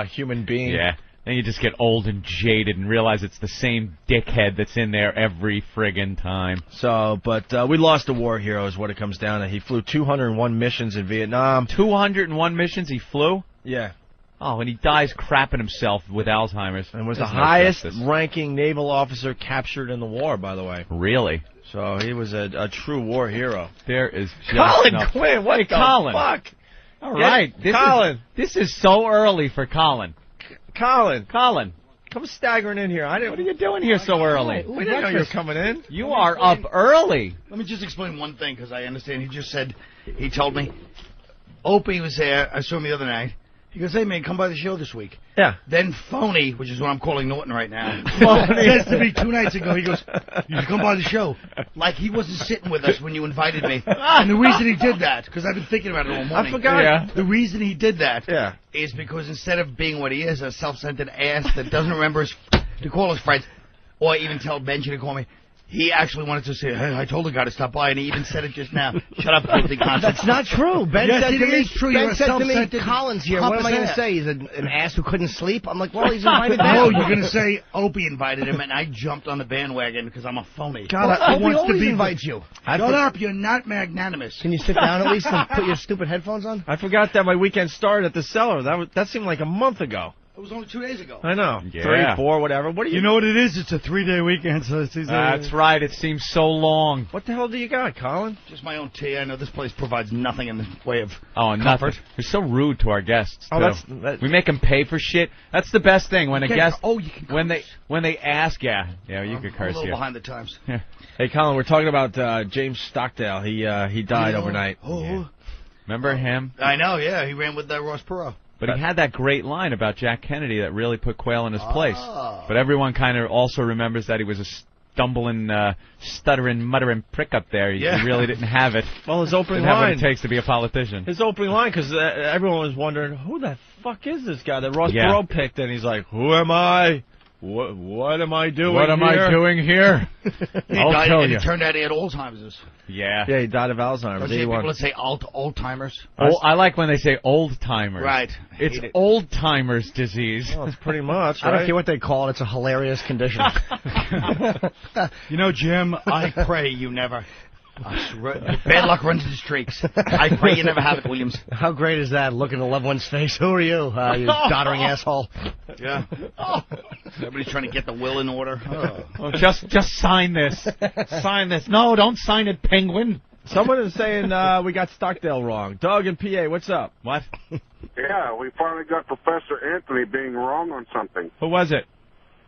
human being. Yeah. Then you just get old and jaded and realize it's the same dickhead that's in there every friggin' time. So, but we lost a war hero is what it comes down to. He flew 201 missions in Vietnam. 201 missions he flew? Yeah. Oh, and he dies crapping himself with Alzheimer's. And was the highest-ranking naval officer captured in the war, by the way. Really? So he was a true war hero. There is just Colin Quinn, what the Colin. fuck? All right. Colin. This is so early for Colin. Colin, come staggering in here. What are you doing here so early? We didn't know you were coming in. You are up early. Let me just explain one thing, because I understand. He told me, Opie was there. I saw him the other night. He goes, hey, man, come by the show this week. Yeah. Then Phony, which is what I'm calling Norton right now, says to me 2 nights ago, he goes, you should come by the show. Like he wasn't sitting with us when you invited me. And the reason he did that, because I've been thinking about it all morning. I forgot. Yeah. The reason he did that is because instead of being what he is, a self-centered ass that doesn't remember to call his friends, or even tell Benji to call me, he actually wanted to say, hey, I told the guy to stop by, and he even said it just now. Shut up, filthy conscience. That's not true. Ben yes, said it to me, is true. Ben You're said to me, self-centered Colin's here. What am I going to say? He's an ass who couldn't sleep? I'm like, well, he's invited down. No, you're going to say Opie invited him, and I jumped on the bandwagon because I'm a phony. God, Opie always invites you. Shut up. You're not magnanimous. Can you sit down at least and put your stupid headphones on? I forgot that my weekend started at the Cellar. That seemed like a month ago. It was only 2 days ago. I know. Yeah. 3, 4, whatever. What do you know what it is? It's a 3-day weekend, so it's easy. That's right. It seems so long. What the hell do you got, Colin? Just my own tea. I know this place provides nothing in the way of comfort. Nothing. We're so rude to our guests, too. That's we make them pay for shit. That's the best thing when a guest. Oh, you can curse. when they ask, you can curse I'm a little here. behind the times. Hey, Colin, we're talking about James Stockdale. He died overnight. Oh. Yeah. Remember him? I know. Yeah, he ran with Ross Perot. But he had that great line about Jack Kennedy that really put Quayle in his place. But everyone kind of also remembers that he was a stumbling, stuttering, muttering prick up there. He really didn't have it. Well, his opening didn't have line. what it takes to be a politician. His opening line, because everyone was wondering, who the fuck is this guy that Ross Perot picked? And he's like, who am I? What am I doing What am I doing here? I'll tell you. It turned out he had Alzheimer's. Yeah. Yeah, he died of Alzheimer's. Don't you hear people that say old-timers? Oh, I like when they say old-timers. Right. It's old-timers disease. Well, it's pretty much, I don't care what they call it. It's a hilarious condition. You know, Jim, I pray you never. Bad luck runs in streaks. I pray you never have it, Williams. How great is that? Look in a loved one's face. Who are you? You doddering asshole. Yeah. Everybody's trying to get the will in order. Oh, just sign this. Sign this. No, don't sign it, Penguin. Someone is saying we got Stockdale wrong. Doug and PA, what's up? What? Yeah, we finally got Professor Anthony being wrong on something. Who was it?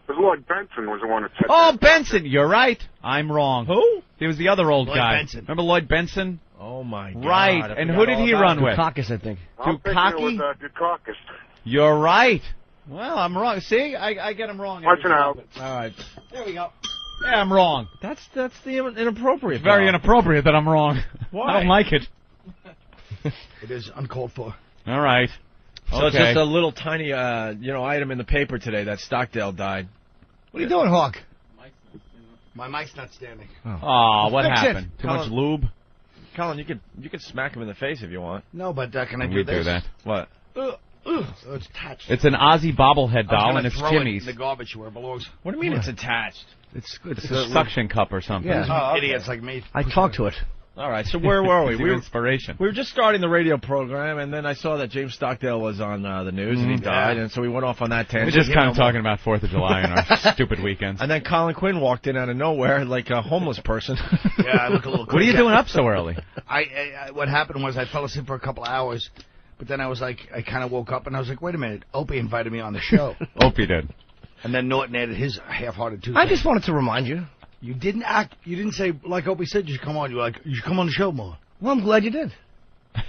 It was Lloyd Benson was the one that said Oh, that. Benson. You're right. I'm wrong. Who? He was the other old Lloyd guy. Benson. Remember Lloyd Benson? Oh, my God. Right. And who did he run with? Dukakis, I think. I'm thinking Dukakis? it was Dukakis. You're right. Well, I'm wrong. See, I get him wrong. Watch it out. All right. There we go. Yeah, I'm wrong. That's the inappropriate. Very fellow. inappropriate that I'm wrong. Why? I don't like it. It is uncalled for. All right. So it's just a little tiny, item in the paper today that Stockdale died. What are you doing, Hawk? My mic's not standing. Oh, what Fix it. happened? Too much lube? Colin, you could smack him in the face if you want. No, but can I We do this? do that. What? So it's attached. It's an Aussie bobblehead doll, and it's throw Jimmy's. it in the garbage where it belongs. What do you mean it's attached? It's a suction cup or something. Yeah. Idiots like me. I talked to it. All right, so where were we? It's your inspiration. We were just starting the radio program, and then I saw that James Stockdale was on the news, and he died, and so we went off on that We're tangent. just kind of talking about 4th of July and our stupid weekends. And then Colin Quinn walked in out of nowhere like a homeless person. Yeah, I look a little. What are you doing up so early? I what happened was I fell asleep for a couple of hours, but then I was like, I kind of woke up and I was like, wait a minute, Opie invited me on the show. Opie did. And then Norton added his half-hearted Tuesday. I just wanted to remind you. You didn't say like Opie said you should come on. You were like, you should come on the show more. Well, I'm glad you did.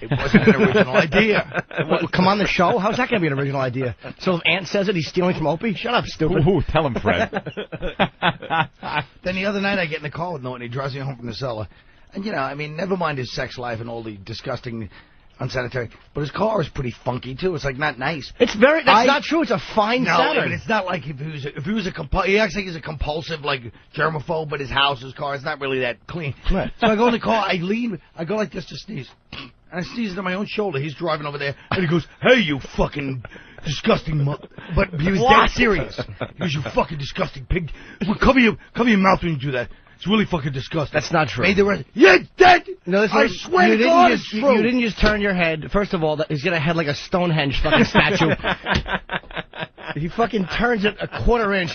It wasn't an original idea. Come on the show? How's that going to be an original idea? So if Ant says it, he's stealing from Opie? Shut up, stupid. Ooh, tell him, Fred. Then the other night I get in the car with Norton. He drives me home from the Cellar. And, never mind his sex life and all the disgusting, unsanitary. But his car is pretty funky, too. It's, not nice. That's not true. It's a fine Saturn. But it's not like if he was he acts like he's a compulsive, germaphobe, but his car is not really that clean. Right. So I go in the car, I go like this to sneeze. And I sneeze into my own shoulder. He's driving over there, and he goes, hey, you fucking disgusting but he was dead serious. He was, you fucking disgusting pig. Well, cover your mouth when you do that. It's really fucking disgusting. That's not true. Made the rest. You're dead! No, I swear to God, it's true. You didn't just turn your head. First of all, he's got a head like a Stonehenge fucking statue. He fucking turns it a quarter inch.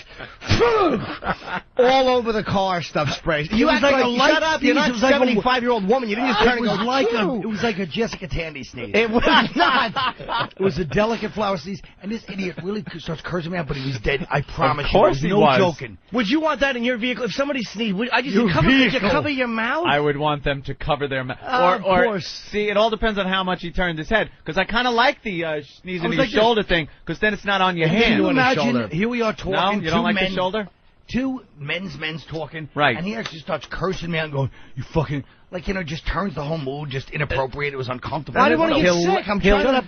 All over the car, stuff sprays. You act like a light shut up, you're not a 75-year-old woman. You didn't just turn it was like a Jessica Tandy sneeze. It was not. It was a delicate flower sneeze, and this idiot really starts cursing me out, but he was dead. I promise you. Of course he was. No joking. Would you want that in your vehicle? If somebody sneezed, could you cover your mouth? I would want them to cover their mouth. Of course. See, it all depends on how much he turned his head. Because I kind of like the sneezing to your shoulder thing, because then it's not on your hand. Can you imagine, here we are talking. No, you don't like the shoulder? Two men's talking. Right. And he actually starts cursing me out and going, you fucking, like, just turns the whole mood just inappropriate. It was uncomfortable. Why do you want to get sick?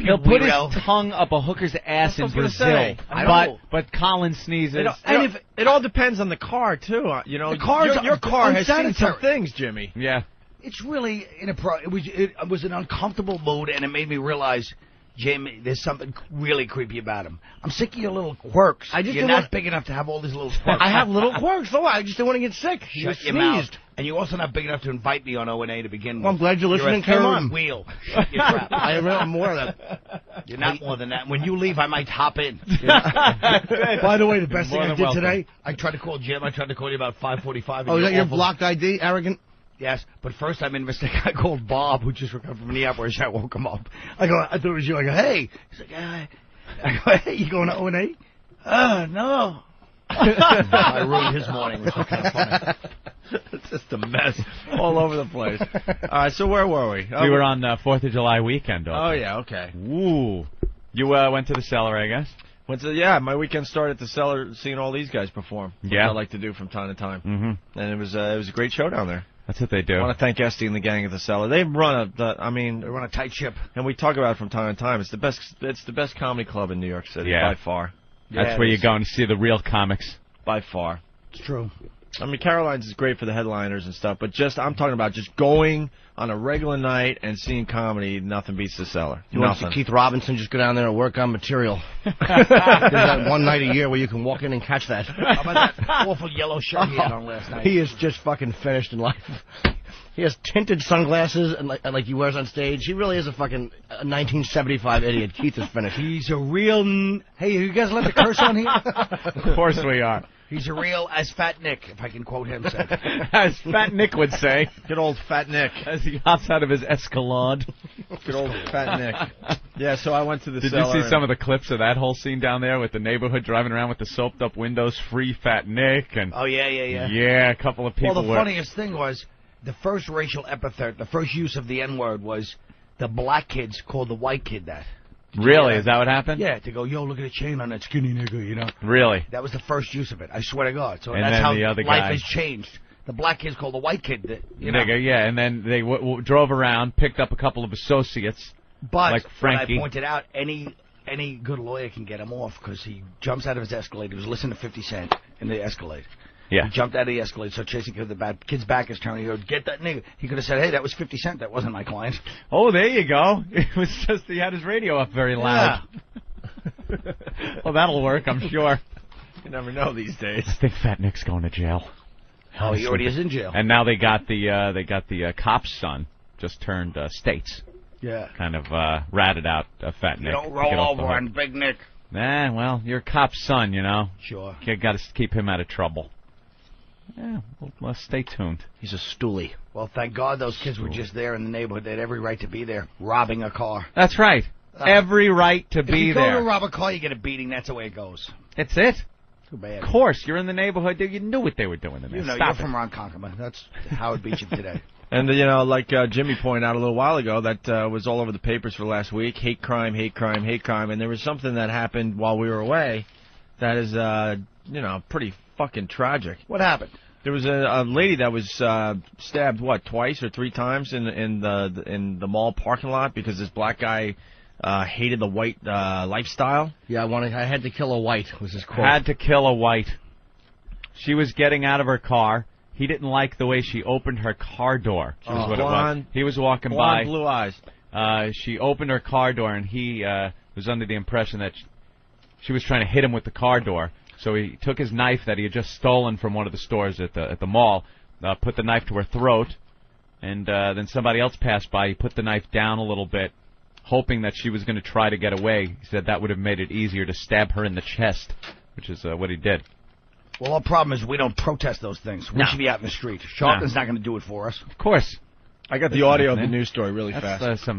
He'll put his tongue up a hooker's ass in Brazil. But Colin sneezes. It all depends on the car, too. Your car has seen some things, Jimmy. Yeah. It's really inappropriate. It was an uncomfortable mood, and it made me realize, Jim, there's something really creepy about him. I'm sick of your little quirks. You're not big enough to have all these little quirks. I have little quirks, so I just didn't want to get sick. Shut your mouth. And you're also not big enough to invite me on O&A to begin with. Well, I'm glad you're listening. Come on. Wheel. Shut your trap. I am more of that. You're not more than that. When you leave, I might hop in. By the way, the best thing I did today, I tried to call Jim. I tried to call you about 5:45. Oh, is that your blocked ID, arrogant? Yes, but first I made a mistake. I called Bob, who just recovered from the operation. I woke him up. I thought it was you. I go, hey. He's like, I go, hey, you going to O&A? No. I ruined his morning. It was kind of funny. It's just a mess all over the place. All right, so where were we? We were on 4th of July weekend. Oh, yeah, okay. Ooh. You went to the Cellar, I guess? My weekend started at the Cellar seeing all these guys perform. Which I like to do from time to time. Mm-hmm. And it was a great show down there. That's what they do. I want to thank Esty and the gang at the Cellar. They run a tight ship, and we talk about it from time to time. It's the best. It's the best comedy club in New York City by far. That's where you go and see the real comics. By far, it's true. I mean, Caroline's is great for the headliners and stuff, but I'm talking about just going on a regular night and seeing comedy. Nothing beats the Cellar. You want to see Keith Robinson just go down there and work on material. There's that one night a year where you can walk in and catch that. How about that awful yellow shirt he had on last night? He is just fucking finished in life. He has tinted sunglasses and like he wears on stage. He really is a fucking 1975 idiot. Keith is finished. He's a real... Hey, you guys let the curse on here? Of course we are. He's a real, as Fat Nick, if I can quote him, say. As Fat Nick would say. Good old Fat Nick. As he hops out of his Escalade. Good old Fat Nick. Yeah, so I went to the Cellar. Did you see some of the clips of that whole scene down there with the neighborhood driving around with the soaped-up windows, free Fat Nick? And oh, yeah. Yeah, a couple of people Well, the funniest thing was, the first racial epithet, the first use of the N-word was the black kids called the white kid that. Really? Is that what happened? Yeah, to go, yo, look at the chain on that skinny nigga, Really? That was the first use of it, I swear to God. So and that's how the other life has changed. The black kid's called the white kid. Nigga, yeah, and then they drove around, picked up a couple of associates, like Frankie. But I pointed out, any good lawyer can get him off, because he jumps out of his Escalade. He was listening to 50 Cent in the Escalade. Yeah. He jumped out of the Escalade, so chasing the kid's back is turned. He goes, get that nigga. He could have said, hey, that was 50 Cent. That wasn't my client. Oh, there you go. It was just he had his radio up very loud. Yeah. Well, that'll work, I'm sure. You never know these days. I think Fat Nick's going to jail. Oh, he already is in jail. And now they got the cop's son just turned states. Yeah. Kind of ratted out Fat Nick. You don't roll over on Big Nick. Nah, well, you're a cop's son, Sure. You got to keep him out of trouble. Yeah, well, stay tuned. He's a stoolie. Well, thank God those kids were just there in the neighborhood. They had every right to be there, robbing a car. That's right. Every right to be there. If you go to rob a car, you get a beating. That's the way it goes. That's it. Too bad. Of course, you're in the neighborhood. You knew what they were doing in there. You're from Ronkonkoma. That's how it beat you today. And, like Jimmy pointed out a little while ago, that was all over the papers for last week. Hate crime, hate crime, hate crime. And there was something that happened while we were away that is, pretty fucking tragic. What happened? There was a lady that was stabbed, twice or three times in the mall parking lot because this black guy hated the white lifestyle. Yeah, I had to kill a white, was his quote. Had to kill a white. She was getting out of her car. He didn't like the way she opened her car door. Was what it was. He was walking by. Blue eyes. She opened her car door, and he was under the impression that she was trying to hit him with the car door. So he took his knife that he had just stolen from one of the stores at the mall, put the knife to her throat, and then somebody else passed by. He put the knife down a little bit, hoping that she was going to try to get away. He said that would have made it easier to stab her in the chest, which is what he did. Well, our problem is we don't protest those things. We should be out in the street. Charlton's not going to do it for us. Of course. I got the audio of the news story really fast.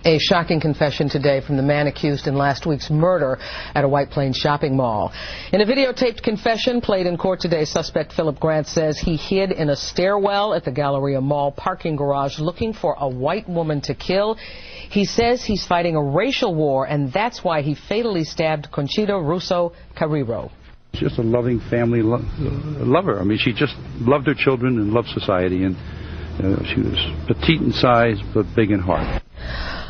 A shocking confession today from the man accused in last week's murder at a White Plains shopping mall. In a videotaped confession played in court today, suspect Philip Grant says he hid in a stairwell at the Galleria Mall parking garage looking for a white woman to kill. He says he's fighting a racial war, and that's why he fatally stabbed Conchita Russo Carrero. Just a loving family lover. I mean, she just loved her children and loved society, and she was petite in size but big in heart.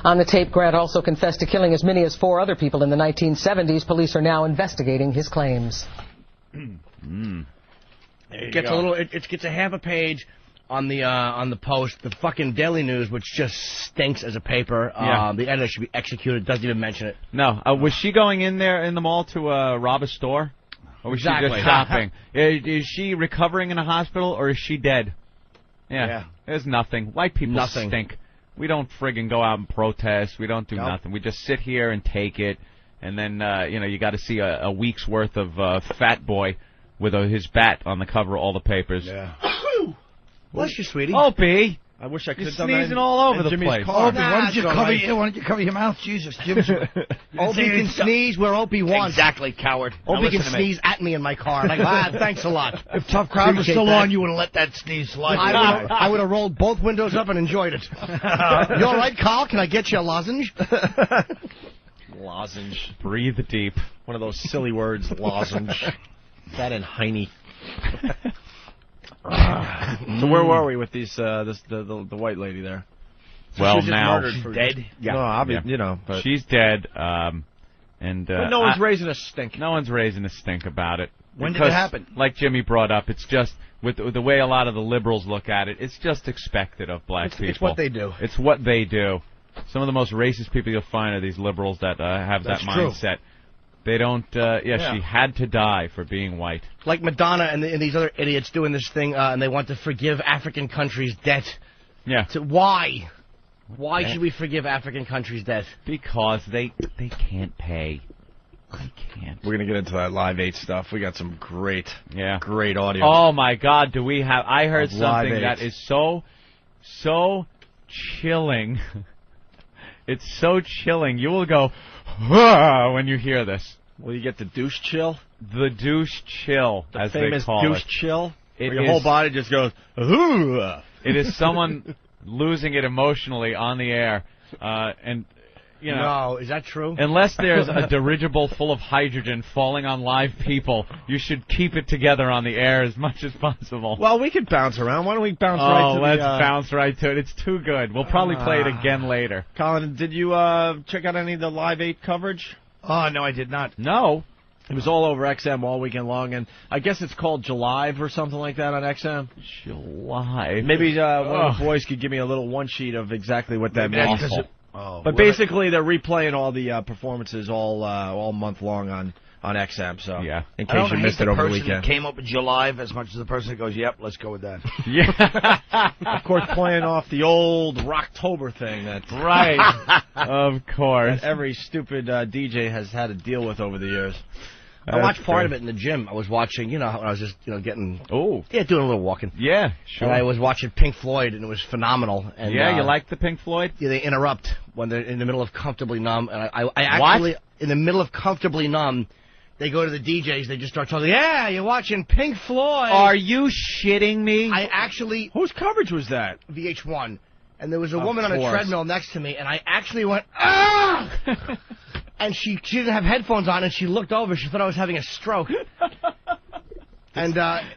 On the tape, Grant also confessed to killing as many as 4 other people in the 1970s. Police are now investigating his claims. It gets a little. It gets a half a page on the Post. The fucking Daily News, which just stinks as a paper. The editor should be executed. Doesn't even mention it. No. Was she going in there in the mall to rob a store? Or was she just shopping? Is she recovering in a hospital, or is she dead? Yeah. There's nothing. White people stink. We don't friggin' go out and protest. We don't do nothing. We just sit here and take it. And then, you got to see a week's worth of Fat Boy with his bat on the cover of all the papers. Yeah. Bless you, sweetie. Opie! I wish I could have You're done that sneezing all over the Jimmy's place. car. Opie, why don't you cover your mouth? Jesus, Jim's... Opie can sneeze where Opie wants. Exactly, coward. Opie can sneeze at me in my car. Like, thanks a lot. If Tough Crowd was still on, you would have let that sneeze slide. I would have rolled both windows up and enjoyed it. You all right, Carl? Can I get you a lozenge? Lozenge. Breathe deep. One of those silly words, lozenge. That and Heine. So where were we with these the white lady there? Well, she now she's dead. Yeah, no, obviously, but she's dead. But no one's raising a stink. No one's raising a stink about it. When did it happen? Like Jimmy brought up, it's just with the way a lot of the liberals look at it. It's just expected of black people. It's what they do. It's what they do. Some of the most racist people you'll find are these liberals that have that mindset. They don't, she had to die for being white. Like Madonna and these other idiots doing this thing, and they want to forgive African countries' debt. Yeah. Why? Why should we forgive African countries' debt? Because they can't pay. They can't. We're going to get into that Live 8 stuff. We got some great audio. Oh, my God, do we have... I heard something that is so chilling. It's so chilling. You will go... when you hear this. Will you get the douche chill? The douche chill, as they call it. The famous douche chill? Where your whole body just goes, It is someone losing it emotionally on the air. And, No, is that true? Unless there's a dirigible full of hydrogen falling on live people, you should keep it together on the air as much as possible. Well, we could bounce around. Why don't we bounce right to let's bounce right to it. It's too good. We'll probably play it again later. Colin, did you check out any of the Live 8 coverage? Oh, no, I did not. No. It was all over XM all weekend long, and I guess it's called July or something like that on XM. July. Maybe one of the boys could give me a little one-sheet of exactly what that means. But basically, they're replaying all the performances all month long on XM. So in case you missed it over the weekend, came up with July as much as the person that goes, "Yep, let's go with that." Yeah, of course, playing off the old Rocktober thing. That's right. Of course, that every stupid DJ has had to deal with over the years. I watched part of it in the gym. I was watching, when I was just, getting... Oh. Yeah, doing a little walking. Yeah, sure. And I was watching Pink Floyd, and it was phenomenal. And, you like the Pink Floyd? Yeah, they interrupt when they're in the middle of Comfortably Numb. And I actually, in the middle of Comfortably Numb, they go to the DJs, they just start talking, yeah, you're watching Pink Floyd. Are you shitting me? I actually... Whose coverage was that? VH1. And there was a woman on a treadmill next to me, and I actually went, ah! And she didn't have headphones on, and she looked over. She thought I was having a stroke. And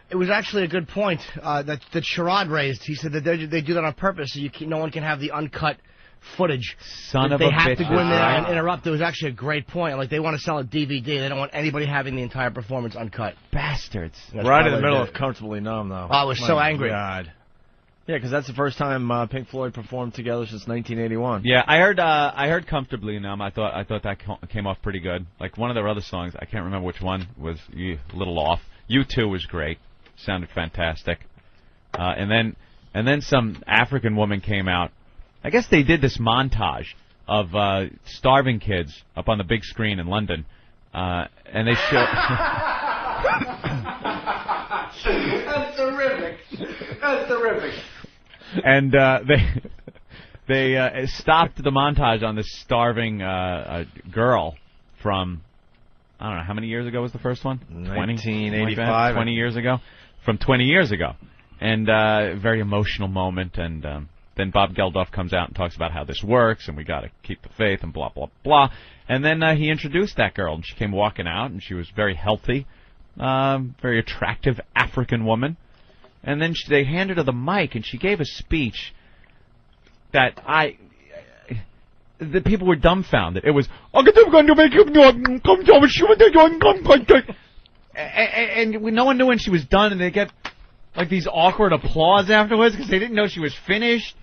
it was actually a good point that Sherrod raised. He said that they do that on purpose, so no one can have the uncut footage. Son of a bitch. They have to go in there and interrupt. It was actually a great point. Like, they want to sell a DVD. They don't want anybody having the entire performance uncut. Bastards. Right in the middle of Comfortably Numb, though. Oh, I was so angry. God. Yeah, because that's the first time Pink Floyd performed together since 1981. Yeah, I heard Comfortably Numb. I thought that came off pretty good. Like one of their other songs, I can't remember which one, was a little off. U2 was great. Sounded fantastic. And then some African woman came out. I guess they did this montage of starving kids up on the big screen in London. And they showed... That's terrific. That's terrific. And they stopped the montage on this starving girl from, I don't know, how many years ago was the first one? 1985. 20 years ago? From 20 years ago. And very emotional moment. And then Bob Geldof comes out and talks about how this works, and we got to keep the faith, and blah, blah, blah. And then he introduced that girl, and she came walking out, and she was very healthy, very attractive African woman. And then they handed her the mic, and she gave a speech that the people were dumbfounded. It was, and no one knew when she was done, and they get like these awkward applause afterwards because they didn't know she was finished.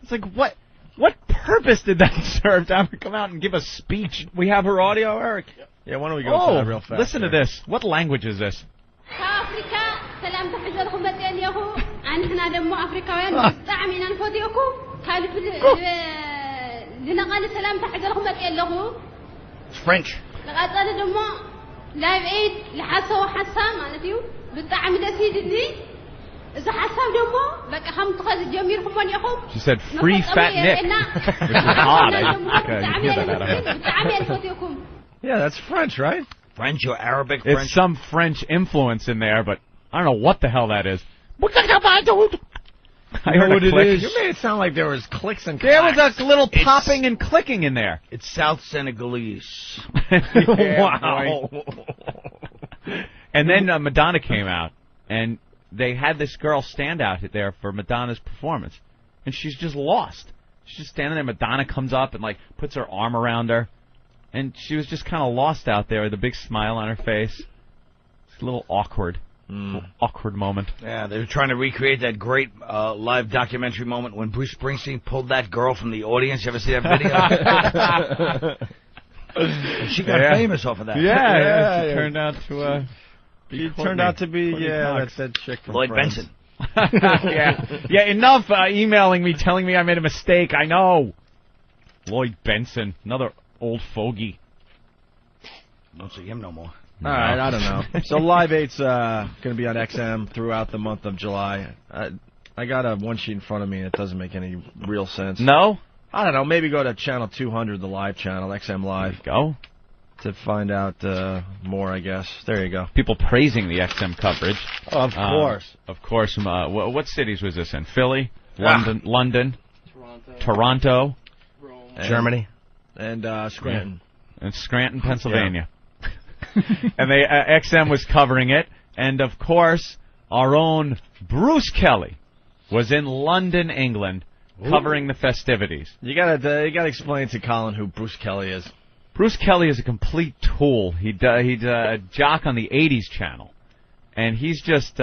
It's like, what purpose did that serve to have her come out and give a speech? We have her audio, Eric. Yeah, why don't we go to that real fast? Listen to this. What language is this? سلام تحية لكم بدي اليهو عن هنا دمو أفريقيين مستعمين أنفوديكم كالف لنقال سلام تحية لكم بدي اليهو French. لقد قال دمو لايف ايد لحاسة وحاسة مالتيو بالطعم ده سيدني إذا حاسة دمو بقى هم تخذ جميل خمون يخوم. She said free fat Nick, which is odd. Yeah, that's French, right? French or Arabic? French? It's some French influence in there, but I don't know what the hell that is. I heard what a click. it is. You made it sound like there was clicks and There clacks. was a little popping and clicking in there. It's South Senegalese. Wow. And then Madonna came out, and they had this girl stand out there for Madonna's performance, and she's just lost. She's just standing there. Madonna comes up and like puts her arm around her, and she was just kind of lost out there with a big smile on her face. It's a little awkward. Awkward moment. Yeah, they were trying to recreate that great live documentary moment when Bruce Springsteen pulled that girl from the audience. You ever see that video? And she got famous off of that. Yeah, she turned out to be that's that chick from Lloyd France. Benson. Yeah, enough emailing me, telling me I made a mistake. I know. Lloyd Benson, another old fogey. Don't see him no more. All right, I don't know. So Live 8's going to be on XM throughout the month of July. I got a one sheet in front of me, and it doesn't make any real sense. No? I don't know. Maybe go to channel 200, the live channel, XM Live. Go. To find out more, I guess. There you go. People praising the XM coverage. Oh, of course. Of course. What cities was this in? Philly? London? Toronto? Rome. Germany. And Scranton. And Scranton, Pennsylvania. And XM was covering it, and of course, our own Bruce Kelly was in London, England, covering the festivities. You gotta explain to Colin who Bruce Kelly is. Bruce Kelly is a complete tool. He's a jock on the 80s channel, and he's just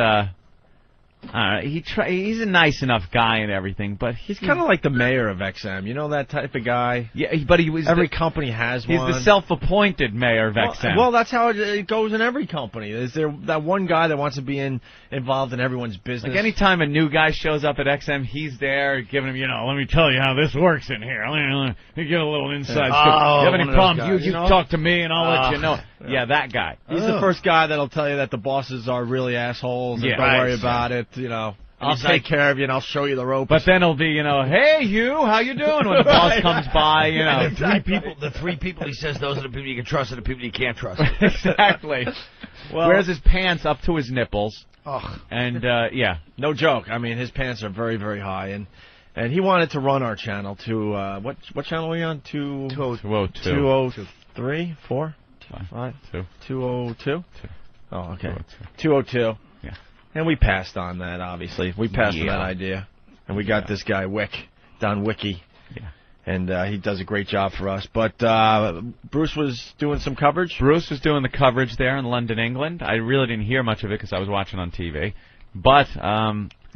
he's a nice enough guy and everything, but he's kind of like the mayor of XM. You know that type of guy? Yeah, but he was every company has one. He's the self-appointed mayor of XM. Well, that's how it goes in every company. Is there that one guy that wants to be involved in everyone's business? Like anytime a new guy shows up at XM, he's there giving him, let me tell you how this works in here. Let me get a little inside. You have any problems? You talk to me and I'll let you know. Yeah, that guy. He's the first guy that'll tell you that the bosses are really assholes and don't worry about it. I'll take care of you and I'll show you the ropes. But then it'll be, hey, Hugh, how you doing? When the boss comes by, And the three people he says those are the people you can trust and the people you can't trust. Exactly. Well, wears his pants up to his nipples. Ugh. And, no joke. I mean, his pants are very, very high. And he wanted to run our channel to, what channel are we on? 202. 203? 4? 5? 202? Oh, okay. 202. Yeah. And we passed on that, obviously. We passed on that idea. And we got this guy, Don Wiki. Yeah. And he does a great job for us. But Bruce was doing some coverage? Bruce was doing the coverage there in London, England. I really didn't hear much of it because I was watching on TV. But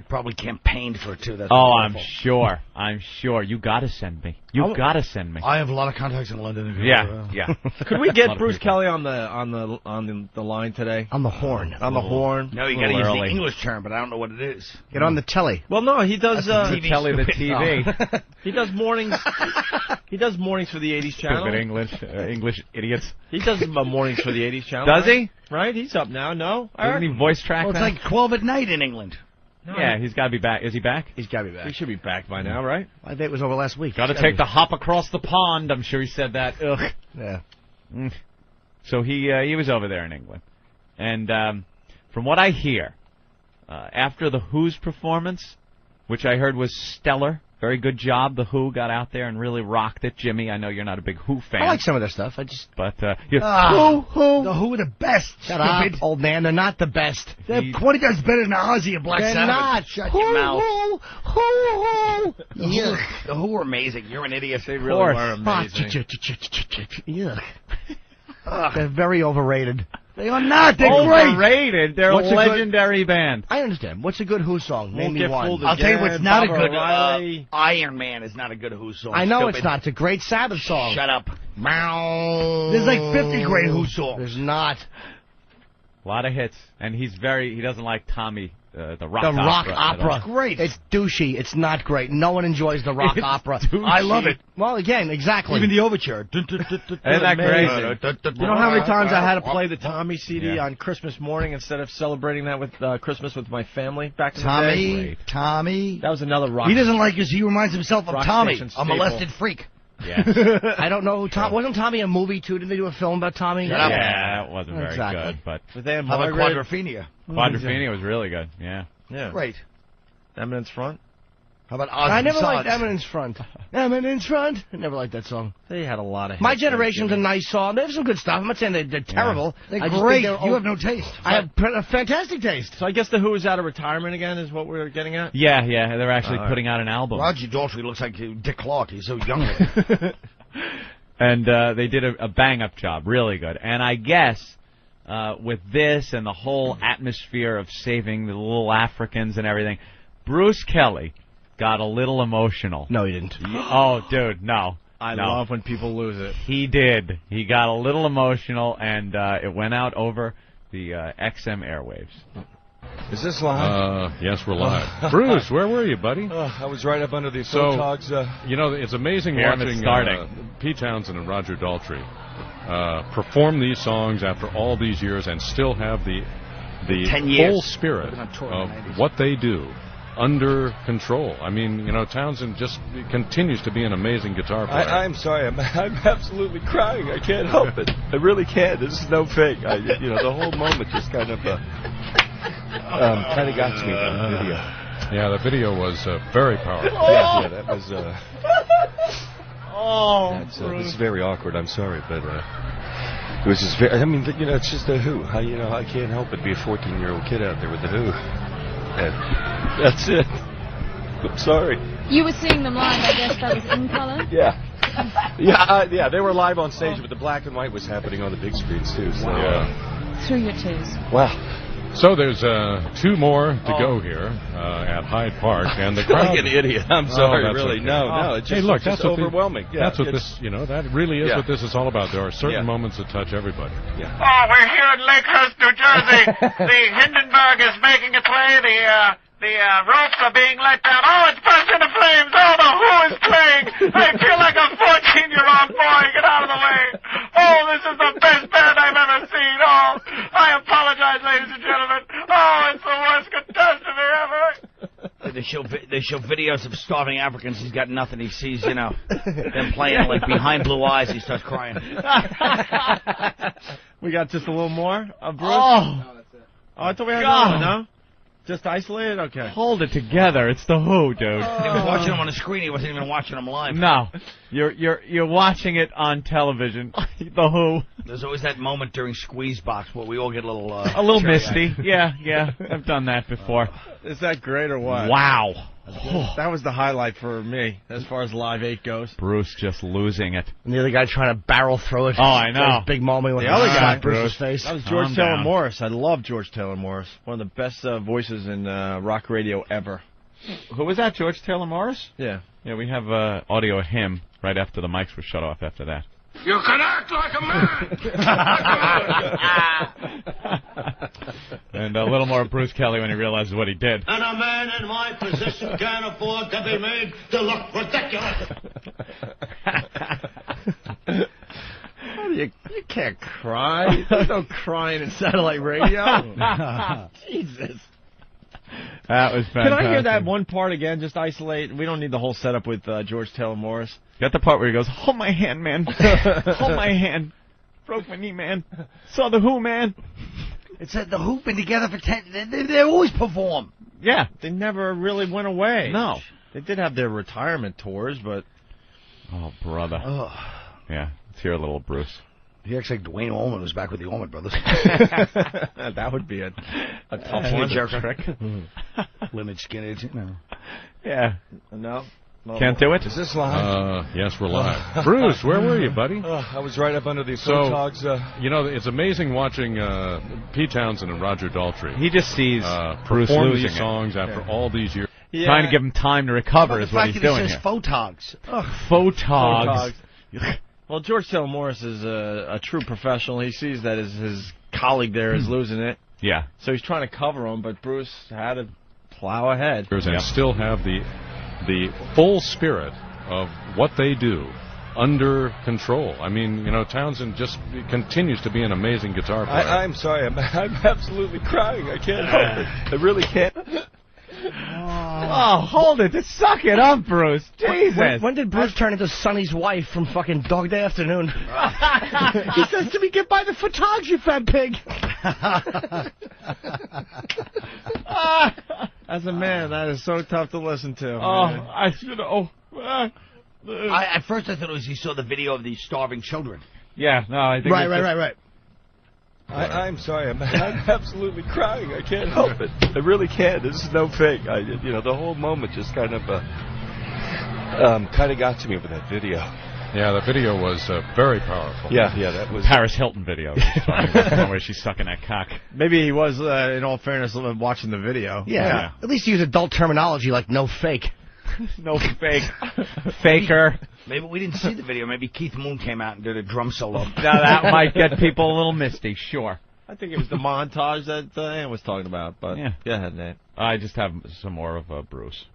Probably campaigned for it, too. That's I'm sure. I'm sure. You got to send me. You got to send me. I have a lot of contacts in London. Yeah. Could we get Bruce Kelly on the line today? On the horn. On the horn. No, you got to use the English term, but I don't know what it is. Get on the telly. Well, no, he does the TV. He does mornings. He does mornings for the 80s channel. Stupid English idiots. He does mornings for the 80s channel. Does he? Right? He's up now. No? Doesn't he voice track Well, it's like 12 at night in England. No. Yeah, he's got to be back. Is he back? He's got to be back. He should be back by now, right? My date was over last week. Got to take the hop across the pond. I'm sure he said that. Ugh. Yeah. So he was over there in England. And from what I hear, after the Who's performance, which I heard was stellar, very good job. The Who got out there and really rocked it. Jimmy, I know you're not a big Who fan. I like some of their stuff. But Who? The Who are the best. Shut up, old man. They're not the best. They're 20 times better than Ozzy and Black Sabbath. They're not. Shut your mouth. Who. The Who are amazing. You're an idiot. They really were amazing. Yuck. They're very overrated. They are not. They're great. Overrated. They're a legendary band. I understand. What's a good Who song? Name me one. I'll tell you what's not a good Iron Man is not a good Who song. I know it's not. It's a great Sabbath song. Shut up. Meow. There's like 50 great Who songs. There's not. A lot of hits. And he doesn't like Tommy, the rock opera. It's great. It's douchey. It's not great. No one enjoys the rock opera. Douchey. I love it. Well, again, exactly. Even the overture. Isn't that crazy? You know how many times I had to play the Tommy CD on Christmas morning instead of celebrating that with Christmas with my family back in the day? Tommy. That was another rock. He doesn't like us. He reminds himself of Tommy, station a molested freak. Yeah. I don't know who Tom. Wasn't Tommy a movie too? Didn't they do a film about Tommy? Yeah, it wasn't very good, but they how about Quadrophenia? Quadrophenia was really good. Yeah. Great. Eminence Front. How about Ozzy? I never liked Eminence Front. Eminence Front. I never liked that song. They had a lot of hits. My Generation's a nice song. They have some good stuff. I'm not saying they're terrible. They're great. You have no taste. I have a fantastic taste. So I guess the Who is out of retirement again is what we're getting at? Yeah. They're actually putting out an album. Roger Daltrey looks like Dick Clark. He's so young. And they did a bang-up job. Really good. And I guess with this and the whole atmosphere of saving the little Africans and everything, Bruce Kelly got a little emotional. No, he didn't. Oh, dude, no. I love when people lose it. He did. He got a little emotional, and it went out over the XM airwaves. Is this live? Yes, we're live. Bruce, where were you, buddy? I was right up under the photogs. It's amazing watching Pete Townsend and Roger Daltrey perform these songs after all these years and still have the full spirit of what they do under control. I mean, Townsend just continues to be an amazing guitar player. I'm sorry. I'm absolutely crying. I can't help it. I really can't. This is no fake. The whole moment just kind of got to me. The video. Yeah, the video was very powerful. Yeah, that was. This is very awkward. I'm sorry, but it was just very. I mean, it's just the Who. I can't help but be a 14-year-old kid out there with the Who. And that's it. I'm sorry. You were seeing them live, I guess that was in color? Yeah. They were live on stage, but the black and white was happening on the big screens, too. So, Through your tears. Wow. So there's 2 more to go here at Hyde Park, and the crowd. Like an idiot. I'm sorry, really. Okay. No. It's just, that's overwhelming. That's what this. That really is what this is all about. There are certain moments that touch everybody. Yeah. Oh, we're here in Lakehurst, New Jersey. The Hindenburg is making its way. The ropes are being let down. Oh, it's burst into flames. Oh, the Who is playing. I feel like a 14-year-old boy. Get out of the way. Oh, this is the best band I've ever seen. Oh, I apologize, ladies and gentlemen. Oh, it's the worst catastrophe ever. They show videos of starving Africans. He's got nothing. He sees, them playing like behind blue eyes. He starts crying. We got just a little more of Bruce? Oh, I thought we had one, no? Just isolated? Okay. Hold it together. It's the Who, dude. He was watching them on the screen. He wasn't even watching them live. No. You're watching it on television. The Who. There's always that moment during Squeeze Box where we all get a little misty. Yeah. I've done that before. Is that great or what? Wow. That was the highlight for me as far as Live 8 goes. Bruce just losing it. And the other guy trying to barrel through it. Oh, I know. Big moment with the other guy, Bruce's face. That was George Taylor Morris. I love George Taylor Morris. One of the best voices in rock radio ever. Who was that, George Taylor Morris? Yeah. Yeah, we have audio of him right after the mics were shut off after that. You can act like a man! And a little more Bruce Kelly when he realizes what he did. And a man in my position can't afford to be made to look ridiculous. You can't cry. There's no crying in satellite radio. Jesus. That was fantastic. Can I hear that one part again? Just isolate. We don't need the whole setup with George Taylor Morris. Got the part where he goes, "Hold my hand, man. Hold my hand. Broke my knee, man. Saw the Who, man." It said the Who been together for 10. They always perform. Yeah, they never really went away. No, they did have their retirement tours, but oh, brother. Oh. Yeah, let's hear a little Bruce. He acts like Dwayne Allman was back with the Allman Brothers. That would be a tough one jerk trick. Limit skinheads, you know. Yeah. No. Can't do it? Is this live? Yes, we're live. Bruce, where were you, buddy? I was right up under the photogs. You know, it's amazing watching Pete Townsend and Roger Daltrey. He just sees Bruce perform losing these songs after all these years. Yeah. Trying to give him time to recover is what he's doing It here. says photogs. Photogs. Well, George Taylor Morris is a true professional. He sees that his colleague there is losing it. Yeah. So he's trying to cover him, but Bruce had to plow ahead. And still have the full spirit of what they do under control. I mean, you know, Townsend just continues to be an amazing guitar player. I'm sorry. I'm absolutely crying. I can't help it. I really can't. Oh, hold it. Just suck it up, Bruce. Jesus. When did Bruce turn into Sonny's wife from fucking Dog Day Afternoon? He says to me, "Get by the photogs, you fat pig." As a man, that is so tough to listen to. Oh, man. I should. At first I thought it was he saw the video of these starving children. Yeah, no, I think Right. I'm sorry. I'm absolutely crying. I can't help it. I really can't. This is no fake. You know, the whole moment just kind of got to me with that video. Yeah, the video was very powerful. Yeah, that was Paris Hilton video. Where she's sucking that cock. Maybe he was, in all fairness, watching the video. Yeah. At least use adult terminology like no fake. No fake. Faker. Maybe we didn't see the video. Maybe Keith Moon came out and did a drum solo. Now that might get people a little misty, sure. I think it was the montage that Ann was talking about, but yeah. Go ahead, Nate. I just have some more of Bruce.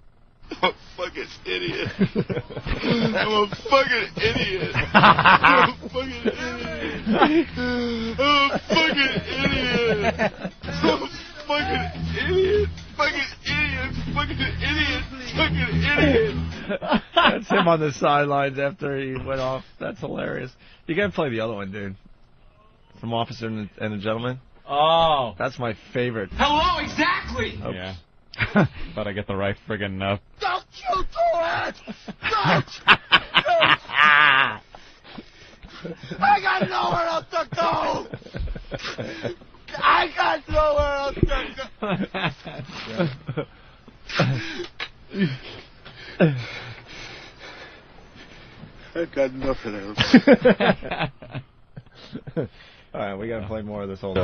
I'm a fucking idiot. I'm a fucking idiot. I'm a fucking idiot. I'm a fucking idiot. I'm a fucking idiot. Fucking idiot. Fucking idiot. Fucking idiot. That's him on the sidelines after he went off. That's hilarious. You gotta play the other one, dude. From Officer and the Gentleman. Oh. That's my favorite. Hello, exactly. Oops. Yeah. But I get the right friggin' Don't you do it! Don't! I got nowhere else to go! I got nowhere else to go! I got nothing else. All right, we gotta play more of this whole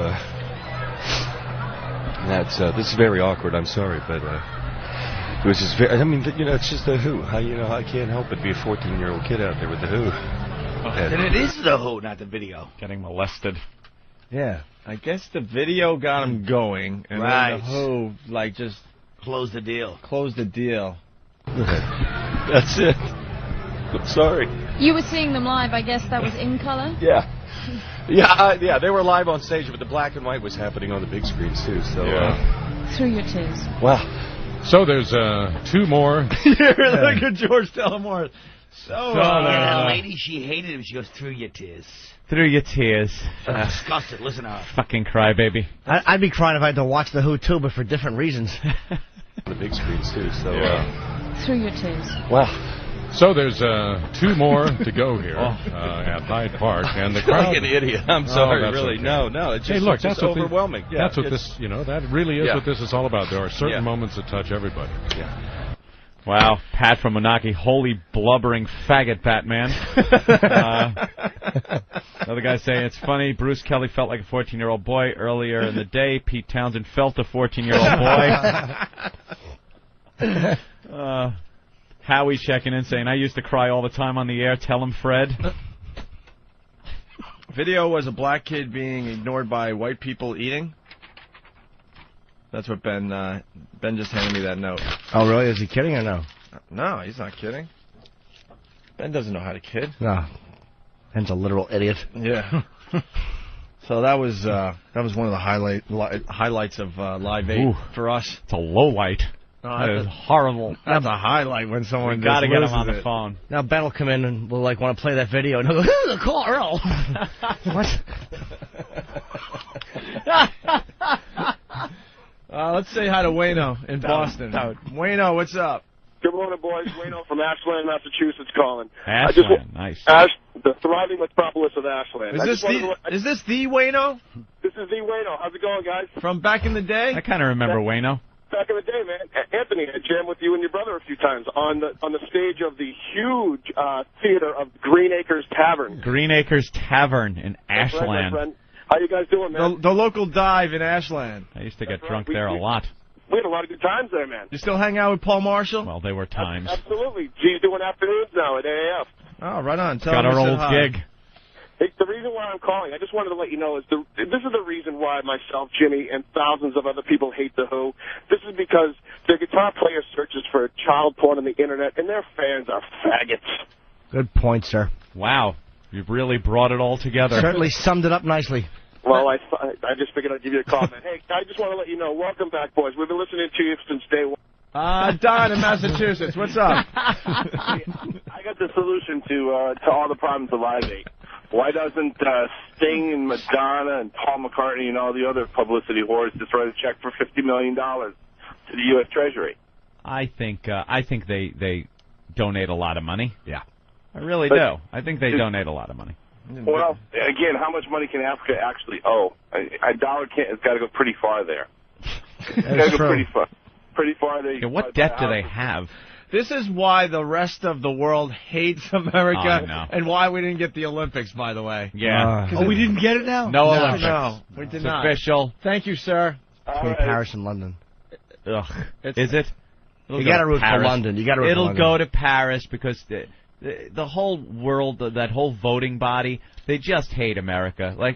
this is very awkward. I'm sorry, but it was just very. I mean, you know, it's just the Who. I can't help but be a 14-year-old kid out there with the Who. Then it is the Who, not the video. Getting molested. Yeah, I guess the video got him going, and then the Who just closed the deal. That's it. I'm sorry. You were seeing them live. I guess that was in color. Yeah. Yeah, they were live on stage, but the black and white was happening on the big screens too. So Through your tears. Wow. So there's 2 more. Look at George Taylor Morris. That lady, she hated him. She goes, "Through your tears." Through your tears. Disgusted. Listen to her. Fucking crybaby. I'd be crying if I had to watch the Who too, but for different reasons. On the big screens too. So Through your tears. Wow. So there's 2 more to go here at Hyde Park, and the crowd. Like an idiot. I'm sorry, that's really. okay. No. It's just, look, that's overwhelming. That's what this. You know, that really is what this is all about. There are certain moments that touch everybody. Yeah. Wow, Pat from Monacki, holy blubbering faggot, Batman. Another guy saying, it's funny, Bruce Kelly felt like a 14-year-old boy earlier in the day. Pete Townsend felt a 14-year-old boy. Howie checking in saying, I used to cry all the time on the air. Tell him, Fred. Video was a black kid being ignored by white people eating. That's what Ben just handed me that note. Oh, really? Is he kidding or no? No, he's not kidding. Ben doesn't know how to kid. No. Ben's a literal idiot. Yeah. So that was one of the highlights of Live 8 for us. It's a low light. That is horrible. That's a highlight when someone got to get him on the the phone. Now Ben will come in and we'll want to play that video and he'll go, call Earl. What? Let's say hi to Wayno in Boston. Wayno, what's up? Good morning, boys. Wayno from Ashland, Massachusetts, calling. Ashland, nice. The thriving metropolis of Ashland. Is this the Wayno? This is the Wayno. How's it going, guys? From back in the day? I kind of remember Wayno. Back in the day, man. Anthony, I jammed with you and your brother a few times on the stage of the huge theater of Green Acres Tavern. Green Acres Tavern in Ashland. Right, my friend. How you guys doing, man? The local dive in Ashland. I used to get drunk there a lot. We had a lot of good times there, man. You still hang out with Paul Marshall? Well, they were times. Absolutely. G's doing afternoons now at AAF. Oh, right on. Got our old gig. Hey, the reason why I'm calling, I just wanted to let you know, is this is the reason why myself, Jimmy, and thousands of other people hate The Who. This is because their guitar player searches for child porn on the Internet, and their fans are faggots. Good point, sir. Wow. You've really brought it all together. Certainly summed it up nicely. Well, I just figured I'd give you a call, man. Hey, I just want to let you know, welcome back, boys. We've been listening to you since day one. Don in Massachusetts, what's up? I got the solution to all the problems of Live 8. Why doesn't Sting and Madonna and Paul McCartney and all the other publicity whores just write a check for $50 million to the U.S. Treasury? I think they donate a lot of money. Yeah. I really do. I think they donate a lot of money. Well, again, how much money can Africa actually owe? A dollar has got to go pretty far there. It's got to go pretty far there. Yeah, what debt do they have? This is why the rest of the world hates America and why we didn't get the Olympics, by the way. Yeah. We didn't get it now? No Olympics. No, we did not. Official. Thank you, sir. Between Paris and London. Ugh. Is it? You got to root for London. It'll go to Paris because the whole world, that whole voting body, they just hate America. Like,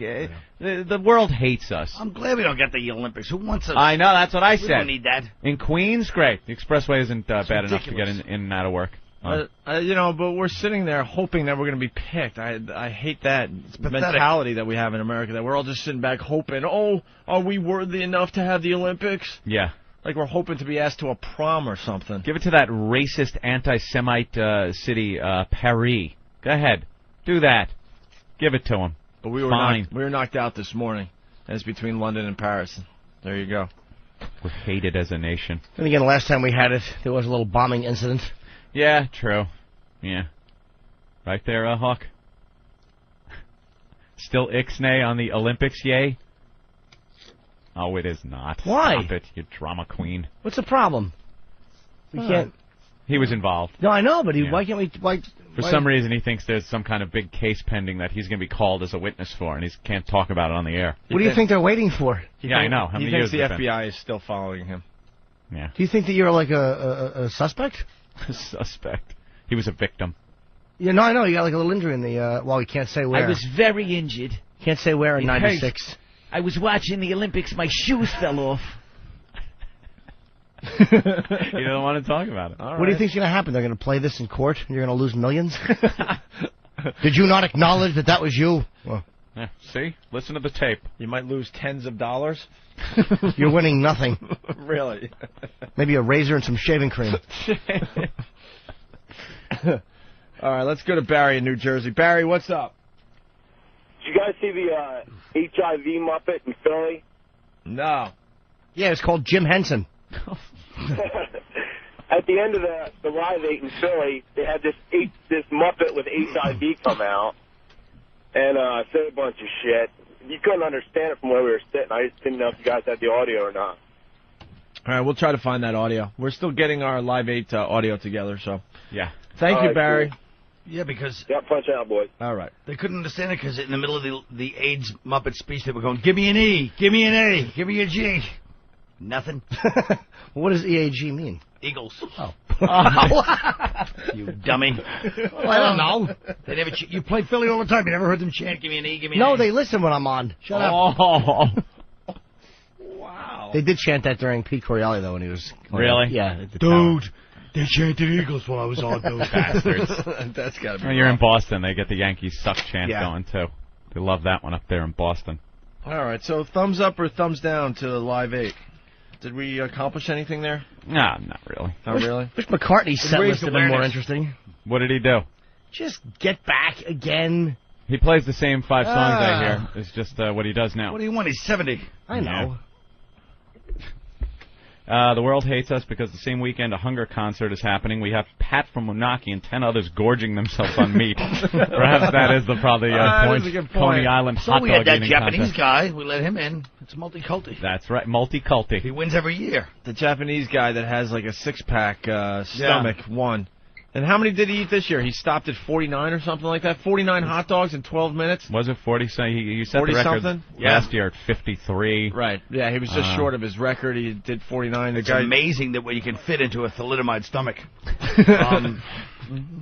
the world hates us. I'm glad we don't get the Olympics. Who wants us? I know, that's what I said. We don't need that. In Queens, great. The expressway isn't bad enough to get in and out of work. But we're sitting there hoping that we're going to be picked. I hate that mentality that we have in America, that we're all just sitting back hoping, are we worthy enough to have the Olympics? Yeah. Like we're hoping to be asked to a prom or something. Give it to that racist anti-Semite city, Paris. Go ahead. Do that. Give it to him. But we were knocked out this morning. And it's between London and Paris. There you go. We're hated as a nation. And again, last time we had it, there was a little bombing incident. Yeah, true. Yeah. Right there, Hawk. Still Ixnay on the Olympics, yay? Oh, it is not. Why? Stop it, you drama queen. What's the problem? We can't. He was involved. No, I know, but why can't we? For some reason, he thinks there's some kind of big case pending that he's going to be called as a witness for, and he can't talk about it on the air. What do you think they're waiting for? Yeah, I know. He thinks the FBI is still following him. Yeah. Do you think that you're like a suspect? A suspect. He was a victim. Yeah, no, I know. You got like a little injury in the. Well, we can't say where. I was very injured. Can't say where in '96. I was watching the Olympics. My shoes fell off. You don't want to talk about it. What do you think's going to happen? They're going to play this in court, and you're going to lose millions? Did you not acknowledge that was you? Well, yeah, see? Listen to the tape. You might lose tens of dollars. You're winning nothing. Really? Maybe a razor and some shaving cream. All right, let's go to Barry in New Jersey. Barry, what's up? Did you guys see the HIV Muppet in Philly? No. Yeah, it's called Jim Henson. At the end of the Live 8 in Philly, they had this Muppet with HIV come out and say a bunch of shit. You couldn't understand it from where we were sitting. I just didn't know if you guys had the audio or not. All right, we'll try to find that audio. We're still getting our Live 8 audio together, so. Yeah. Thank you, Barry. Cool. Yeah, because... Yeah, punch out, boys. All right. They couldn't understand it because in the middle of the AIDS Muppet speech, they were going, give me an E, give me an A, give me a G. Nothing. What does EAG mean? Eagles. Oh. You dummy. Well, I don't know. They never you play Philly all the time. You never heard them chant, give me an E, give me an A. No, they listen when I'm on. Shut up. Wow. They did chant that during Pete Correale, though, when he was... Really? Yeah. At the Dude, tower. they chanted Eagles while I was on those bastards. That's got to be Well, you're in Boston. They get the Yankees suck chant going, too. They love that one up there in Boston. All right, so thumbs up or thumbs down to Live 8? Did we accomplish anything there? Nah, not really. Not really? Wish McCartney's set list had been more interesting. What did he do? Just get back again. He plays the same 5 songs I hear. It's just what he does now. What do you want? He's 70. I know. The world hates us because the same weekend a hunger concert is happening. We have Pat from Monacki and 10 others gorging themselves on meat. Perhaps that is probably point. Coney Island hot dog eating contest. So we had that Japanese guy. We let him in. It's multi-culti. That's right, multi-culti. He wins every year. The Japanese guy that has like a 6-pack stomach won. And how many did he eat this year? He stopped at 49 or something like that? 49 hot dogs in 12 minutes? Was it 40? So you set 40 the record something? last year at 53. Right. Yeah, he was just short of his record. He did 49. It's amazing that way you can fit into a thalidomide stomach.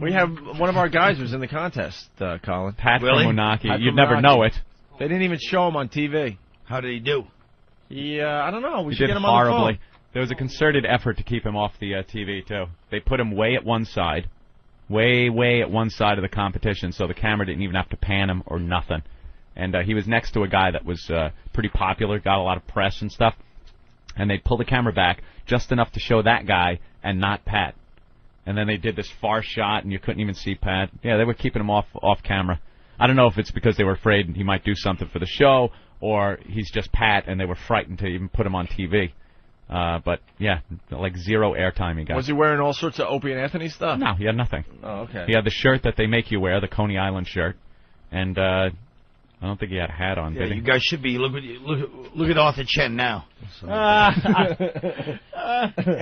We have one of our guys who's in the contest, Colin. Pat from Monacki. You'd never know it. They didn't even show him on TV. How did he do? I don't know. We he should did get him horribly. on the phone. There was a concerted effort to keep him off the TV, too. They put him way at one side. Way at one side of the competition, so the camera didn't even have to pan him or nothing. And he was next to a guy that was pretty popular, got a lot of press and stuff. And they pulled the camera back just enough to show that guy and not Pat. And then they did this far shot, and you couldn't even see Pat. Yeah, they were keeping him off camera. I don't know if it's because they were afraid he might do something for the show, or he's just Pat, and they were frightened to even put him on TV. But, yeah, like 0 airtime he got. Was he wearing all sorts of Opie and Anthony stuff? No, he had nothing. Oh, okay. He had the shirt that they make you wear, the Coney Island shirt. And I don't think he had a hat on, did he? You guys should be. Look at Arthur Chen now. And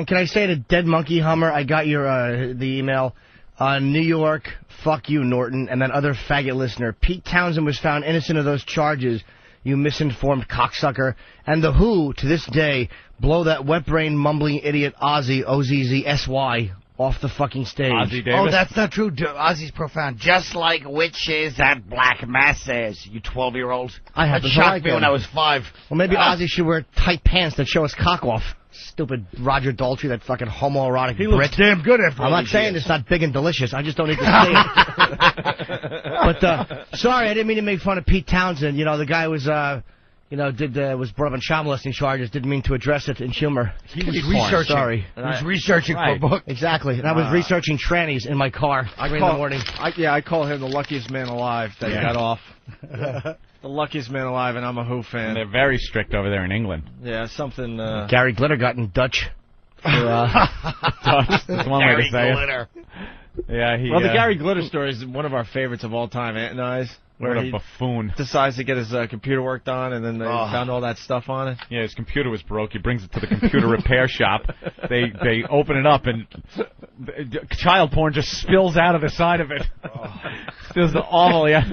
can I say to Dead Monkey Hummer, I got your the email. New York, fuck you, Norton, and that other faggot listener. Pete Townsend was found innocent of those charges, you misinformed cocksucker. And the Who, to this day, blow that wet-brained, mumbling idiot Ozzy, O-Z-Z-S-Y, off the fucking stage. Ozzy Davis? Oh, that's not true. Ozzy's profound. Just like witches at black masses, you 12-year-old. I had That to shocked like me him. when I was 5. Well, maybe Ozzy should wear tight pants that show his cock off. Stupid Roger Daltrey, that fucking homoerotic He Brit. looks damn good after I'm all not these saying years. it's not big and delicious. I just don't need to say it. But, sorry, I didn't mean to make fun of Pete Townsend. You know, the guy was, was brought up on child molesting charges. Didn't mean to address it in humor. He was researching. Sorry. He was researching for a book. Exactly. And I was researching trannies in my car in the morning. I call him the luckiest man alive that got off. The luckiest man alive, and I'm a Who fan. And they're very strict over there in England. Yeah, something... Gary Glitter got in Dutch. Dutch. That's one way to say Glitter. it. Yeah, Well, the Gary Glitter story is one of our favorites of all time, Ant and I's. What Where a he buffoon. decides to get his computer worked on, and then they found all that stuff on it. Yeah, his computer was broke. He brings it to the computer repair shop. They open it up, and child porn just spills out of the side of it. It's just awful, yeah.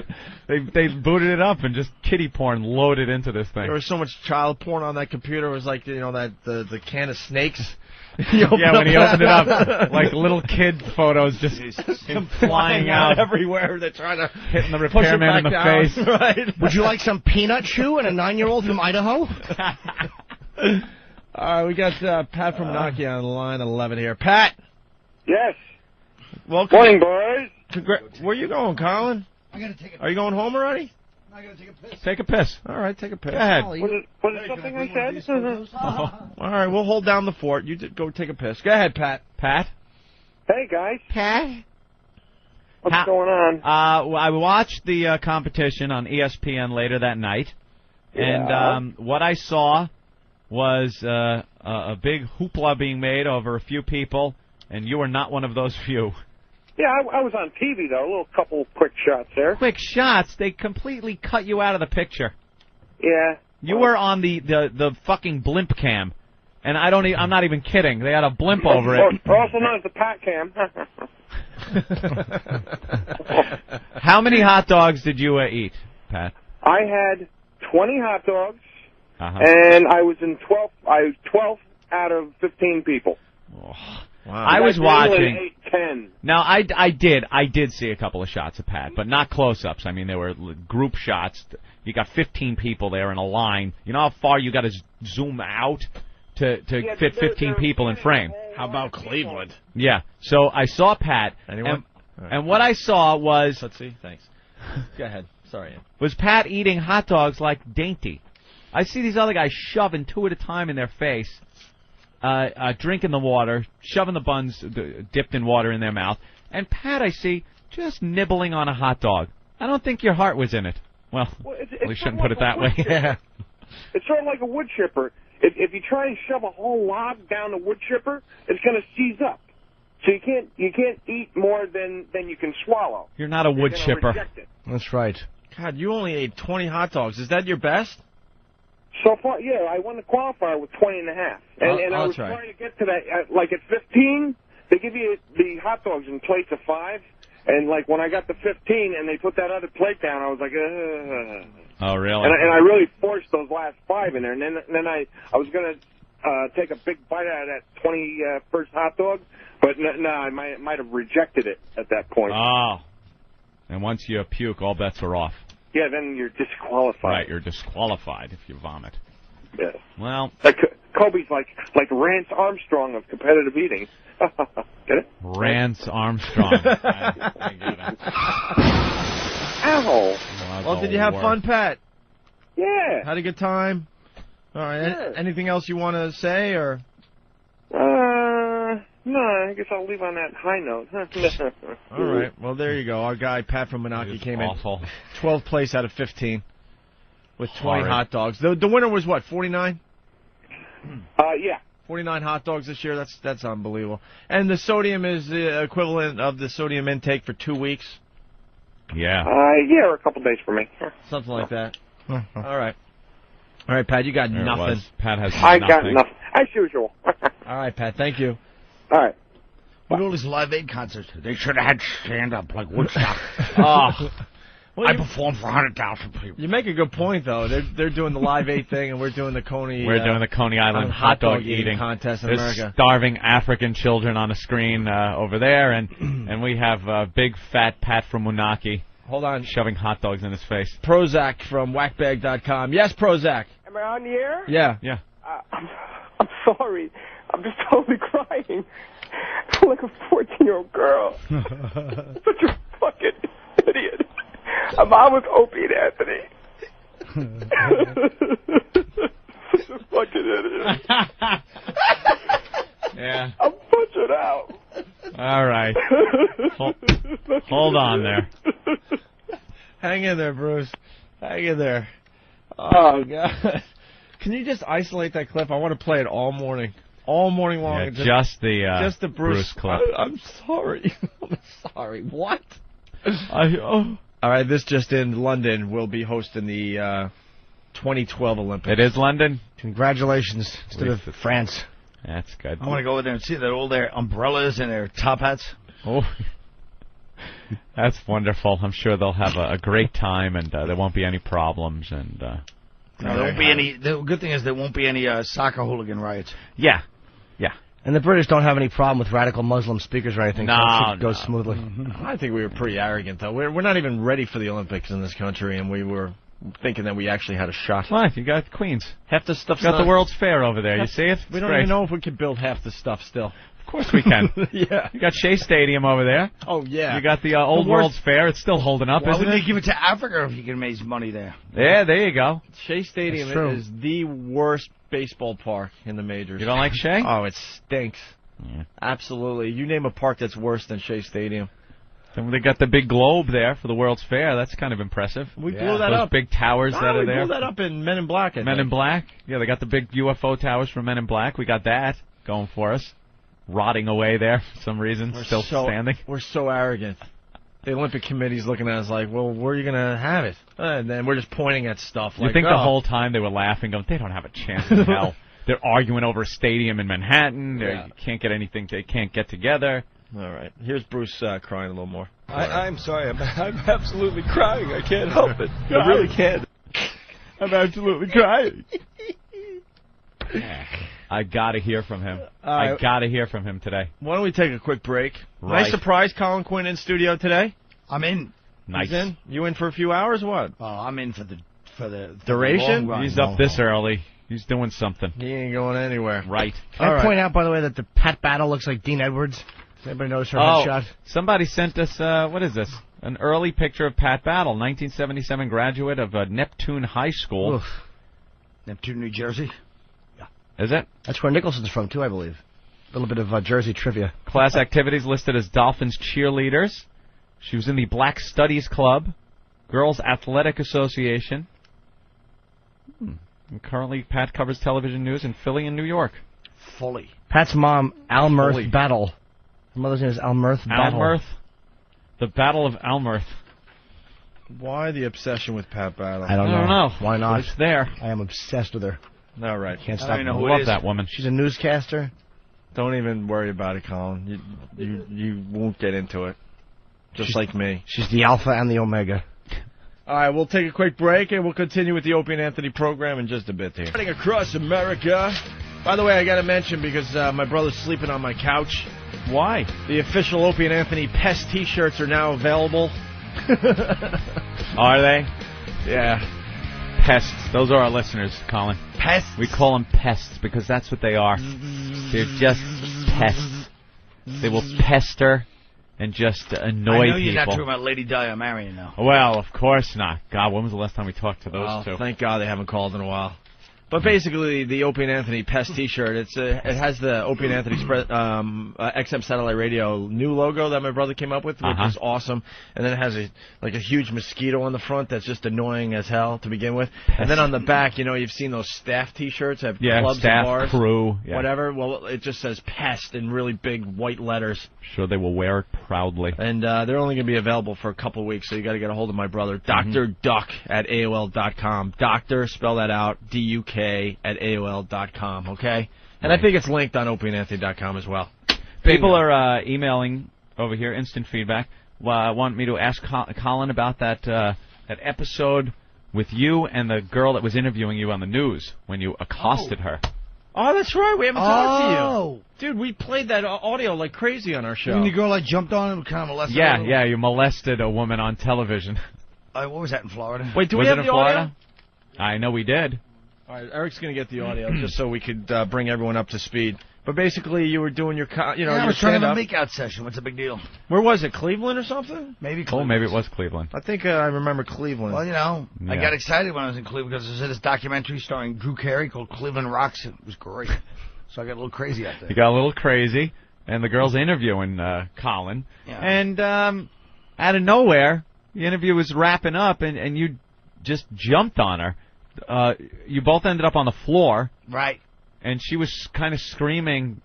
They booted it up, and just kiddie porn loaded into this thing. There was so much child porn on that computer. It was like, that the can of snakes. Yeah, when he opened it up, like little kid photos just flying out everywhere. They're trying to hitting the repairman in the face. Right. Would you like some peanut chew and a 9-year-old from Idaho? All right, we got Pat from Monacki on line 11 here. Pat. Yes. Well, morning, boys. Where you going, Colin? I gotta take a Are you going home already? I gotta take a piss. Take a piss. All right, take a piss. Go ahead. Was it something I said? All right, we'll hold down the fort. You go take a piss. Go ahead, Pat. Pat? Hey, guys. Pat? What's going on? I watched the competition on ESPN later that night, and what I saw was a big hoopla being made over a few people, and you were not one of those few. Yeah, I was on TV, though. A little couple quick shots there. Quick shots? They completely cut you out of the picture. Yeah. You were on the fucking blimp cam, And I'm not even kidding. They had a blimp over it. Or also known as the Pat Cam. How many hot dogs did you eat, Pat? I had 20 hot dogs, and I was in 12 out of 15 people. Oh, wow. I was watching. 10. Now, I did see a couple of shots of Pat, but not close-ups. I mean, they were group shots. You got 15 people there in a line. You know how far you got to zoom out to fit 15 people in frame? How about Cleveland? Yeah. So I saw Pat. Anyone? And what I saw was... Let's see. Thanks. Go ahead. Sorry, Ian. Was Pat eating hot dogs like dainty. I see these other guys shoving 2 at a time in their face, drinking the water, shoving the buns dipped in water in their mouth. And Pat, I see, just nibbling on a hot dog. I don't think your heart was in it. Well we shouldn't put it that way. It's sort of like a wood chipper. If you try and shove a whole log down the wood chipper, it's going to seize up. So you can't eat more than you can swallow. You're not a wood chipper. That's right. God, you only ate 20 hot dogs. Is that your best? So far, yeah, I won the qualifier with 20 and a half. And I was trying to get to that. Like at 15, they give you the hot dogs in plates of 5. And like when I got to 15 and they put that other plate down, I was like, Oh, really? And I really forced those last 5 in there. And then I was going to take a big bite out of that 21st hot dog, but no, I might have rejected it at that point. Oh. And once you puke, all bets are off. Yeah, then you're disqualified. Right, you're disqualified if you vomit. Yeah. Well, Kobe's like Rance Armstrong of competitive eating. Get it? Rance Armstrong. I get it. Ow. Well, did you have fun, Pat? Yeah. Had a good time? All right. Yeah. Anything else you want to say, or? No, I guess I'll leave on that high note. All right. Well, there you go. Our guy, Pat from Monacki, came in 12th place out of 15 with 20 hot dogs. The winner was what, 49? Yeah. 49 hot dogs this year. That's unbelievable. And the sodium is the equivalent of the sodium intake for 2 weeks? Yeah. Yeah, or a couple days for me. Something like that. All right. All right, Pat, you got nothing. Pat has I got nothing. As usual. All right, Pat, thank you. All right. Look at all these Live Aid concerts. They should have had stand-up like Woodstock. Well, I performed for 100,000 people. You make a good point, though. They're doing the Live Aid thing, and we're doing the Coney. We're doing the Coney Island hot dog eating contest in There's America. Starving African children on a screen over there, and we have big fat Pat from Monacki. Hold on. Shoving hot dogs in his face. Prozac from whackbag.com. Yes, Prozac. Am I on the air? Yeah. Yeah. I'm sorry. I'm just totally crying. I feel like a 14-year-old girl. Such a fucking idiot. My mom was Opie and Anthony. Such a fucking idiot. Yeah. I'm pushing out. All right. Hold on there. Hang in there, Bruce. Hang in there. Oh, God. Can you just isolate that clip? I want to play it all morning. All morning long. Yeah, just the Bruce clip. I'm sorry. I'm sorry. What? All right, this just in. London will be hosting the 2012 Olympics. It is London? Congratulations instead of France. That's good. I want to go over there and see that all their umbrellas and their top hats. Oh, that's wonderful. I'm sure they'll have a great time, and there won't be any problems. And there won't be any. The good thing is there won't be any soccer hooligan riots. Yeah. And the British don't have any problem with radical Muslim speakers or anything. So it should go smoothly. I think we were pretty arrogant, though. We're not even ready for the Olympics in this country, and we were thinking that we actually had a shot. Why? You got Queens. Half the stuff's got the World's Fair over there. You see it? We don't even know if we can build half the stuff still. Of course we can. Yeah. You got Shea Stadium over there. Oh, yeah. You got the old World's Fair. It's still holding up, Why isn't wouldn't it? they give it to Africa if you can raise money there? Yeah, there you go. Shea Stadium is the worst baseball park in the majors. You don't like Shea? Oh, it stinks. Yeah. Absolutely. You name a park that's worse than Shea Stadium. Then they got the big globe there for the World's Fair. That's kind of impressive. We blew that Those up. big towers that are there. We blew that up in Men in Black. Men in Black? Yeah, they got the big UFO towers from Men in Black. We got that going for us. Rotting away there for some reason. Still standing. We're so arrogant. The Olympic Committee's looking at us like, well, where are you going to have it? And then we're just pointing at stuff. You think the whole time they were laughing, going, they don't have a chance in hell. They're arguing over a stadium in Manhattan. They can't get anything. They can't get together. All right. Here's Bruce crying a little more. I'm sorry. I'm absolutely crying. I can't help it. I really can't. I'm absolutely crying. I gotta hear from him. I gotta hear from him today. Why don't we take a quick break? Right. Nice surprise, Colin Quinn in studio today. I'm in. Nice. He's in? You in for a few hours? Or what? Oh, I'm in for the duration. long run. He's up this early. He's doing something. He ain't going anywhere. Right. Can I point out, by the way, that the Pat Battle looks like Dean Edwards? Does anybody notice her headshot? Somebody sent us, what is this? An early picture of Pat Battle, 1977 graduate of Neptune High School. Oof. Neptune, New Jersey. Is it? That's where Nicholson's from, too, I believe. A little bit of Jersey trivia. Class activities listed as Dolphins cheerleaders. She was in the Black Studies Club, Girls Athletic Association. And currently, Pat covers television news in Philly and New York. Fully. Pat's mom, Almurth Battle. Her mother's name is Almurth Battle. Almurth? The Battle of Almurth. Why the obsession with Pat Battle? I don't know. Why not? It's there. I am obsessed with her. All right. Can't stop. I love that woman. She's a newscaster. Don't even worry about it, Colin. You won't get into it. Just like me. She's the alpha and the omega. All right, we'll take a quick break, and we'll continue with the Opie and Anthony program in just a bit here. Running across America. By the way, I got to mention, because my brother's sleeping on my couch. Why? The official Opie and Anthony Pest T-shirts are now available. Are they? Yeah. Pests. Those are our listeners, Colin. Pests? We call them pests because that's what they are. They're just pests. They will pester and just annoy people. I know you're not talking about Lady Di or Marion, though. Well, of course not. God, when was the last time we talked to those two? Thank God they haven't called in a while. But basically, the Opie and Anthony Pest T-shirt, it has the Opie and Anthony XM Satellite Radio new logo that my brother came up with, which is awesome. And then it has a huge mosquito on the front that's just annoying as hell to begin with. And then on the back, you've seen those staff T-shirts at clubs staff, and bars, crew, whatever. Well, it just says Pest in really big white letters. Sure, they will wear it proudly. And they're only going to be available for a couple of weeks, so you got to get a hold of my brother, Dr. Duck at AOL.com. Doctor, spell that out, D-U-K. at AOL.com, okay? And I think it's linked on OpieandAnthony.com as well. People are emailing over here, instant feedback. Want me to ask Colin about that episode with you and the girl that was interviewing you on the news when you accosted her. Oh, that's right. We haven't talked to you. Dude, we played that audio like crazy on our show. And the girl that jumped on him kind of molested her? Yeah, you molested a woman on television. What was that, in Florida? Wait, do we have the audio? I know we did. All right, Eric's going to get the audio just so we could bring everyone up to speed. But basically, you were doing your, I your was trying to have stand-up. a make-out session. What's the big deal? Where was it? Cleveland or something? Maybe Cleveland. Oh, maybe it was Cleveland. I think I remember Cleveland. Well, I got excited when I was in Cleveland because I was in this documentary starring Drew Carey called Cleveland Rocks. It was great. So I got a little crazy out there. You got a little crazy, and the girl's interviewing Colin. Yeah. And out of nowhere, the interview was wrapping up, and you just jumped on her. You both ended up on the floor. Right. And she was kind of screaming,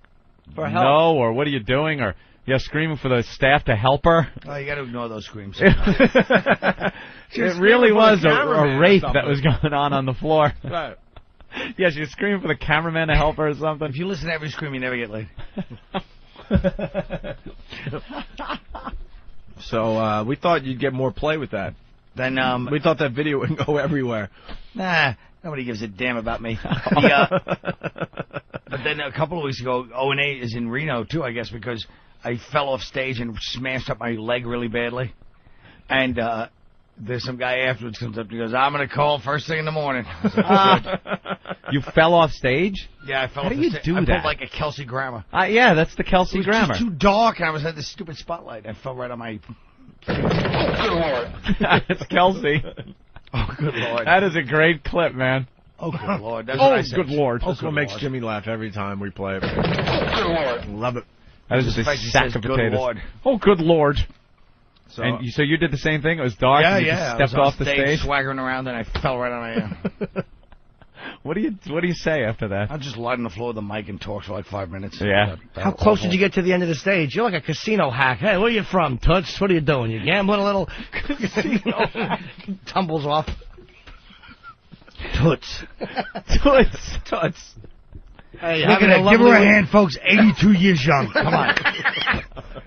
for help. No, or what are you doing? Or, screaming for the staff to help her. Oh, you got to ignore those screams. It really was a rape that was going on the floor. Right. Yeah, she was screaming for the cameraman to help her or something. If you listen to every scream, you never get laid. So we thought you'd get more play with that. Then we thought that video would go everywhere. Nah, nobody gives a damn about me. But then a couple of weeks ago, O&A is in Reno too, I guess, because I fell off stage and smashed up my leg really badly. And there's some guy afterwards comes up and goes, "I'm going to call first thing in the morning." You fell off stage? Yeah, I fell How off do you the stage. do I that? pulled like a Kelsey Grammer. Yeah, that's the Kelsey It was Grammer. just too dark, and I was at this stupid spotlight. I fell right on my... It's Kelsey. Oh, good Lord. That is a great clip, man. Oh, good Lord. That's what I said. Good Lord. Oh, That's good what makes Lord. Jimmy laugh every time we play it. Love it. That is a He sack says, of "Good potatoes. Lord." Oh, good Lord. So, And so you did the same thing? It was dark and you just stepped I was off the on stage? swaggering around, and I fell right on my... What do you say after that? I just lied on the floor with the mic and talked for like 5 minutes. Yeah. How close did you get to the end of the stage? You're like a casino hack. Hey, where you from, Toots? What are you doing? You gambling a little? Casino. Tumbles off. Toots. Toots. Toots. Hey, look at that. Give her a hand, folks. 82 years young. Come on.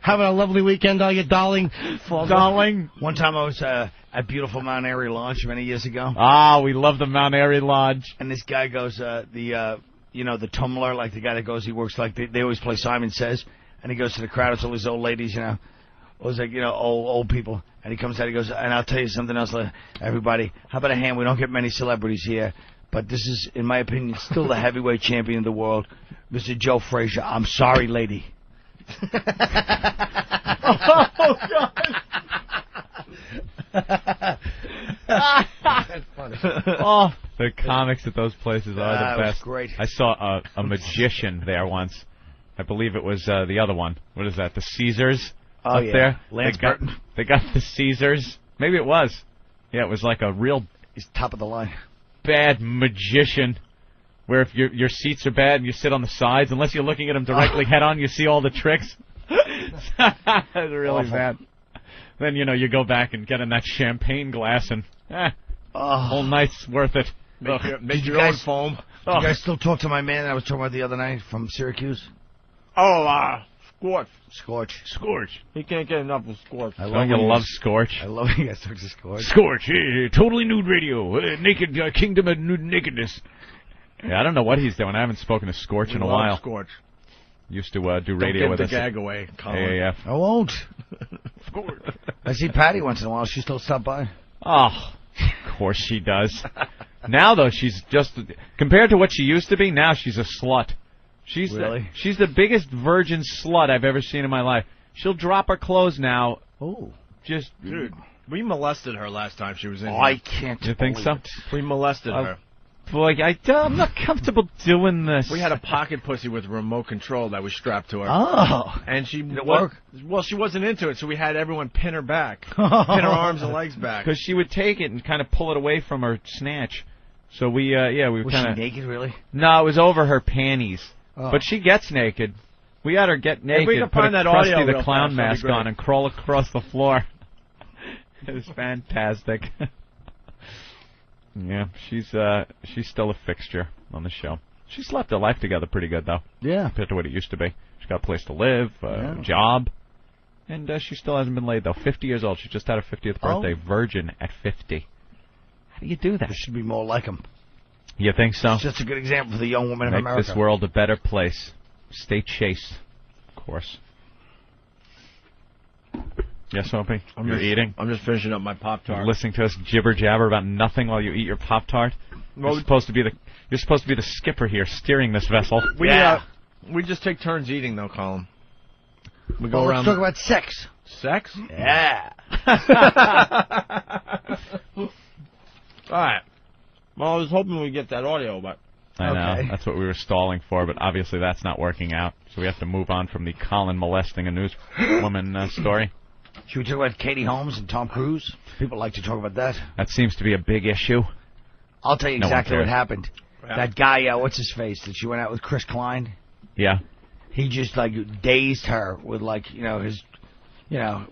Having a lovely weekend, are you, darling? Darling. One time I was at beautiful Mount Airy Lodge many years ago. Ah, we love the Mount Airy Lodge. And this guy goes, the tumbler, like the guy that goes, he works like they always play Simon Says, and he goes to the crowd. It's all these old ladies, it was like, old people. And he comes out, he goes, and I'll tell you something else, everybody. How about a hand? We don't get many celebrities here, but this is, in my opinion, still the heavyweight champion of the world, Mr. Joe Frazier. I'm sorry, lady. Oh, God. That's funny. Oh, the comics at those places are the best. Great. I saw a magician there once. I believe it was the other one. What is that? The Caesars up there. Lance Burton. They got the Caesars. Maybe it was. Yeah, it was like a real. He's top of the line. Bad magician. Where if your seats are bad and you sit on the sides, unless you're looking at them directly head on, you see all the tricks. That's really bad. Then, you go back and get in that champagne glass and, whole night's worth it. Make your own foam. Do you guys still talk to my man that I was talking about the other night from Syracuse? Scorch. He can't get enough of Scorch. I love Scorch. I love you guys talk to Scorch. Scorch, totally nude radio. Naked, Kingdom of Nakedness. Yeah, I don't know what he's doing. I haven't spoken to Scorch in a while. Scorch. Used to do radio with us. Don't give the gag away, Colin. AAF. I won't. Scorch. I see Patty once in a while. She still stop by. Oh, of course she does. Now, though, she's just... Compared to what she used to be, now she's a slut. She's the biggest virgin slut I've ever seen in my life. She'll drop her clothes now. Oh. Just... Dude, we molested her last time she was in here. I can't You think so? We molested her. Boy, I'm not comfortable doing this. We had a pocket pussy with remote control that was strapped to her. Oh. And she... Did it work? Well, she wasn't into it, so we had everyone pin her back. Pin her arms and legs back. Because she would take it and kind of pull it away from her snatch. So we were kind of... Was she naked, really? No, it was over her panties. Oh. But she gets naked. We had her get naked, we can put find a that Krusty audio the real Clown fast, that'd mask be great. on and crawl across the floor. It was fantastic. Yeah, she's still a fixture on the show. She slept her life together pretty good, though. Yeah. Compared to what it used to be. She's got a place to live, a job. And she still hasn't been laid, though. 50 years old. She just had her 50th birthday. Virgin at 50. How do you do that? There should be more like them. You think so? It's just a good example for the young woman of Make America. this world a better place. Stay chaste, of course. Yes, Opie? You're eating? I'm just finishing up my Pop-Tart. You're listening to us jibber-jabber about nothing while you eat your Pop-Tart? Well, you're supposed to be the skipper here, steering this vessel. We just take turns eating, though, Colin. We go around. Let's talk about sex. Sex? Yeah. All right. Well, I was hoping we'd get that audio, but... I know. That's what we were stalling for, but obviously that's not working out. So we have to move on from the Colin molesting a newswoman story. Should we talk about Katie Holmes and Tom Cruise? People like to talk about that. That seems to be a big issue. I'll tell you exactly what happened. Yeah. That guy, what's his face, that she went out with Chris Klein? Yeah. He just, dazed her with, his...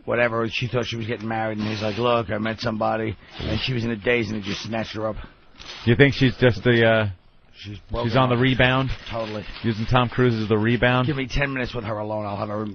whatever. She thought she was getting married, and he's like, look, I met somebody, and she was in a daze, and he just snatched her up. You think she's just she's on the rebound? Totally. Using Tom Cruise as the rebound? Give me 10 minutes with her alone. I'll have her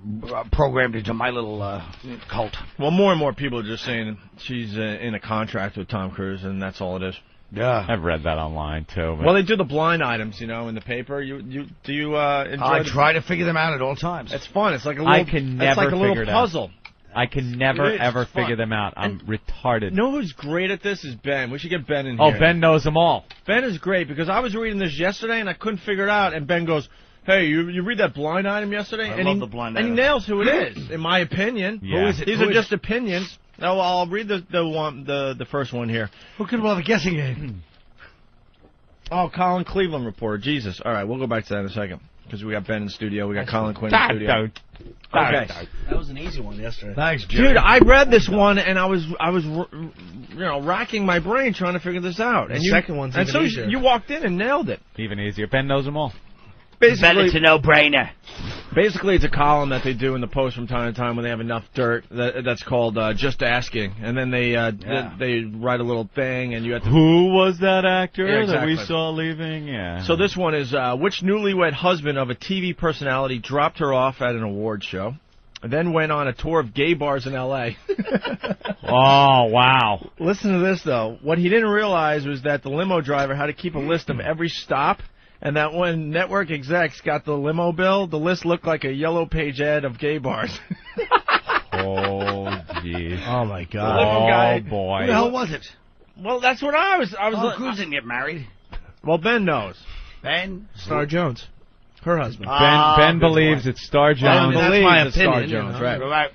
programmed into my little cult. Well, more and more people are just saying she's in a contract with Tom Cruise, and that's all it is. Yeah. I've read that online, too. Well, they do the blind items, in the paper. Do you enjoy I try to figure them out at all times. It's fun. It's like a little, little puzzle. I can never, ever figure them out. I'm retarded. You know who's great at this is Ben. We should get Ben in here. Oh, Ben knows them all. Ben is great, because I was reading this yesterday, and I couldn't figure it out, and Ben goes, hey, you read that blind item yesterday? I love the blind item. And he nails who it is, in my opinion. Yeah. Who is it? These are just opinions. No, I'll read the first one here. Who could have a guessing game? Oh, Colin Cleveland reporter. Jesus. All right, we'll go back to that in a second, because we got Ben in studio. We got Colin Quinn in studio. Okay. That was an easy one yesterday. Thanks, Jerry. Dude, I read this one, and I was racking my brain trying to figure this out. The second one's even easier. You walked in and nailed it. Even easier. Ben knows them all. Basically, it's a no-brainer. Basically, it's a column that they do in the Post from time to time when they have enough dirt. That's called Just Asking, and then they write a little thing, and you have to. Who was that actor that we exactly. saw leaving? Yeah. So this one is which newlywed husband of a TV personality dropped her off at an award show, and then went on a tour of gay bars in L.A. Oh, wow. Listen to this, though. What he didn't realize was that the limo driver had to keep a list of every stop, and that when network execs got the limo bill, the list looked like a yellow page ad of gay bars. Oh, jeez. Oh, my God. The limo guy. Oh, boy. Who the hell was it? Well, that's what I was Who's didn't get married? Well, Ben knows. Ben? Star Jones. Her husband. Ben believes it's Star Jones. Ben believes my it's Star opinion, Jones, you know. right.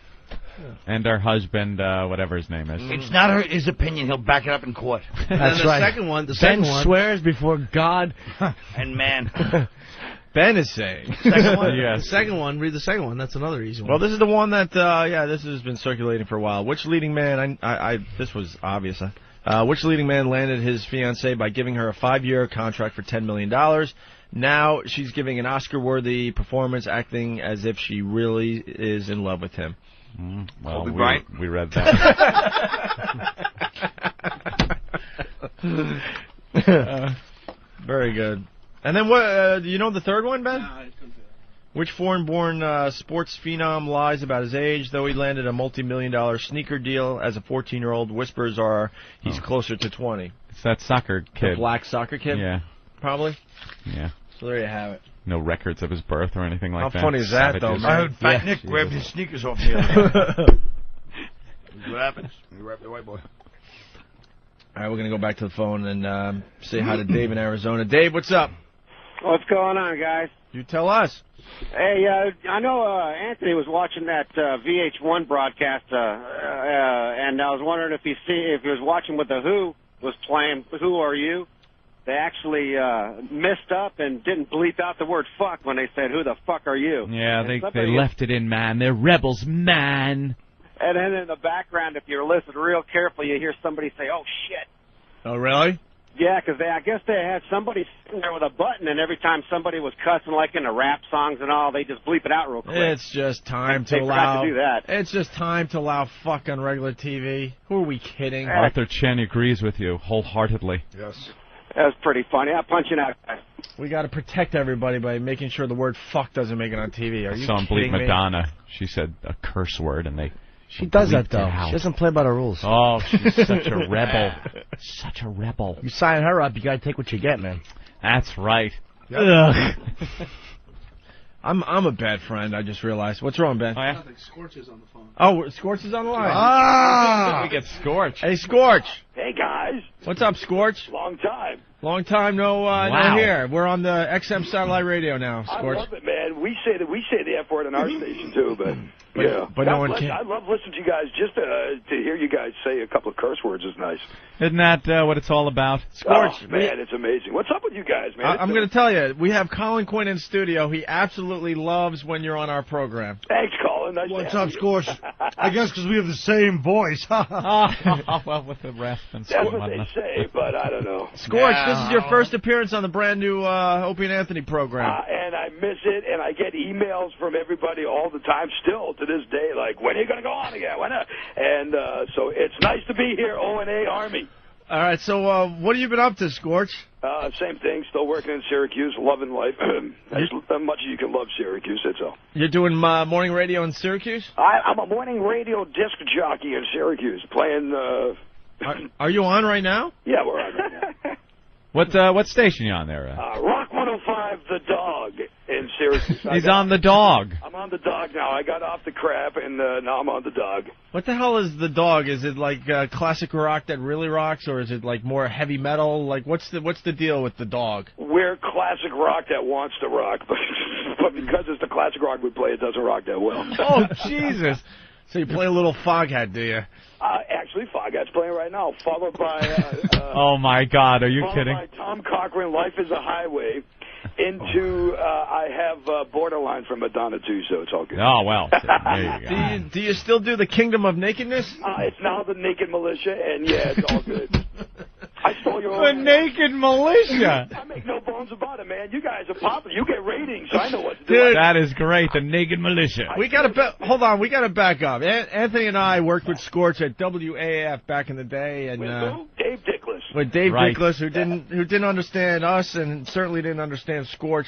And her husband, whatever his name is. It's not his opinion. He'll back it up in court. That's the right. second one, Ben swears before God and man. Ben is saying. Second one? Yes. The second one, read the second one. That's another easy one. Well, this is the one that, this has been circulating for a while. Which leading man, this was obvious, which leading man landed his fiancée by giving her a 5-year contract for $10 million? Now she's giving an Oscar-worthy performance, acting as if she really is in love with him. Well, Kobe we read that. Very good. And then what? Do you know the third one, Ben? Which foreign-born sports phenom lies about his age? Though he landed a multi-million-dollar sneaker deal as a 14-year-old, whispers are he's closer to 20. It's that soccer kid. The black soccer kid? Yeah. Probably? Yeah. So there you have it. No records of his birth or anything like that. How funny is that, though, man? I heard Fat Nick grabbed his sneakers off the other. What happens when you rap the white boy? All right, we're going to go back to the phone and say hi to Dave in Arizona. Dave, what's up? What's going on, guys? You tell us. Hey, I know Anthony was watching that VH1 broadcast, and I was wondering if he was watching what the Who was playing. Who Are You? They actually messed up and didn't bleep out the word fuck when they said, who the fuck are you? Yeah, they left it in, man. They're rebels, man. And then in the background, if you're listening real carefully, you hear somebody say, oh, shit. Oh, really? Yeah, because I guess they had somebody sitting there with a button, and every time somebody was cussing, like in the rap songs and all, they just bleep it out real quick. It's just time to They forgot to do that. It's just time to allow fuck on regular TV. Who are we kidding? Arthur Chen agrees with you wholeheartedly. Yes. That was pretty funny. I'm punching out, guys. We got to protect everybody by making sure the word fuck doesn't make it on TV. Are you saw him kidding bleep me? Madonna. She said a curse word, and She does that, bleeped though. it out. She doesn't play by the rules. Oh, she's such a rebel. Such a rebel. You sign her up, you got to take what you get, man. That's right. Ugh. I'm a bad friend, I just realized. What's wrong, Ben? Oh, yeah? I think Scorch is on the phone. Oh, Scorch is on the line. We get Scorch. Hey, Scorch. Hey, guys. What's up, Scorch? Long time. Long time no here. We're on the XM satellite radio now, Scorch. I love it, man. We say the F word on our station, too, but yeah. But no one can. I love listening to you guys. Just to hear you guys say a couple of curse words is nice. Isn't that what it's all about? Scorch, man, it's amazing. What's up with you guys, man? I'm going to tell you, we have Colin Quinn in studio. He absolutely loves when you're on our program. Thanks, Colin. Nice What's to have up, you. Scorch? I guess because we have the same voice. Well, with the rasp and That's what they say, but I don't know. Scorch, this is your first appearance on the brand new Opie and Anthony program. And I miss it, and I get emails from everybody all the time still to this day, like, when are you going to go on again? And so it's nice to be here, O&A Army. All right, so what have you been up to, Scorch? Same thing, still working in Syracuse, loving life. As much as you can love Syracuse, that's all. You're doing morning radio in Syracuse? I'm a morning radio disc jockey in Syracuse, playing... Are you on right now? Yeah, we're on right now. What station you on there? Rock 105, The Dog in Syracuse. He's on The Dog. I'm on The Dog now. I got off the crap, and now I'm on The Dog. What the hell is The Dog? Is it like classic rock that really rocks, or is it like more heavy metal? Like, what's the deal with The Dog? We're classic rock that wants to rock, but because it's the classic rock we play, it doesn't rock that well. Oh, Jesus. So you play a little Foghat, do you? Actually, Foghat's playing right now, followed by... oh, my God, are you kidding? By Tom Cochran, Life is a Highway, into I have Borderline from Madonna, too, so it's all good. Oh, well, there you go. Do you still do the Kingdom of Nakedness? It's now the Naked Militia, and yeah, it's all good. I stole your The Naked Militia. I make no bones about it, man. You guys are popular. You get ratings, so I know what to do. Dude, that is great. The Naked Militia. We gotta hold on. We gotta back up. Anthony and I worked with Scorch at WAAF back in the day, and with who? Dave Dickless. With Dave Dickless, who didn't understand us, and certainly didn't understand Scorch.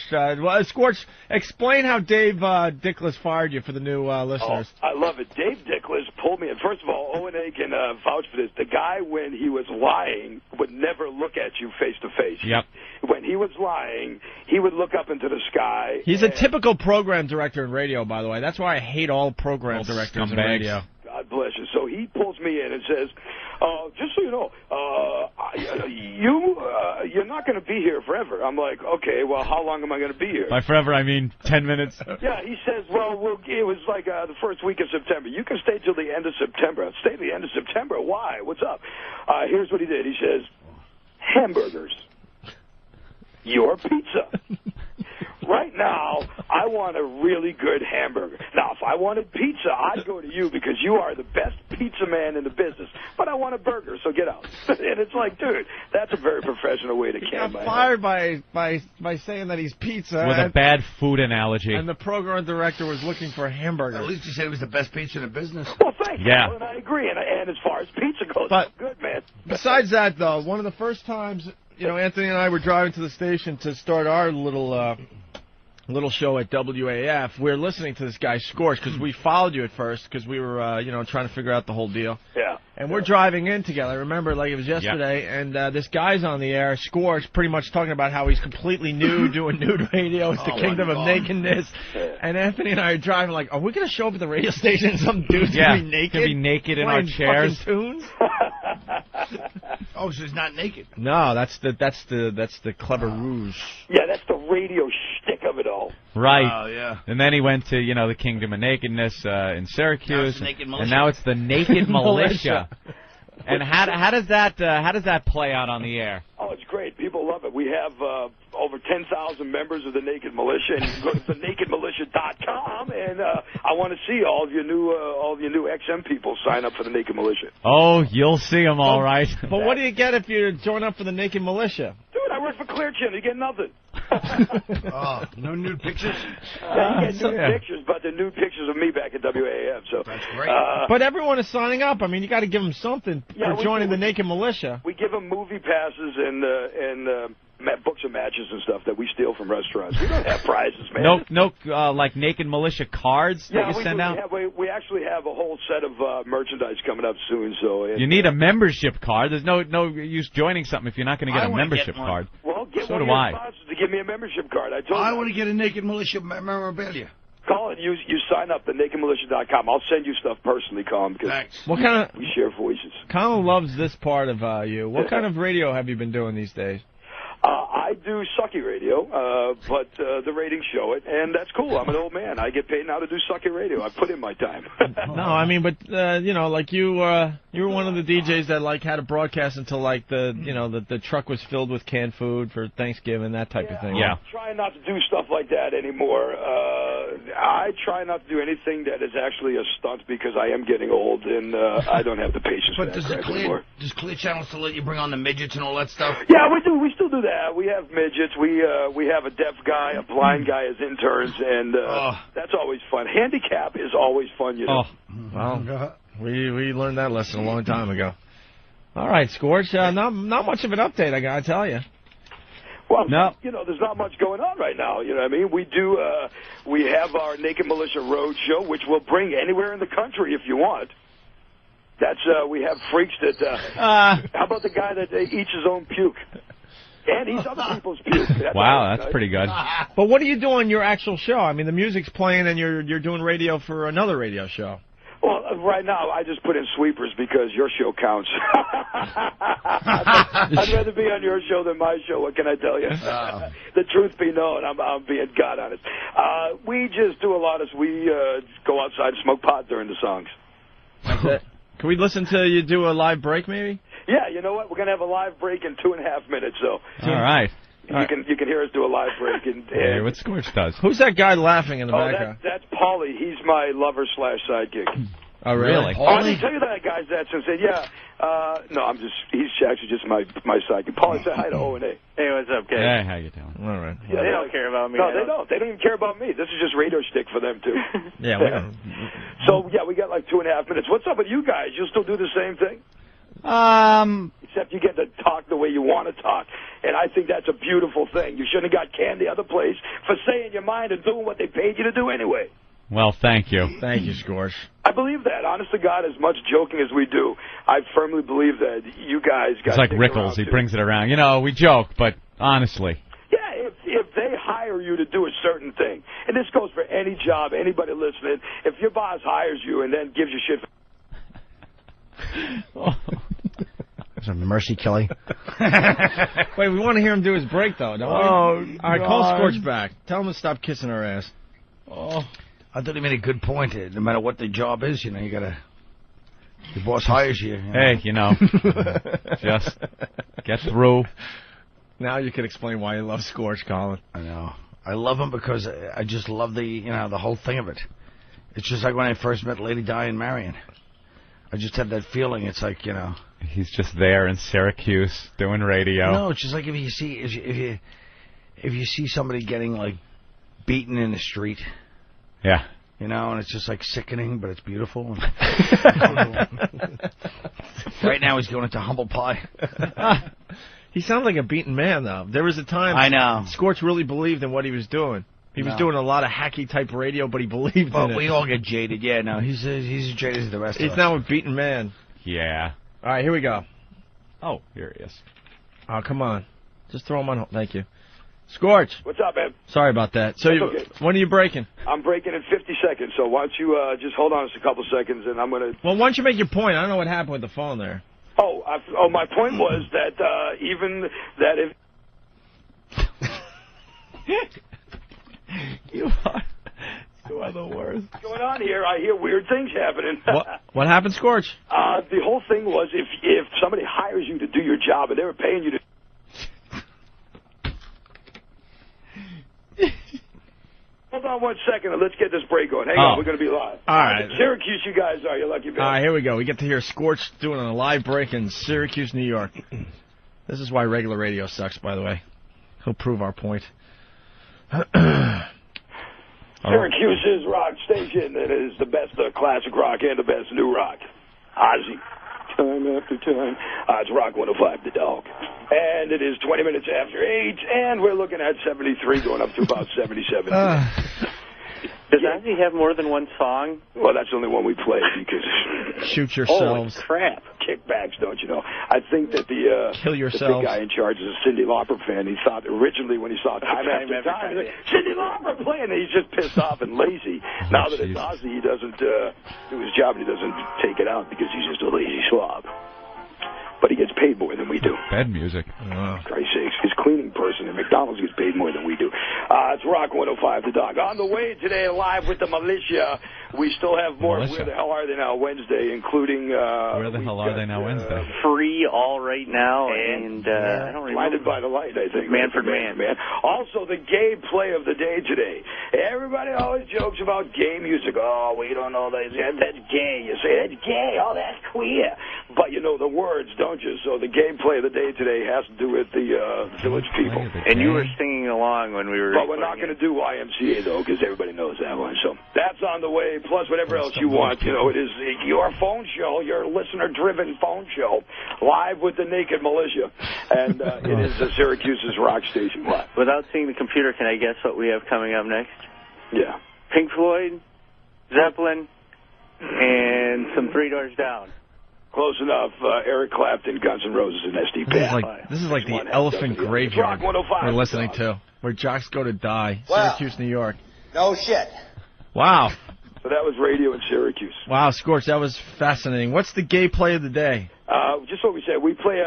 Scorch, explain how Dave Dickless fired you for the new listeners. Oh, I love it. Dave Dickless pulled me in. First of all, Owen A can vouch for this. The guy, when he was lying, would never look at you face to face. Yep. When he was lying, he would look up into the sky. He's a typical program director in radio, by the way. That's why I hate all program directors in radio. God bless you. So he pulls me in and says, just so you know, you're not going to be here forever. I'm like, okay, well, how long am I going to be here? By forever, I mean 10 minutes. Yeah, he says, well, it was like the first week of September. You can stay till the end of September. Stay till the end of September? Why? What's up? Here's what he did. He says, hamburgers. Your pizza. Right now, I want a really good hamburger. Now, if I wanted pizza, I'd go to you because you are the best pizza man in the business. But I want a burger, so get out. And it's like, dude, that's a very professional way to can my fired by saying that he's pizza. With a bad food analogy. And the program director was looking for a hamburger. At least he said it was the best pizza in the business. Well, thank you. Yeah. And I agree. And as far as pizza goes, but it's good, man. Besides that, though, one of the first times, Anthony and I were driving to the station to start our little show at WAF, we're listening to this guy Scorch because we followed you at first because we were trying to figure out the whole deal. Yeah. And we're driving in together. I remember like it was yesterday, and this guy's on the air, Scorch, pretty much talking about how he's completely new, doing nude radio. It's the Kingdom of Nakedness. And Anthony and I are driving like, are we going to show up at the radio station and some dude's going to be naked? Gonna be naked in our chairs. Tunes? Oh, so he's not naked. No, that's the clever ruse. Yeah, that's the radio shtick of it all. Right. Oh, yeah. And then he went to, the Kingdom of Nakedness in Syracuse. And now it's the Naked Militia. And how does that play out on the air? Oh, it's great. People love it. We have over 10,000 members of the Naked Militia, and you can go to thenakedmilitia.com, and I want to see all of your new XM people sign up for the Naked Militia. Oh, you'll see them all right. But what do you get if you join up for the Naked Militia? Dude, I work for Clear Chin. You get nothing. No nude pictures? Yeah, you get nude pictures, but the nude pictures of me back at WAF. So that's great. But everyone is signing up. I mean, you got to give them something for joining the Naked Militia. We give them movie passes and books and matches and stuff that we steal from restaurants. We don't have prizes, man. No, like Naked Militia cards that you send out? We actually have a whole set of merchandise coming up soon. So you need a membership card. There's no use joining something if you're not going to get a membership card. Well, get so one do of your I. sponsors to give me a membership card. I want to get a Naked Militia memorabilia. Colin, you sign up at nakedmilitia.com. I'll send you stuff personally, Colin, because we share voices. Colin loves this part of you. What kind of radio have you been doing these days? I do sucky radio, but the ratings show it, and that's cool. I'm an old man. I get paid now to do sucky radio. I put in my time. No, I mean, but like you were one of the DJs that had a broadcast until the truck was filled with canned food for Thanksgiving, that type of thing. Yeah. I'm trying not to do stuff like that anymore. I try not to do anything that is actually a stunt because I am getting old and I don't have the patience for that anymore. Does Clear Channel still let you bring on the midgets and all that stuff? Yeah, we do. We still do that. We have midgets. We have a deaf guy, a blind guy as interns, and that's always fun. Handicap is always fun, you know. Well, we learned that lesson a long time ago. All right, Scorch. Not much of an update, I gotta tell you. Well, there's not much going on right now. You know what I mean? We do. We have our Naked Militia Road show, which we'll bring anywhere in the country if you want. That's we have freaks that. How about the guy that eats his own puke? And eats other people's puke. Wow, that's pretty good. But what do you do on your actual show? I mean, the music's playing and you're doing radio for another radio show. Well, right now, I just put in sweepers because your show counts. I'd rather be on your show than my show. What can I tell you? The truth be known, I'm being God honest. We just do a lot of, we go outside and smoke pot during the songs. That's it. Can we listen to you do a live break, maybe? Yeah, you know what? We're going to have a live break in 2.5 minutes, so. All right. You can hear us do a live break. And hear what Scorch does. Who's that guy laughing in the background? That's Paulie. He's my lover/sidekick. Oh, really? I didn't tell you that guy's that since then. Yeah, No, he's actually just my sidekick. Paul, say hi to O and A. Hey, what's up, kid? Hey, how you doing? All right. Yeah, they don't care about me. No, they don't. They don't even care about me. This is just radio shtick for them, too. Yeah, we don't. So, yeah, we got like 2.5 minutes. What's up with you guys? You'll still do the same thing? Except you get to talk the way you want to talk. And I think that's a beautiful thing. You shouldn't have got canned the other place for saying your mind and doing what they paid you to do anyway. Well, thank you. Thank you, Scorch. I believe that. Honest to God, as much joking as we do, I firmly believe that you guys got It's like Rickles. He brings it around. You know, we joke, but honestly. Yeah, if they hire you to do a certain thing, and this goes for any job, anybody listening, if your boss hires you and then gives you shit for... There's a mercy killing. Wait, we want to hear him do his break, though, don't we? All right, call Scorch back. Tell him to stop kissing our ass. Oh, I thought he made a good point. No matter what the job is, you know, you gotta. Your boss hires you. Hey, you know, just get through. Now you can explain why you love Scorch, Colin. I know. I love him because I just love the whole thing of it. It's just like when I first met Lady Di and Marion. I just have that feeling. It's like, you know. He's just there in Syracuse doing radio. No, it's just like if you see somebody getting like beaten in the street. Yeah. You know, and it's just like sickening, but it's beautiful. Right now he's going into humble pie. He sounds like a beaten man, though. There was a time I know. Scorch really believed in what he was doing. He was doing a lot of hacky type radio, but he believed in it. But we all get jaded. Yeah, no, he's as jaded as the rest of us. He's now a beaten man. Yeah. All right, here we go. Oh, here he is. Oh, come on. Just throw him on hold. Thank you. Scorch. What's up, man? Sorry about that. So, okay. When are you breaking? I'm breaking in 50 seconds, so why don't you just hold on just a couple seconds, and I'm going to... Well, why don't you make your point? I don't know what happened with the phone there. My point was that even that if... You are the worst. What's going on here? I hear weird things happening. What happened, Scorch? The whole thing was if somebody hires you to do your job and they were paying you to... Hold on 1 second and let's get this break going. Hang on, we're going to be live. All right. Syracuse, you guys are. You're lucky. All right, here we go. We get to hear Scorch doing a live break in Syracuse, New York. This is why regular radio sucks, by the way. He'll prove our point. Syracuse's rock station. It is the best classic rock and the best new rock. Ozzy. Time after time. It's Rock 105, the dog. And it is 20 minutes after 8, and we're looking at 73 going up to about 77. Does Ozzy have more than one song? Well, that's the only one we play because... Shoot yourselves. Holy crap. Kickbacks, don't you know? I think that the big guy in charge is a Cyndi Lauper fan. He thought originally when he saw Time After Time, he's like, Cyndi Lauper playing, and he's just pissed off and lazy. Now that it's Ozzy, he doesn't do his job and he doesn't take it out because he's just a lazy slob. But he gets paid more than we do. Bad music. Christ's sakes. His cleaning person at McDonald's gets paid more than we do. It's Rock 105, the dog. On the way today, live with the militia. We still have more Where the Hell Are They Now Wednesday, including... Where the Hell Are They Now Wednesday? Free all right now, and I don't remember. Blinded by the Light, I think. Manfred Mann. Also, the gay play of the day today. Everybody always jokes about gay music. Oh, we don't know that. That's gay. You say, that's gay. Oh, that's queer. But you know the words, don't you? So the gay play of the day today has to do with the village people. And you were singing along when we were... But we're not going to do YMCA, though, because everybody knows that one. So that's on the way, plus whatever else you want. You know, it is your phone show, your listener-driven phone show, live with the Naked Militia. And it is Syracuse's rock station. What? Without seeing the computer, can I guess what we have coming up next? Yeah. Pink Floyd, Zeppelin, and some Three Doors Down. Close enough. Eric Clapton, Guns N' Roses, and SD. This is like the elephant graveyard we're listening to, where jocks go to die. Syracuse, New York. No shit. Wow. So that was radio in Syracuse. Wow, Scorch, that was fascinating. What's the gay play of the day? Just what we said. We play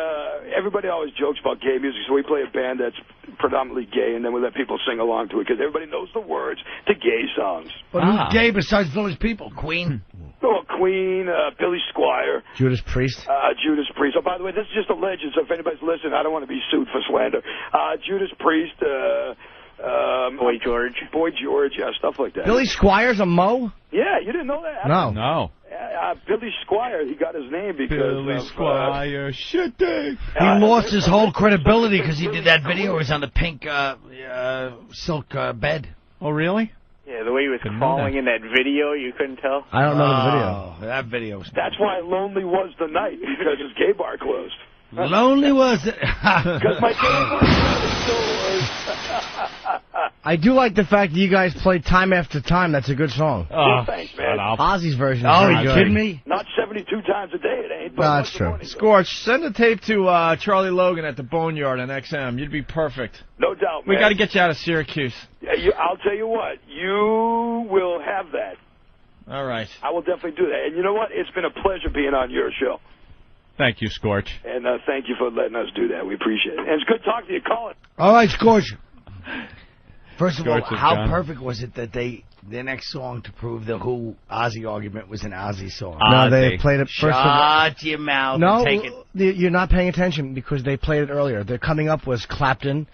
everybody always jokes about gay music, so we play a band that's predominantly gay, and then we let people sing along to it, because everybody knows the words to gay songs. But who's gay besides village people? Queen? Oh, Queen, Billy Squire. Judas Priest? Judas Priest. Oh, by the way, this is just a legend, so if anybody's listening, I don't want to be sued for slander. Judas Priest, Boy George. Boy George, yeah, stuff like that. Billy Squire's a Mo? Yeah, you didn't know that? No. No. Billy Squire, he got his name because Billy Squire, shitting. He lost his whole credibility because he did that video. He was on the pink silk bed. Oh, really? Yeah, the way he was crawling in that video, you couldn't tell. I don't know the video. That video was... That's why Lonely Was the Night, because his gay bar closed. Lonely was it? Because my gay bar closed. I do like the fact that you guys played Time After Time. That's a good song. Oh, thanks, man. Ozzy's version. Are you kidding me? Not 72 times a day, it ain't. But No, that's true. Scorch, send a tape to Charlie Logan at the Boneyard on XM. You'd be perfect. No doubt, man. We got to get you out of Syracuse. Yeah, I'll tell you what. You will have that. All right. I will definitely do that. And you know what? It's been a pleasure being on your show. Thank you, Scorch. And thank you for letting us do that. We appreciate it. And it's good talking to you, Colin. All right, Scorch. First of all, Scorch is how done. perfect was it that their next song to prove the Who Ozzy argument was an Ozzy song? No, they played it first. Shut your mouth. No, and take it. you're not paying attention because they played it earlier. Their coming up was Clapton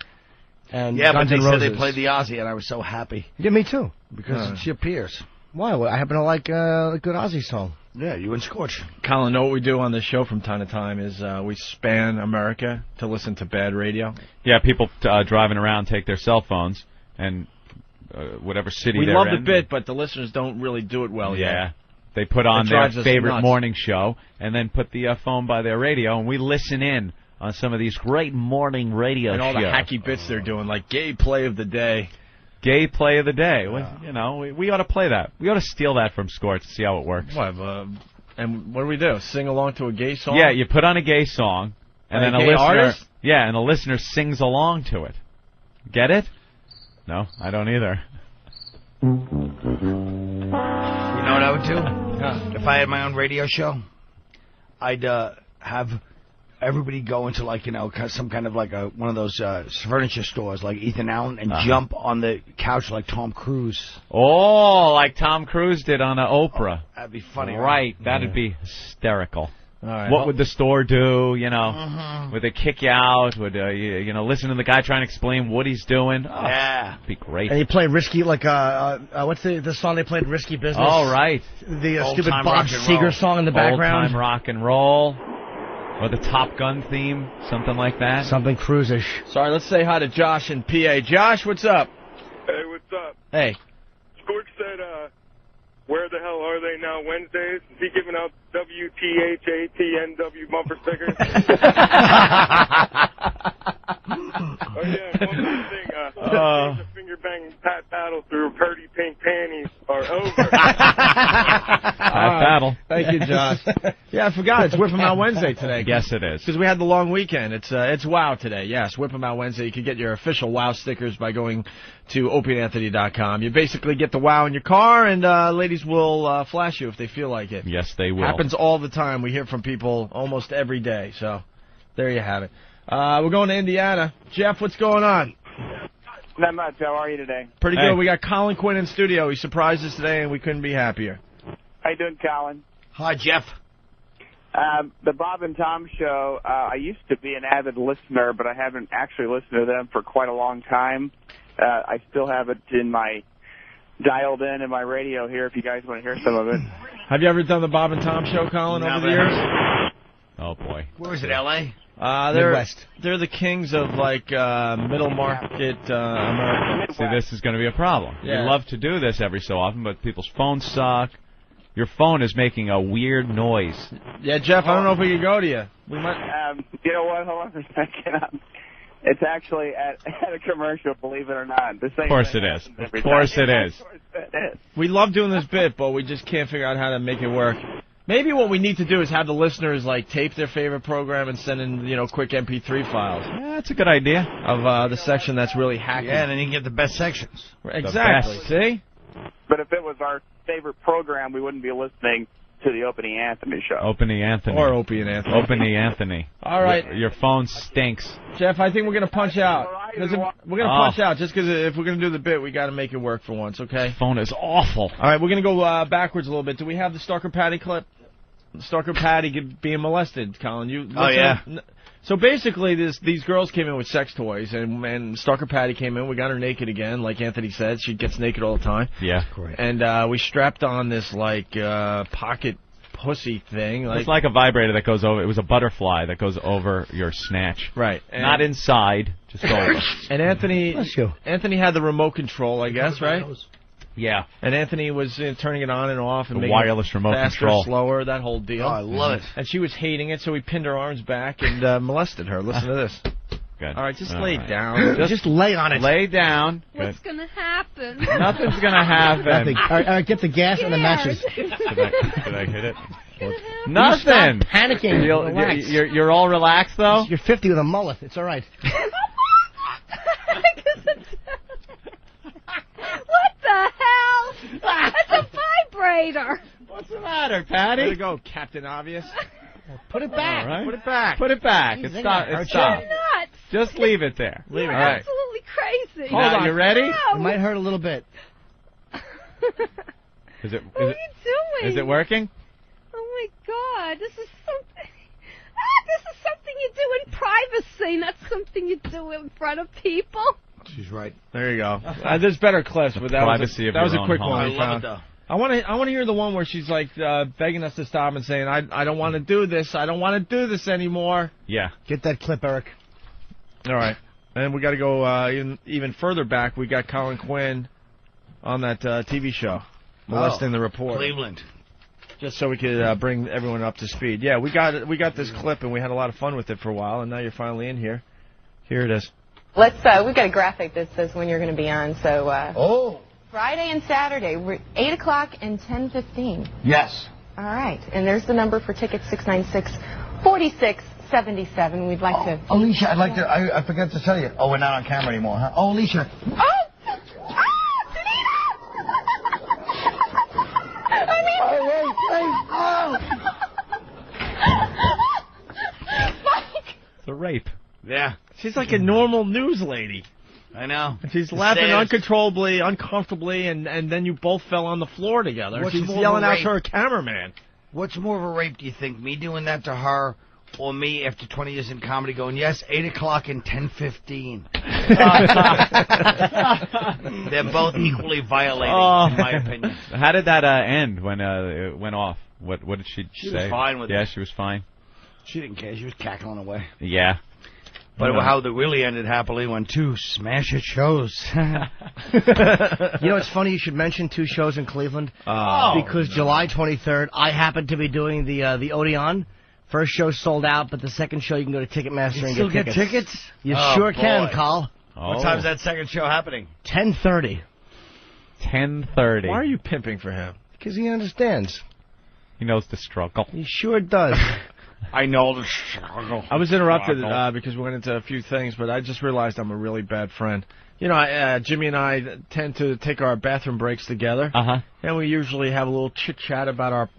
and Yeah, Guns but N' they said Roses. they played the Ozzy, and I was so happy. Yeah, me too. Because it's your peers. Why? Well, I happen to like a good Ozzy song. Yeah, you and Scorch. Colin, know what we do on this show from time to time is we span America to listen to bad radio. Yeah, people driving around take their cell phones and whatever city We they're love in. the bit, but the listeners don't really do it well yet. Yeah. They put on It their drives us favorite nuts. morning show and then put the phone by their radio, and we listen in on some of these great morning radio And all the shows. hacky bits they're doing, like gay play of the day. Gay play of the day. Well, you know, we ought to play that. We ought to steal that from Scorch and see how it works. What? And what do we do? Sing along to a gay song? Yeah, you put on a gay song, and By then a a gay listener. artist? Yeah, and the listener sings along to it. Get it? No, I don't either. You know what I would do? If I had my own radio show, I'd have everybody go into, like, you know, some kind of like one of those furniture stores like Ethan Allen and jump on the couch like Tom Cruise. Oh, like Tom Cruise did on Oprah. That'd be funny. Right, that'd be hysterical. All right. What would the store do, you know? Would they kick you out? Would you know, listen to the guy trying to explain what he's doing? Oh, yeah. That'd be great. And you play Risky, like, what's the song they played, Risky Business? Oh, right. The Old stupid time Bob rock and Seger roll. song in the background. Old-time rock and roll. Or the Top Gun theme, something like that. Something cruise-ish. Sorry, let's say hi to Josh in PA. Josh, what's up? Hey, what's up? Hey. Scorch said, where the hell are they now Wednesdays? Is he giving out WTHATNW bumper stickers? Oh, yeah, one more thing. The finger-banging Pat battle through pretty pink panties are over. Pat battle. Thank you, Josh. Yeah, I forgot. It's Whip 'em Out Wednesday today. Yes, it is. Because we had the long weekend. It's WOW today. Yes, Whip 'em Out Wednesday. You can get your official WOW stickers by going to opieandanthony.com. You basically get the WOW in your car, and ladies will flash you if they feel like it. Yes, they will. Happens all the time. We hear from people almost every day. So there you have it. We're going to Indiana. Jeff, what's going on? Not much. How are you today? Pretty good. We got Colin Quinn in studio. He surprised us today, and we couldn't be happier. How you doing, Colin? Hi, Jeff. The Bob and Tom show, I used to be an avid listener, but I haven't actually listened to them for quite a long time. I still have it dialed in my radio here if you guys want to hear some of it. Have you ever done the Bob and Tom show, Colin, over the years? Oh, boy. Where is it, L.A.? Midwest. They're the kings of, like, middle market America. See, this is going to be a problem. Yeah. We love to do this every so often, but people's phones suck. Your phone is making a weird noise. Yeah, Jeff, I don't know if we can go to you. We might. You know what? Hold on for a second. It's actually at a commercial, believe it or not. Of course it is. Of course it is. We love doing this bit, but we just can't figure out how to make it work. Maybe what we need to do is have the listeners, like, tape their favorite program and send in, you know, quick MP3 files. Yeah, that's a good idea. Of the section that's really hacky. Yeah, and then you can get the best sections. Exactly. See? But if it was our favorite program, we wouldn't be listening to the Opie Anthony show. Opie Anthony. Or Opie and Anthony. Opie Anthony. All right. Your phone stinks. Jeff, I think we're going to punch out. We're going to punch out just because if we're going to do the bit, we got to make it work for once, okay? Phone is awful. All right, we're going to go backwards a little bit. Do we have the Stalker Patty clip? Stalker Patty being molested, Colin. Oh, yeah. So basically, these girls came in with sex toys, and Stalker Patty came in. We got her naked again, like Anthony said. She gets naked all the time. Yeah. And we strapped on this, like, pocket pussy thing. It's like a vibrator that goes over. It was a butterfly that goes over your snatch. Right. Not inside, just over. And Anthony had the remote control, I guess, right? Yeah. And Anthony was turning it on and off and The making wireless it remote faster, control. slower, that whole deal. Oh, I love it. And she was hating it, so we pinned her arms back and molested her. Listen to this. Good. All right, just lay down. Just lay on it. Lay down. What's going to happen? Nothing's going to happen. Nothing. All right, get the gas and the matches. Did I hit it? Nothing. Nothing. Stop panicking. Relax. You're all relaxed, though? You're 50 with a mullet. It's all right. What the hell? That's a vibrator. What's the matter, Patty? Way to go, Captain Obvious. Put it back. All right. Put it back. Put it back. Jeez, It's stopped. You're nuts. Just leave it there. You're All right. absolutely crazy. Hold on. You ready? It might hurt a little bit. Is it? What are you doing? Is it working? Oh my God! This is something. This is something you do in privacy, not something you do in front of people. She's right. There you go. There's better clips, but that privacy of was your a own quick home. one. I we love found. it, though. I want to hear the one where she's like begging us to stop and saying, I don't want to do this. I don't want to do this anymore. Yeah. Get that clip, Eric. All right. And we got to go even further back. We got Colin Quinn on that TV show, molesting the reporter. Cleveland. Just so we could bring everyone up to speed. Yeah, we got this clip, and we had a lot of fun with it for a while, and now you're finally in here. Here it is. We've got a graphic that says when you're going to be on, so... Friday and Saturday, 8 o'clock and 10:15. Yes. All right, and there's the number for tickets, 696-4677. We'd like to... Alicia, I'd like to... I forgot to tell you. Oh, we're not on camera anymore, huh? Oh, Alicia. It's a rape. Yeah. She's like a normal news lady. I know. And she's laughing uncontrollably, uncomfortably, and then you both fell on the floor together. What's She's more yelling of a out rape? to her cameraman. What's more of a rape, do you think? Me doing that to her or me after 20 years in comedy going, yes, 8 o'clock and 10:15? They're both equally violating, in my opinion. How did that end when it went off? What did she say? She was fine with it. Yeah, she was fine. She didn't care. She was cackling away. Yeah. But how it really ended happily when two smash hit shows. You know, it's funny you should mention two shows in Cleveland. Because July 23rd, I happen to be doing the Odeon. First show sold out, but the second show you can go to Ticketmaster and still get get tickets. tickets? You Oh, sure boy. can, Carl. What time's that second show happening? 10:30. 10:30. Why are you pimping for him? Because he understands. He knows the struggle. He sure does. I know the struggle. I was interrupted because we went into a few things, but I just realized I'm a really bad friend. You know, Jimmy and I tend to take our bathroom breaks together, and we usually have a little chit-chat about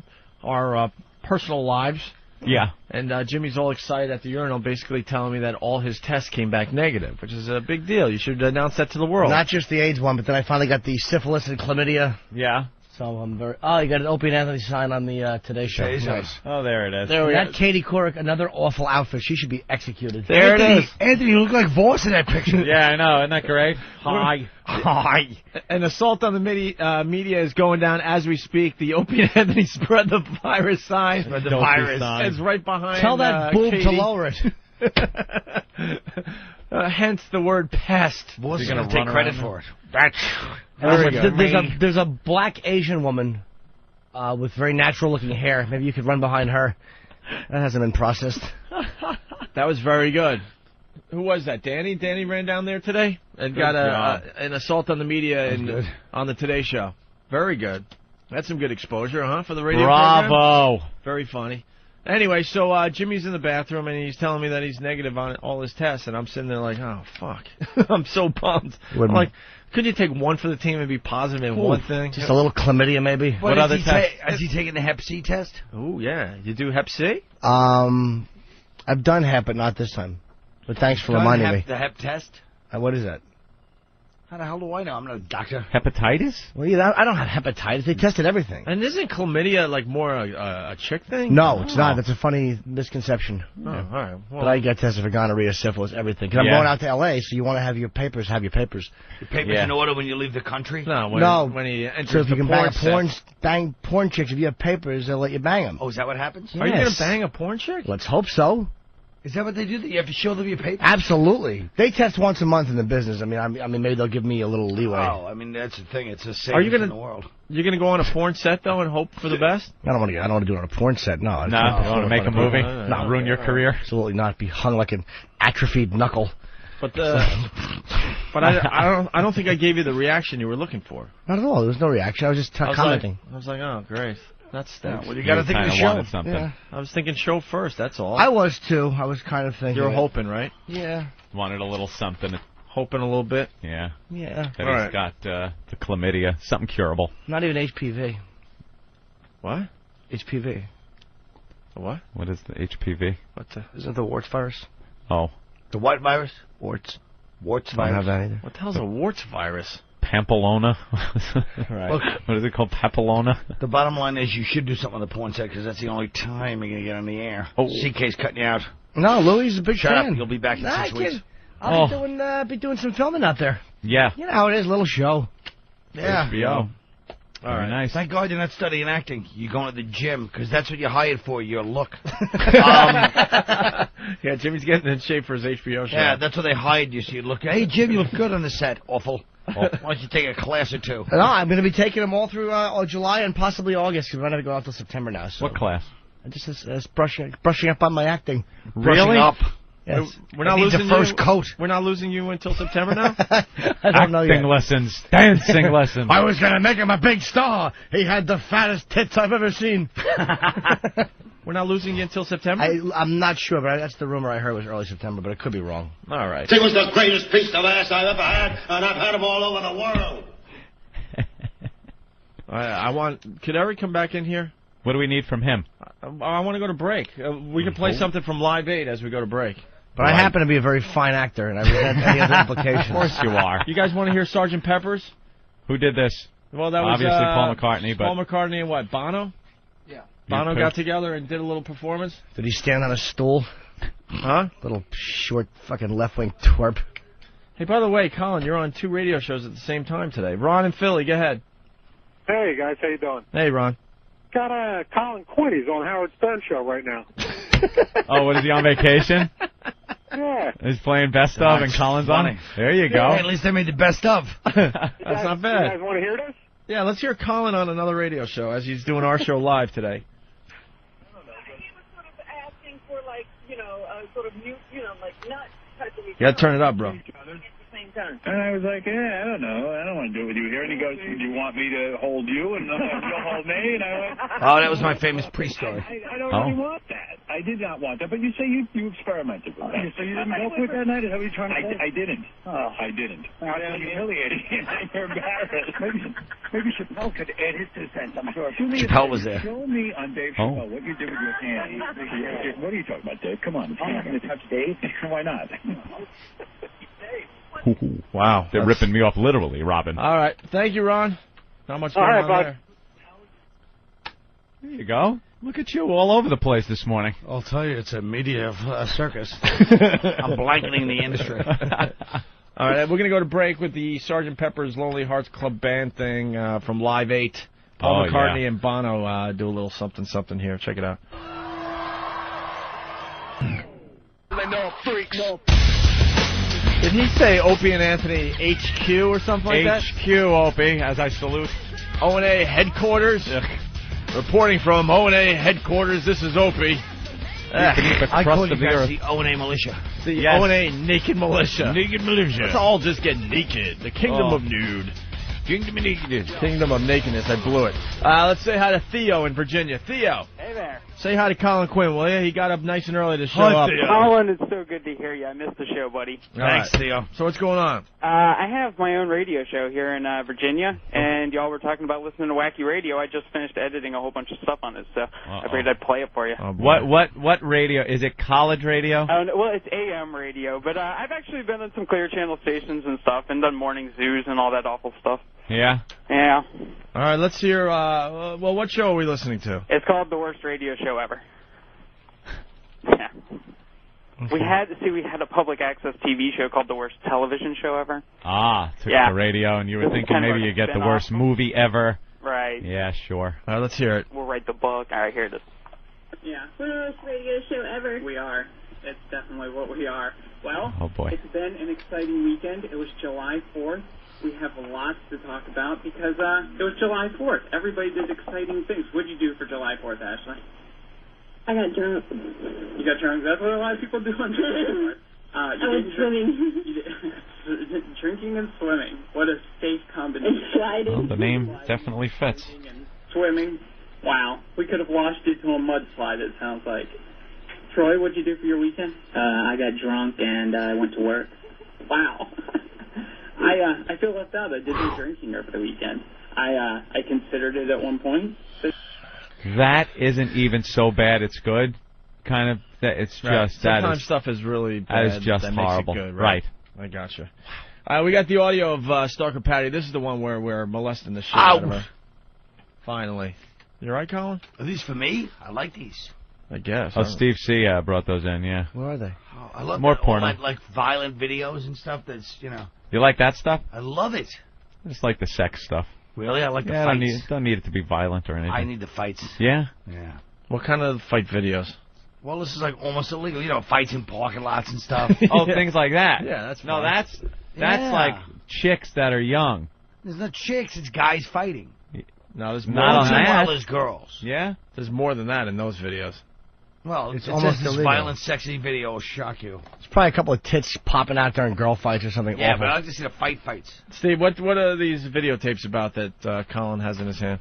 our personal lives. Yeah. And Jimmy's all excited at the urinal, basically telling me that all his tests came back negative, which is a big deal. You should announce that to the world. Not just the AIDS one, but then I finally got the syphilis and chlamydia. Yeah. So I'm very... Oh, you got an Opie and Anthony sign on the Today Show. Jesus. Oh, there it is. There we go. Katie Couric, another awful outfit. She should be executed. There it is. Anthony, you look like Voss in that picture. Yeah, I know. Isn't that great? Hi. Hi. An assault on the media is going down as we speak. The Opie and Anthony spread the virus sign. Spread the virus. It's right behind Tell that boob Katie. to lower it. Hence the word pest. Voss is going to take credit for it. There's a black Asian woman with very natural-looking hair. Maybe you could run behind her. That hasn't been processed. That was very good. Who was that? Danny? Danny ran down there today and got an assault on the media on the Today Show. Very good. That's some good exposure, huh, for the radio program? Bravo. Very funny. Anyway, so Jimmy's in the bathroom, and he's telling me that he's negative on all his tests, and I'm sitting there like, oh, fuck. I'm so bummed. I'm like, couldn't you take one for the team and be positive in one thing? Just a little chlamydia, maybe. What other test? Has he taken the Hep C test? Oh, yeah. You do Hep C? I've done Hep, but not this time. But thanks for reminding me. The Hep test? What is that? How the hell do I know? I'm not a doctor. Hepatitis? Well, yeah, I don't have hepatitis. They tested everything. And isn't chlamydia like more a chick thing? No, it's not. That's a funny misconception. Oh, all right. Well, but I get tested for gonorrhea, syphilis, everything. Because I'm going out to L.A., so you want to have your papers. Have your papers. Your papers in order when you leave the country? No, when he enters so if you the can bang porn chicks, if you have papers, they'll let you bang them. Oh, is that what happens? Yes. Are you going to bang a porn chick? Let's hope so. Is that what they do? That you have to show them your papers? Absolutely. They test once a month in the business. I mean, maybe they'll give me a little leeway. Oh, I mean, that's the thing. It's the safest in the world. You're going to go on a porn set, though, and hope for the best? I don't want to do it on a porn set, no. No, you want to make a movie? Not ruin your career? Absolutely not. Be hung like an atrophied knuckle. But I don't think I gave you the reaction you were looking for. Not at all. There was no reaction. I was just commenting. I was like, oh, great. That stinks. Well, you got to think of the show. Yeah. I was thinking show first, that's all. I was, too. I was kind of thinking. You were hoping, right? Yeah. Wanted a little something. Hoping a little bit? Yeah. That he's got the chlamydia. Something curable. Not even HPV. What? HPV. What? What is the HPV? Isn't it the warts virus? Oh. The what virus? Warts. Warts I don't virus. have that either. What the hell's a warts virus? Pampelona. Right. Look, what is it called? Papillona? the bottom line is you should do something on the porn set because that's the only time you're going to get on the air. Oh. CK's cutting you out. No, Louis is a big Shut fan. up. You'll be back in 6 weeks. I'll be doing some filming out there. Yeah. You know how it is, little show. Yeah. HBO. All right. Nice. Thank God you're not studying acting. You're going to the gym because that's what you're hired for, your look. Yeah, Jimmy's getting in shape for his HBO show. Yeah, that's what they hired you. So you look, hey, Jim, you look good on the set. Awful. Why don't you take a class or two? No, I'm going to be taking them all through July and possibly August because we're not going to go out till September now. So. What class? I just brushing up on my acting. Really? Brushing up. Yes. We're not losing the first coat. We're not losing you until September now? I don't know yet. Acting lessons. Dancing lessons. I was going to make him a big star. He had the fattest tits I've ever seen. We're not losing you until September? I'm not sure, but that's the rumor I heard was early September, but it could be wrong. All right. It was the greatest piece of ass I've ever had, and I've had them all over the world. Could Eric come back in here? What do we need from him? I want to go to break. We can play something from Live 8 as we go to break. But I happen to be a very fine actor, and I resent any other implications. Of course you are. You guys want to hear Sgt. Pepper's? Who did this? Well, that was obviously Paul McCartney. Paul McCartney and what? Bono? Yeah. Bono got together and did a little performance. Did he stand on a stool? Huh? Little short fucking left-wing twerp. Hey, by the way, Colin, you're on 2 radio shows at the same time today. Ron and Philly, go ahead. Hey, guys, how you doing? Hey, Ron. Got Colin Quinn. He's on Howard Stern show right now. Oh, what is he on vacation? Yeah. He's playing best of and Colin's on. There you go. At least they made the best of. That's not bad. You guys want to hear this? Yeah, let's hear Colin on another radio show as he's doing our show live today. He was sort of asking for, like, sort of mute, like not touching each You got to turn it up, bro. at the same time. And I was like, yeah, I don't know. I don't want to do it with you here. And he goes, do you want me to hold you and you'll hold me? And I went, oh, that was my famous pre-story. I don't really want that. I did not want that. But you say you experimented with that. So you didn't go for it that night? Is that what you're trying to say? I didn't. Oh. I didn't. I'm humiliated. You're embarrassed. Maybe Chappelle could add his 2 cents, I'm sure. Chappelle was there. Show me on Dave Chappelle what you did with your hand. What are you talking about, Dave? Come on. I'm not going to touch Dave. Why not? Wow. They're ripping me off literally, Robin. All right. Thank you, Ron. Not much going on there. There you go. Look at you all over the place this morning. I'll tell you, it's a media circus. I'm blanketing the industry. All right, we're going to go to break with the Sgt. Pepper's Lonely Hearts Club Band thing from Live 8. Paul McCartney and Bono do a little something here. Check it out. Did he say Opie and Anthony HQ or something like that? HQ, Opie, as I salute. O&A headquarters. Reporting from O&A headquarters, this is Opie. I call you guys the O&A militia. The O&A naked militia. Naked militia. Let's all just get naked. The kingdom of nude. Kingdom of nakedness. Kingdom of nakedness. I blew it. Let's say hi to Theo in Virginia. Theo. Hey, there. Say hi to Colin Quinn, will you? He got up nice and early to show Hi, up. Theo. Colin, it's so good to hear you. I missed the show, buddy. Thanks, Theo. So what's going on? I have my own radio show here in Virginia, and y'all were talking about listening to wacky radio. I just finished editing a whole bunch of stuff on it, so I figured I'd play it for you. What radio? Is it college radio? No, well, it's AM radio, but I've actually been on some Clear Channel stations and stuff, and done morning zoos and all that awful stuff. Yeah? Yeah. All right, let's hear, well, what show are we listening to? It's called The Worst Radio Show Ever. Yeah. We had a public access TV show called The Worst Television Show Ever. Took the radio, and you were This is thinking kind of maybe like you get the spin-off. worst movie ever. Right. Yeah, sure. All right, let's hear it. We'll write the book. All right, here it is. Yeah. We're the worst radio show ever. We are. It's definitely what we are. Well, Oh, boy. it's been an exciting weekend. It was July 4th. We have lots to talk about because it was July 4th. Everybody did exciting things. What did you do for July 4th, Ashley? I got drunk. You got drunk? That's what a lot of people do on July 4th. I was swimming. Drinking and swimming. What a safe combination. And sliding. Well, the name definitely fits. Swimming. Wow. We could have washed it to a mudslide, it sounds like. Troy, what'd you do for your weekend? I got drunk and I went to work. Wow. I feel left out. I did no drinking over the weekend. I considered it at one point. That isn't even so bad. It's good. Kind of. It's just that Sometimes is stuff is really bad. that is just that horrible. Makes it good, right? I gotcha. We got the audio of Stalker Patty. This is the one where we're molesting the shit out of her. Finally. You all right, Colin? Are these for me? I like these. I guess. Oh, Steve C. Brought those in, yeah. Where are they? Oh, I love More that, porno. all that, like violent videos and stuff. That's You like that stuff? I love it. I just like the sex stuff. Really, I like the Yeah, fights. don't need it to be violent or anything. I need the fights. Yeah? Yeah. What kind of fight videos? Well, this is like almost illegal. Fights in parking lots and stuff. Oh, things like that. Yeah, that's No, fine. that's Yeah. like chicks that are young. There's no chicks. It's guys fighting. No, there's more Not on than that. Well, there's girls. Yeah? There's more than that in those videos. Well, It's it's almost this illegal. violent, sexy video will shock you. It's probably a couple of tits popping out during girl fights or something Yeah, awful. but I like to see the fights. Steve, what are these videotapes about that Colin has in his hand?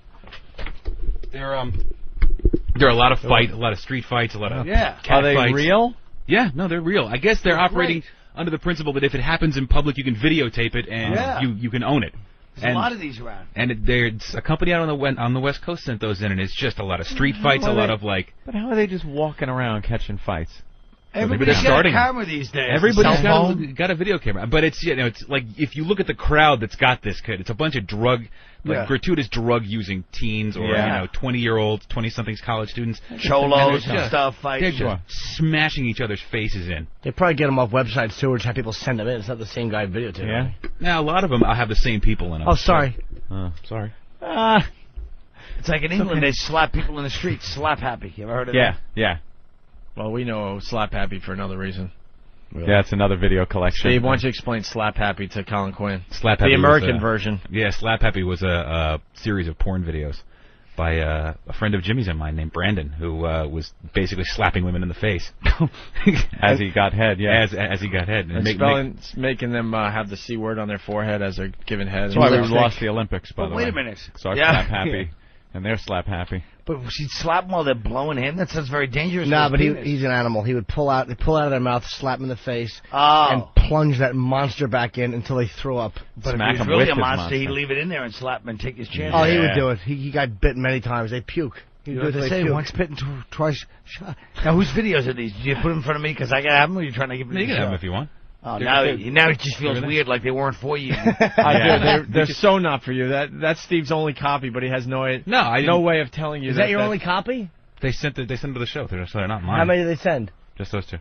There are a lot of a lot of street fights, a lot of cat Are they fights. real? Yeah, no, they're real. I guess they're operating great. under the principle that if it happens in public, you can videotape it and Yeah. you can own it. There's a lot of these around. And there's a company out on the West Coast sent those in, and it's just a lot of street fights, a lot of like. But how are they just walking around catching fights? Everybody's got a camera these days. Everybody's Cell phone. got a video camera, but it's it's like if you look at the crowd that's got this kid, it's a bunch of gratuitous drug using teens or 20-year-olds, 20-somethings college students, Cholos and and stuff, fights. They're just smashing each other's faces in. They probably get them off websites too, or just have people send them in. It's not the same guy videotaping. Yeah. Now a lot of them have the same people in them. Oh, sorry. Sorry. It's like in England, they slap people in the street. Slap happy. You ever heard of that? Yeah. Well, we know Slap Happy for another reason. Yeah, it's another video collection. Steve, why don't you explain Slap Happy to Colin Quinn? Slap Happy the American was version. Yeah, Slap Happy was a series of porn videos by a friend of Jimmy's and mine named Brandon, who was basically slapping women in the face As he got head, yeah. As he got head, And making them have the C word on their forehead as they're giving head. That's why we lost the Olympics, by But the way. wait a minute. So our Yeah. Slap Happy, and they're Slap Happy. But she'd slap them while they're blowing him? That sounds very dangerous. Nah, for but his penis. he's an animal. He would pull out of their mouth, slap him in the face, Oh. and plunge that monster back in until they threw up. But if he was really a monster, he'd leave it in there and slap him and take his chance. Oh, he would do it. He got bitten many times. They puke. You know what they say? Once bitten, twice shot. Now, whose videos are these? Do you put them in front of me because I got to have them, or are you trying to give them You to can the have them show? if you want. Oh, now it just feels weird, like they weren't for you. They're so not for you. That's Steve's only copy, but he has no way of telling you. Is that your only copy? They sent them to the show. They're not mine. How many did they send? Just those two.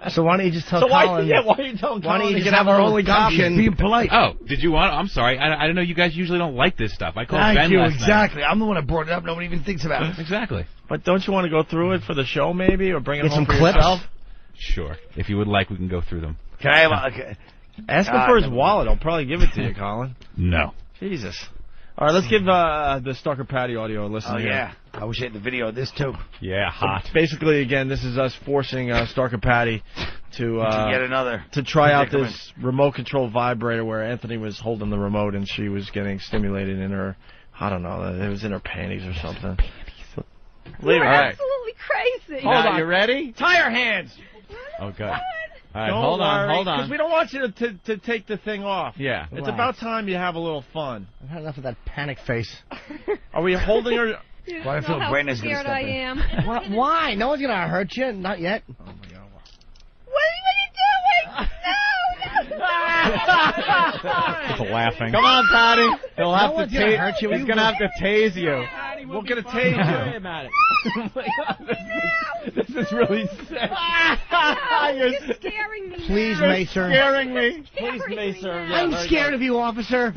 So why don't you just tell So Colin? why are you telling Why don't Colin you to just get have our only copy? Being polite. Oh, did you want? I'm sorry. I didn't know you guys usually don't like this stuff. I called Thank Ben you, last exactly. I'm the one that brought it up. Nobody even thinks about it. Exactly. But don't you want to go through it for the show, maybe, or bring it Get home some for clips? yourself? Sure. If you would like, we can go through them. Can I have a... Ask him for his wallet. I'll probably give it to you, Colin. No. Jesus. All right, let's give the Stalker Patty audio a listen. Oh, here. yeah. I wish I had the video of this, too. Yeah, hot. Basically, again, this is us forcing Stalker Patty to yet another to try out predicament. this remote control vibrator where Anthony was holding the remote and she was getting stimulated in her, I don't know, it was in her panties or something. Leave it. All right. Absolutely crazy. Hold on. You ready? Tie your hands. Oh, good. All right, Don't hold on, worry, hold on. Because we don't want you to take the thing off. Yeah. It's about time you have a little fun. I've had enough of that panic face. Are we holding her? You Why I know feel how Brandon's gonna scared step I in. am. Why? No one's gonna hurt you. Not yet. What are you doing? He's laughing. Come on, Patty. He'll have one's to gonna hurt you. He's gonna have to tase you. We're gonna tase you. This is really sick. You're scaring me. Please, now. Macer. Scaring me. Please, Macer. I'm scared of you, officer.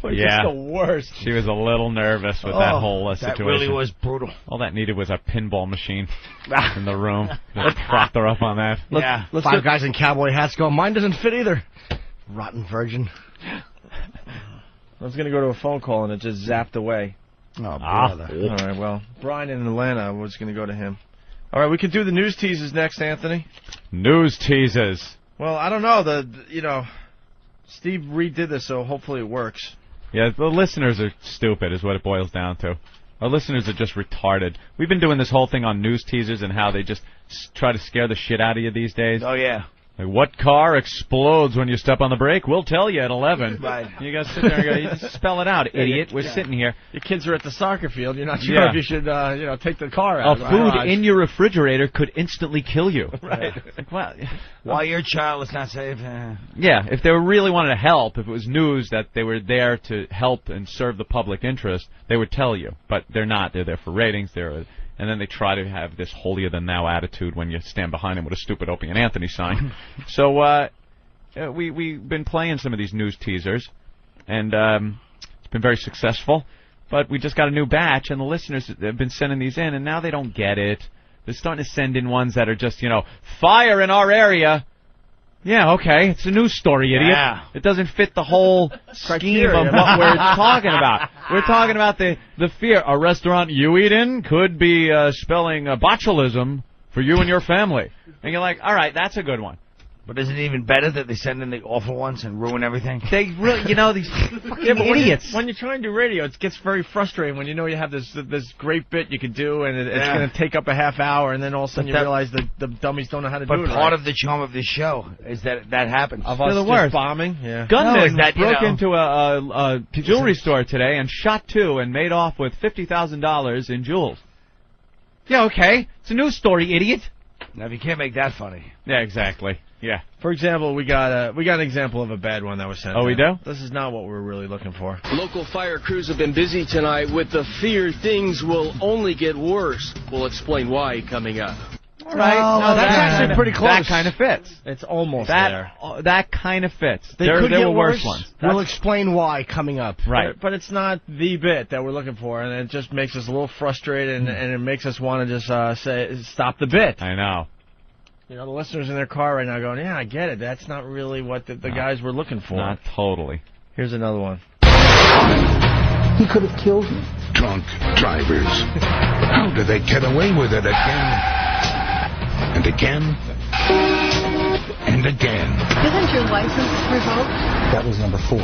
Yeah. Just the worst. She was a little nervous with that whole situation. That really was brutal. All that needed was a pinball machine in the room. Just propped her up on that. Let's Five guys in cowboy hats go, mine doesn't fit either. Rotten virgin. I was going to go to a phone call and it just zapped away. Oh, brother. All right, well, Brian in Atlanta was going to go to him. All right, we could do the news teasers next, Anthony. News teasers. Well, I don't know. Steve redid this, so hopefully it works. Yeah, the listeners are stupid is what it boils down to. Our listeners are just retarded. We've been doing this whole thing on news teasers and how they just try to scare the shit out of you these days. Oh, yeah. Like, what car explodes when you step on the brake? We'll tell you at 11. Right. You guys sit there and go, you just spell it out, idiot. We're sitting here. Your kids are at the soccer field. You're not sure if you should, take the car out. A food in your refrigerator could instantly kill you. Right. Like, well, While your child is not safe. yeah, if they really wanted to help, if it was news that they were there to help and serve the public interest, they would tell you. But they're not. They're there for ratings. And then they try to have this holier-than-thou attitude when you stand behind them with a stupid Opie and Anthony sign. So we've been playing some of these news teasers, and it's been very successful. But we just got a new batch, and the listeners have been sending these in, and now they don't get it. They're starting to send in ones that are just, fire in our area. Yeah, okay, it's a news story, idiot. Yeah. It doesn't fit the whole scheme of what we're talking about. We're talking about the fear. A restaurant you eat in could be spelling botulism for you and your family. And you're like, all right, that's a good one. But isn't it even better that they send in the awful ones and ruin everything? They really, these fucking idiots. When you're trying to do radio, it gets very frustrating when you know you have this great bit you could do, and it's going to take up a half hour, and then all of a sudden you realize the dummies don't know how to do it. But part of the charm of this show is that happens. Of us just bombing. Yeah. Gunmen broke into a jewelry store today and shot two and made off with $50,000 in jewels. Yeah, okay. It's a news story, idiot. Now, if you can't make that funny. Yeah, exactly. Yeah. For example, we got an example of a bad one that was sent. Oh, we do? This is not what we're really looking for. Local fire crews have been busy tonight with the fear things will only get worse. We'll explain why coming up. All right. No, that's actually pretty close. That kind of fits. It's almost there. That kind of fits. There were worse ones. We'll explain why coming up. Right. But it's not the bit that we're looking for, and it just makes us a little frustrated, and it makes us want to just say, stop the bit. I know. The listeners in their car right now going, yeah, I get it. That's not really what the guys were looking for. Not totally. Here's another one. He could have killed me. Drunk drivers. How do they get away with it again? And again? And again? Isn't your license revoked? That was number 4.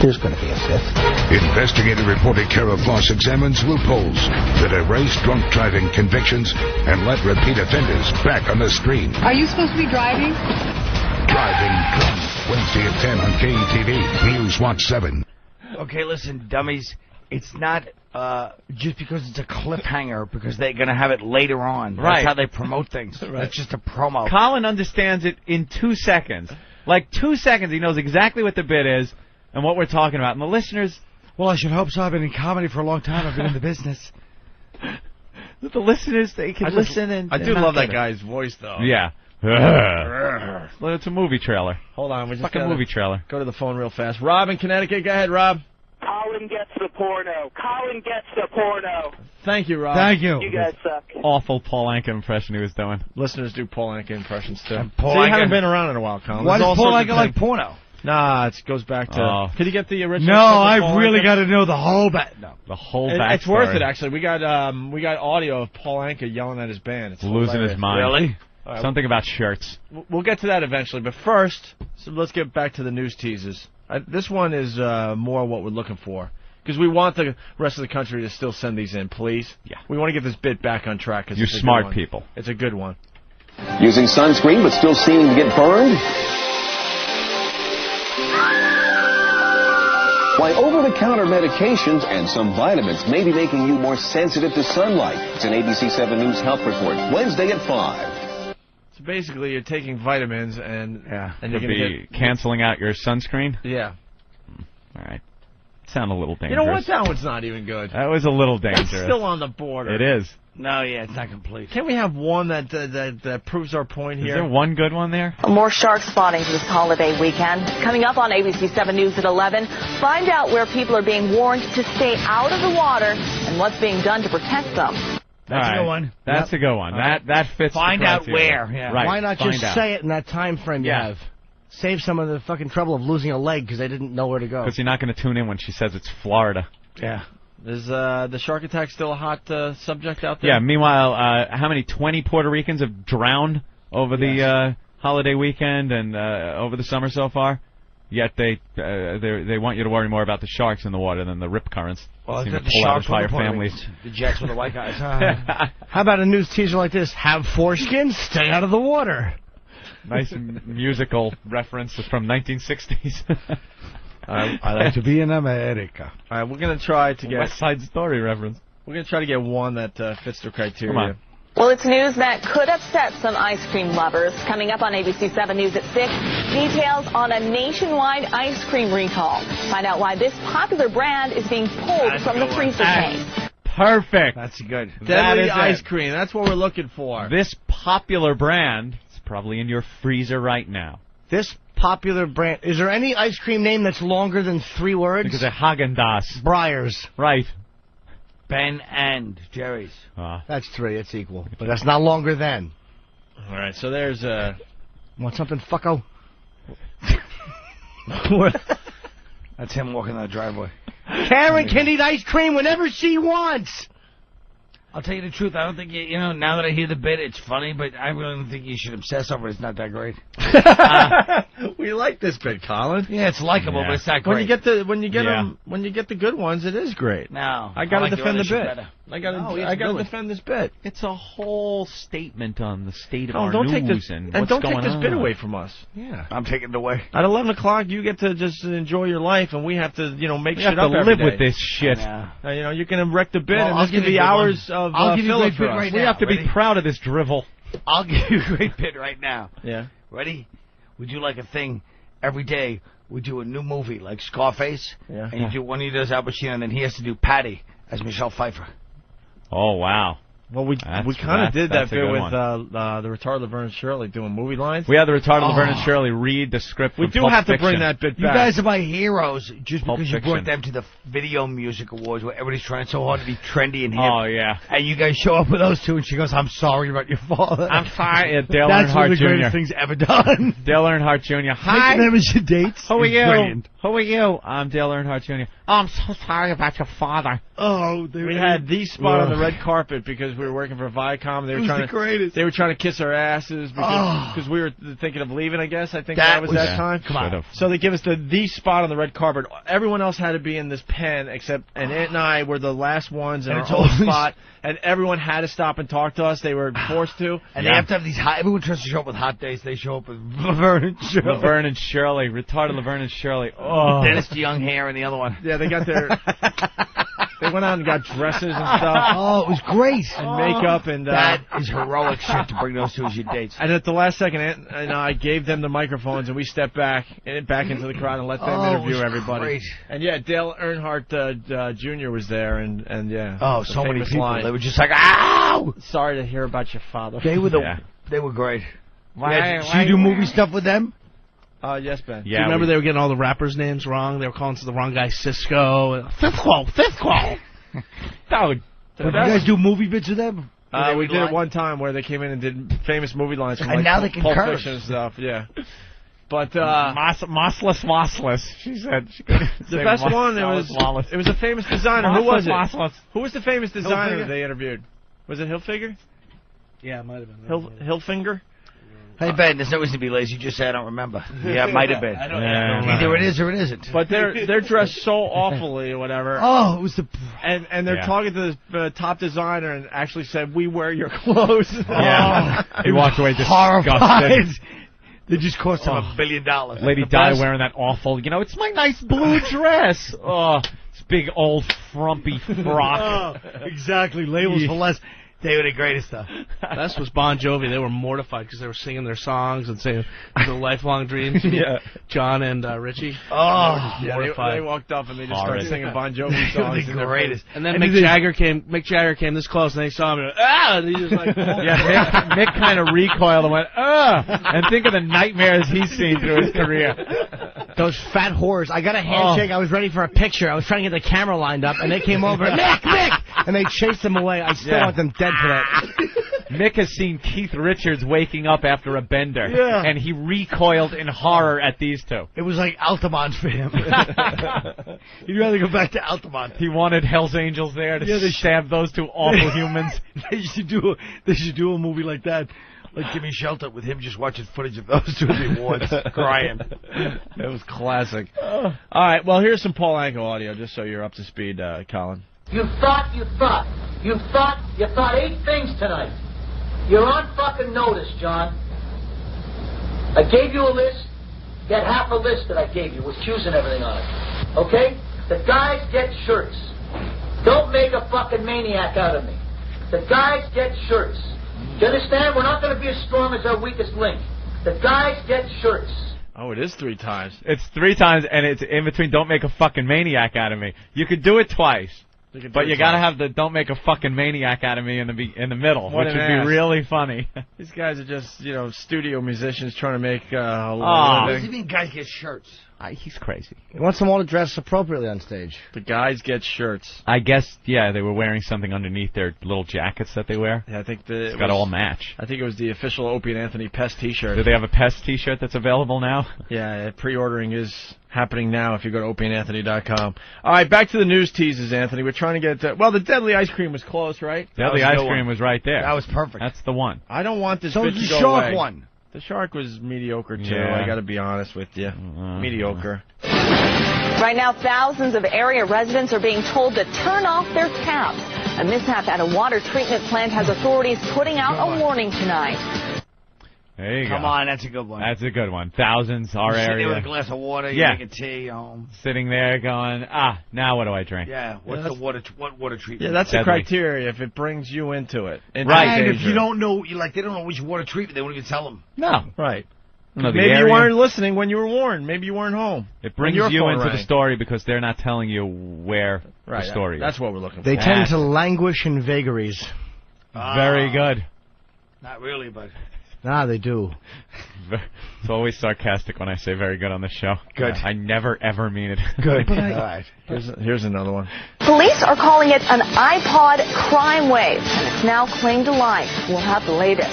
There's going to be a 5th. Investigative reporter Kara Floss examines loopholes that erase drunk driving convictions and let repeat offenders back on the street. Are you supposed to be driving? Driving Drunk, Wednesday at 10 on KETV. News Watch 7. Okay, listen, dummies. It's not just because it's a cliffhanger, because they're going to have it later on. That's how they promote things. Right. It's just a promo. Colin understands it in 2 seconds. Like 2 seconds, he knows exactly what the bit is and what we're talking about. And the listeners... Well, I should hope so. I've been in comedy for a long time. I've been in the business. The listeners, they can listen and... I do love that guy's voice, though. Yeah. Well, it's a movie trailer. Hold on. We just fucking movie trailer. Go to the phone real fast. Rob in Connecticut. Go ahead, Rob. Colin gets the porno. Colin gets the porno. Thank you, Rob. Thank you. You guys suck. Awful Paul Anka impression he was doing. Listeners do Paul Anka impressions, too. Paul So you Anka- haven't been around in a while, Colin. Why There's all does Paul sorts of Anka like things. porno? Nah, it goes back to... Oh. Could you get the original? No, clip of I've Paul really Anka? got to know the whole No. The whole It's backstory. worth it, actually. We got audio of Paul Anka yelling at his band. It's Losing hilarious. his mind. Really? All right, Something about shirts. We'll get to that eventually, but first, so let's get back to the news teasers. This one is more what we're looking for. Because we want the rest of the country to still send these in, please. Yeah. We want to get this bit back on track. Cause You're it's a smart good one. people. It's a good one. Using sunscreen but still seeming to get burned? Why over-the-counter medications and some vitamins may be making you more sensitive to sunlight. It's an ABC 7 News Health Report, Wednesday at 5. So basically, you're taking vitamins and And you're you'll going be canceling out your sunscreen? Yeah. All right. Sound a little dangerous. You know what? That one's not even good. That was a little dangerous. That's still on the border. It is. No, yeah, it's not complete. Can't we have one that proves our point here? Is there one good one there? More shark spotting this holiday weekend. Coming up on ABC 7 News at 11, find out where people are being warned to stay out of the water and what's being done to protect them. That's a good one. That's a good one. That fits. Find the out criteria. where. Yeah. Right. Why not Find just out. say it in that time frame you have? Save some of the fucking trouble of losing a leg because they didn't know where to go. Because you're not going to tune in when she says it's Florida. Yeah. Is the shark attack still a hot subject out there? Yeah. Meanwhile, how many 20 Puerto Ricans have drowned over the holiday weekend and over the summer so far? Yet they want you to worry more about the sharks in the water than the rip currents. Well, Seem the to pull out sharks entire were the Puerto families. Ricans. The Jets were the white guys. How about a news teaser like this? Have foreskin, stay out of the water. Nice musical reference from 1960s. I like to be in America. All right, we're going to try to get... West Side Story reference. We're going to try to get one that fits the criteria. Come on. Well, it's news that could upset some ice cream lovers. Coming up on ABC 7 News at 6, details on a nationwide ice cream recall. Find out why this popular brand is being pulled from the freezer case. Perfect. That's good. Deadly ice cream. That's what we're looking for. This popular brand is probably in your freezer right now. This popular brand. Is there any ice cream name that's longer than 3 words? Because of Haagen-Dazs. Breyers. Right. Ben and Jerry's. That's 3. It's equal. But that's not longer than. All right, so there's... Want something, fucko? That's him walking down the driveway. Karen can eat ice cream whenever she wants. I'll tell you the truth. I don't think you know. Now that I hear the bit, it's funny, but I really don't think you should obsess over it. It's not that great. We like this bit, Colin. Yeah, it's likable, but it's not great. When you get the good ones, it is great. No, I got to like the defend the other shit bit. better. I got to defend this bit. It's a whole statement on the state of Oh, our don't news take this and and what's don't going take this on. bit away from us. Yeah, I'm taking it away. At 11 o'clock, you get to just enjoy your life, and we have to, make We shit have up to every live day. with this shit. You're going to wreck the bit, Well, and I'll this could give you be a good hours one. of I'll give you a filler great for bit us. right We now. have to Ready? be proud of this drivel. I'll give you a great bit right now. Yeah. Ready? We do like a thing every day. We do a new movie like Scarface, Yeah. and you do one of those Al Pacino, and then he has to do Patty as Michelle Pfeiffer. Oh, wow. Well, we kind of did that bit with the retarded Laverne and Shirley doing movie lines. We had the retarded Laverne and Shirley read the script. We from do Pulp have to Fiction. bring that bit back. You guys are my heroes just Pulp because you Fiction. brought them to the Video Music Awards where everybody's trying so hard to be trendy and hip. Oh, yeah. And you guys show up with those two, and she goes, "I'm sorry about your father." I'm sorry. Yeah, Dale That's one Earnhardt of the greatest Jr. things ever done. Dale Earnhardt Jr. Hi. Making them as your dates. Who are is you? brilliant. Who are you? I'm Dale Earnhardt Jr. Oh, I'm so sorry about your father. Oh, We had the spot on the red carpet because we were working for Viacom. They were trying to They were trying to kiss our asses because we were thinking of leaving. I guess that was that time. Come on. So they give us the spot on the red carpet. Everyone else had to be in this pen and Aunt and I were the last ones in our own spot. And everyone had to stop and talk to us. They were forced to. And they have to have these hot... Everyone tries to show up with hot days. They show up with Laverne and Shirley. Laverne and Shirley. Retarded Laverne and Shirley. Oh. Dennis DeYoung hair and the other one. Yeah, they got their... They went out and got dresses and stuff. Oh, it was great. And makeup and... that is heroic shit to bring those two as your dates. And at the last second, Aunt and I gave them the microphones, and we stepped back into the crowd and let them interview it was everybody. Great. And yeah, Dale Earnhardt Jr. was there, and yeah. Oh, the so many famous people. line. They were just like, "Ow!" Sorry to hear about your father. They were they were great. So you do movie stuff with them? Yes, Ben. Yeah, Do you remember they were getting all the rappers' names wrong? They were calling the wrong guy Cisco. Fifth quo. Dude, Did you guys do movie bits with them? we did it one time where they came in and did famous movie lines from And like now they can Pulp curse. Fiction and stuff. Yeah. But Mossless. She said. She the best one, it was a famous designer. Who was it? Who was the famous designer Hilfiger? they interviewed? Was it Hilfiger? Yeah, it might have been. Hilfinger? Hey, Ben, there's no reason to be lazy. You just say I don't remember. Yeah, it might have been. I don't Either it is or it isn't. But they're dressed so awfully or whatever. Oh, it was the... And they're talking to the top designer and actually said, "We wear your clothes." Yeah. He walked away horrified. disgusted. They just cost him $1 billion. Lady Di wearing that awful, it's my nice blue dress. Oh, it's big old frumpy frock. Exactly. Labels for less. They were the greatest stuff. Best was Bon Jovi. They were mortified because they were singing their songs and saying the lifelong dreams. Yeah. John and Richie. Oh, they were mortified. They walked up and they just started singing Bon Jovi songs. The greatest. And then Mick Jagger came this close and they saw him. And he just like, Mick kind of recoiled and went, and think of the nightmares he's seen through his career. Those fat whores. I got a handshake. I was ready for a picture. I was trying to get the camera lined up, and they came over. Mick! And they chased them away. I still want them dead for that. Mick has seen Keith Richards waking up after a bender, Yeah. and he recoiled in horror at these two. It was like Altamont for him. He'd rather go back to Altamont. He wanted Hell's Angels there to stab those two awful humans. They should do a movie like that. Like Gimme Shelter with him just watching footage of those two at the awards, crying. It was classic. All right, well, here's some Paul Anka audio, just so you're up to speed, Colin. You thought 8 things tonight. You're on fucking notice, John. I gave you a list. You had half a list that I gave you with cues and everything on it. Okay? The guys get shirts. Don't make a fucking maniac out of me. The guys get shirts. Do you understand? We're not going to be as strong as our weakest link. The guys get shirts. Oh, it is 3 times. It's 3 times, and it's in between don't make a fucking maniac out of me. You could do it twice. But you gotta have the "don't make a fucking maniac out of me" in the middle, which would be really funny. These guys are just, studio musicians trying to make a What living. does he mean guys get shirts? He's crazy. He wants them all to dress appropriately on stage. The guys get shirts. I guess, they were wearing something underneath their little jackets that they wear. Yeah, I think it's got to all match. I think it was the official Opie and Anthony Pest T-shirt. Do they have a Pest T-shirt that's available now? Yeah, pre-ordering is happening now if you go to opieandanthony.com. All right, back to the news teases, Anthony. We're trying to get the Deadly Ice Cream was close, right? Deadly Ice Cream was right there. That was perfect. That's the one. I don't want this So bitch was to the go shark away. one. The shark was mediocre, too. Yeah. I got to be honest with you. Mediocre. Right now, thousands of area residents are being told to turn off their taps. A mishap at a water treatment plant has authorities putting out a warning tonight. There you go. Come on, that's a good one. That's a good one. Thousands, our Sitting area. there with a glass of water, you make a tea, Sitting there going, now what do I drink? Yeah, what water treatment? Yeah, that's Deadly. the criteria if it brings you into it. Right. And if you don't know, they don't know which water treatment, they won't even tell them. No. Right. No, Maybe you weren't listening when you were warned. Maybe you weren't home. It brings you into the story because they're not telling you where the story is. That's what we're looking for. They tend to languish in vagaries. Very good. Not really, but... Nah, they do. It's always sarcastic when I say very good on the show. Good. I never, ever mean it. Good. All right. Here's another one. Police are calling it an iPod crime wave, and it's now claimed to life. We'll have the latest.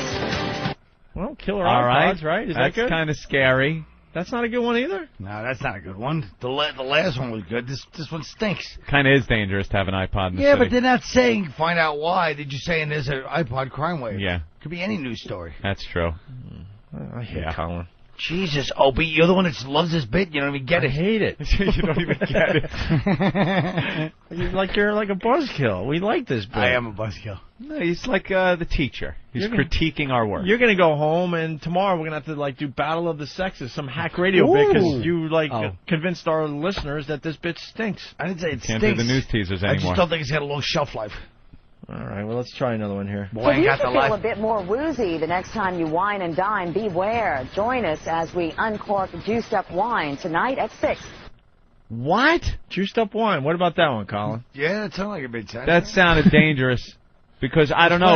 Well, killer All iPods, right? Is That's that good? kind of scary. That's not a good one either? No, that's not a good one. The last one was good. This one stinks. Kind of is dangerous to have an iPod in the Yeah, city. but they're not saying find out why. They're just saying there's an iPod crime wave. Yeah. Could be any news story. That's true. I hate Colin. Jesus, Opie, you're the one that loves this bit. You don't even get it. I hate it. You don't even get it. You're like a buzzkill. We like this bit. I am a buzzkill. No, he's like the teacher. He's critiquing our work. You're gonna go home, and tomorrow we're gonna have to do Battle of the Sexes, some hack radio bit, because you convinced our listeners that this bit stinks. I didn't say it Can't stinks. do the news teasers anymore. I just don't think it's got a long shelf life. All right, well, let's try another one here. So you should feel a bit more woozy the next time you wine and dine. Beware. Join us as we uncork juiced up wine tonight at 6. What? Juiced up wine. What about that one, Colin? Yeah, that sounded like a big sense. That sounded dangerous. Because I don't know.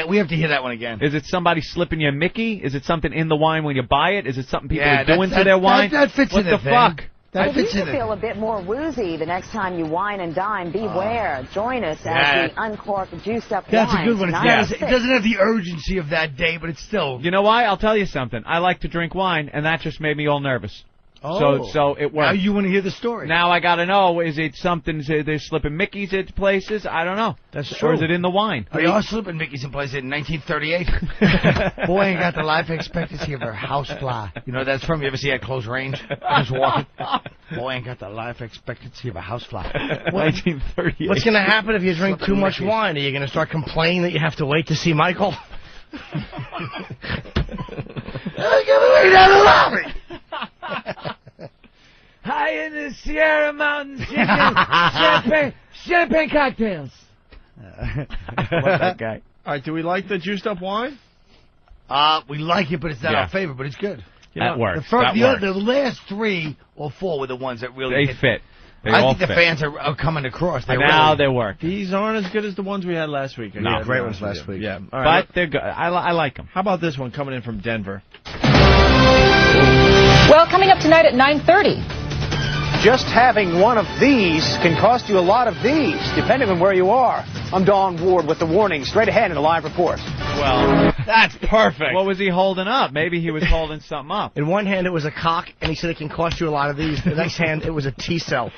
We have to hear that one again. Is it somebody slipping you a Mickey? Is it something in the wine when you buy it? Is it something people are doing that, to their wine? That fits what in the fuck? So you should feel a bit more woozy the next time you wine and dine. Beware. Join us as we uncork juiced up wine. That's a good one. Tonight It doesn't have the urgency of that day, but it's still... You know why? I'll tell you something. I like to drink wine, and that just made me all nervous. Oh. So it worked. Now you want to hear the story. Now I got to know, is it something, they're slipping Mickeys at places? I don't know. That's Or is true. it in the wine? They are slipping Mickeys in places in 1938. Boy ain't got the life expectancy of a housefly. You know that's from, you ever see at close range? Just walking. Boy ain't got the life expectancy of a housefly. 1938. What's going to happen if you drink too much wine? Are you going to start complaining that you have to wait to see Michael? High in the Sierra Mountains, drinking champagne cocktails. that guy. All right, do we like the juiced up wine? We like it, but it's not Yeah. our favorite, but it's good. That works. The last 3 or 4 were the ones that really They fit. They I all think the fit. fans are coming across. Now they work. These aren't as good as the ones we had last week. No. Yeah, Great ones last week. Yeah, all right. But they're good. I like them. How about this one coming in from Denver? Well, coming up tonight at 9:30. Just having one of these can cost you a lot of these, depending on where you are. I'm Don Ward with the warning straight ahead in a live report. Well, that's perfect. What was he holding up? Maybe he was holding something up. In one hand, it was a cock, and he said it can cost you a lot of these. The next hand, it was a T-cell.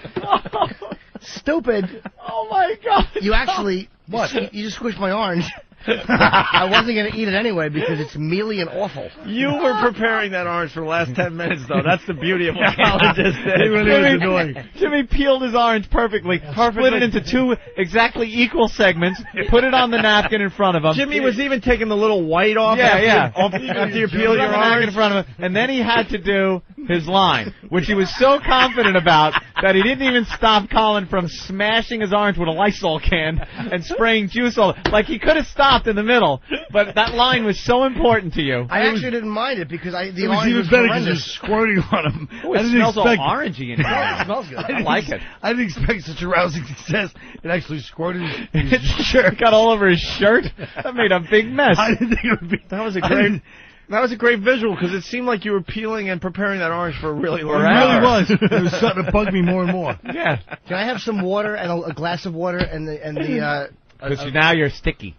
Stupid. Oh, my God. You actually... What? You just squished my orange. I wasn't going to eat it anyway because it's mealy and awful. You were preparing that orange for the last 10 minutes, though. That's the beauty of what Colin just did. Jimmy peeled his orange perfectly, split it into 2 exactly equal segments, put it on the napkin in front of him. Jimmy was even taking the little white off after you peel your orange. In front of him, and then he had to do his line, which he was so confident about that he didn't even stop Colin from smashing his orange with a Lysol can and spraying juice all. Like he could have stopped in the middle, but that line was so important to you. I actually didn't mind it because the it was orange even was better because horrendous. it's squirting on him. Ooh, it smells all orangey in here. It smells good. I like it. I didn't expect such a rousing success. It actually squirted his His shirt got all over his shirt. That made a big mess. I didn't think it would be. That was a great. That was a great visual because it seemed like you were peeling and preparing that orange for a really long It hour. really was. It was starting to bug me more and more. Yeah. Can I have some water and a glass of water and the Because now you're sticky.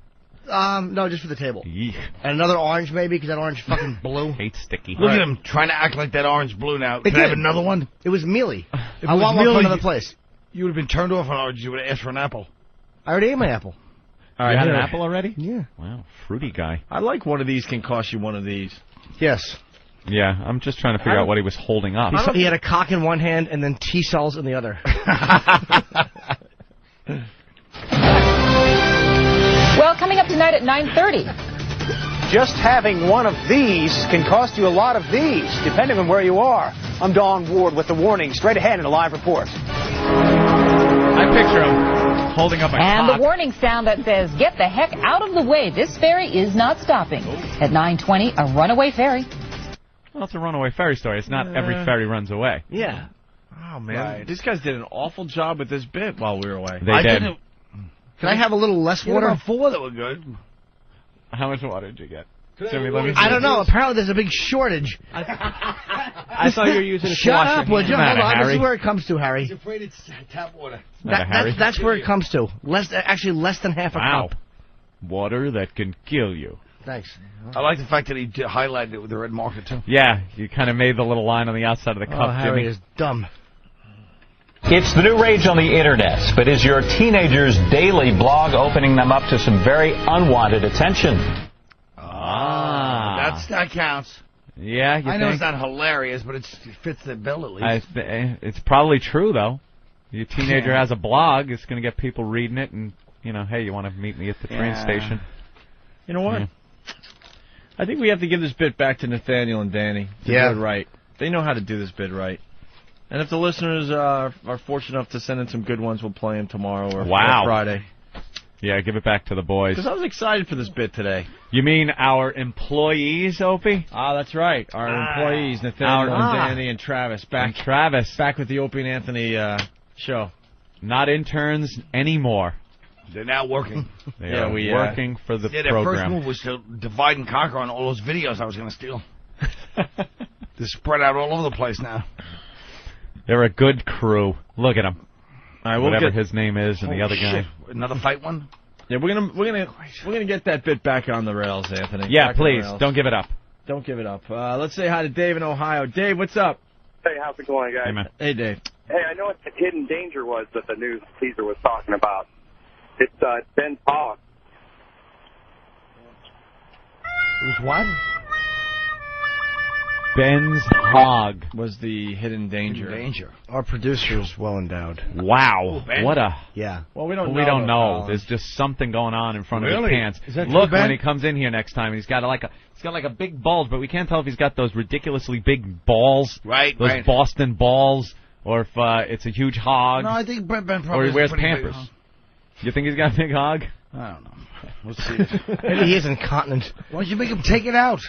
no, just for the table. And another orange maybe because that orange fucking blue. Hate sticky. Look at him trying to act like that orange blue now. Can I have another one? It was mealy. If I it was want one mealy, from another place. You would have been turned off on orange. You would have asked for an apple. I already ate my apple. All right, you had an apple already? Yeah. Wow, fruity guy. I like one of these can cost you one of these. Yes. Yeah, I'm just trying to figure out what he was holding up. He had a cock in one hand and then T-cells in the other. Well, coming up tonight at 9:30. Just having one of these can cost you a lot of these, depending on where you are. I'm Don Ward with the warning straight ahead in a live report. I picture him holding up a And cock. the warning sound that says, get the heck out of the way. This ferry is not stopping. At 9:20, a runaway ferry. Well, it's a runaway ferry story. It's not every ferry runs away. Yeah. Oh, man. These guys did an awful job with this bit while we were away. They did. Can I have a little less water? About 4 that were good. How much water did you get? Jimmy, let me see. I don't know. Apparently there's a big shortage. I thought you were using it to Shut wash up, your would you? hands. Hold on. Harry. This is where it comes to, Harry. He's afraid it's tap water. That's where it comes to. Actually, less than half a cup. Water that can kill you. Thanks. I like the fact that he highlighted it with the red marker, too. Yeah, you kind of made the little line on the outside of the cup, Harry Jimmy. is dumb. It's the new rage on the internet, but is your teenager's daily blog opening them up to some very unwanted attention? That counts. Yeah, you I know think? it's not hilarious, but it fits the bill at least. It's probably true, though. Your teenager has a blog. It's going to get people reading it, and, you know, hey, you want to meet me at the train station? You know what? I think we have to give this bit back to Nathaniel and Danny to do it right. They know how to do this bit right. And if the listeners are fortunate enough to send in some good ones, we'll play them tomorrow or Friday. Yeah, give it back to the boys. Because I was excited for this bit today. You mean our employees, Opie? Ah, that's right. Our employees, Nathaniel and Danny and Travis. Back with the Opie and Anthony show. Not interns anymore. They're now working. They are working for the their program. first move was to divide and conquer on all those videos I was going to steal. They're spread out all over the place now. They're a good crew. Look at them. All right, whatever his name is, and the other guy. Another fight one. Yeah, we're gonna get that bit back on the rails, Anthony. Yeah, back please don't give it up. Don't give it up. Let's say hi to Dave in Ohio. Dave, what's up? Hey, how's it going, guys? Hey, man. Hey, Dave. Hey, I know what the hidden danger was that the news teaser was talking about. It's Ben Hogg. It was what? Ben's hog was the hidden danger. Our producer is well endowed. Wow. Ben. What a... Yeah. Well, we don't know. There's just something going on in front of his pants. Is that true, Look, Ben? when he comes in here next time, he's got like a big bulge, but we can't tell if he's got those ridiculously big balls. Right, those right. Boston balls, or if it's a huge hog. No, I think Ben probably or he has wears a pretty big Pampers. hog. You think he's got a big hog? I don't know. We'll see. Maybe he is incontinent. Why don't you make him take it out?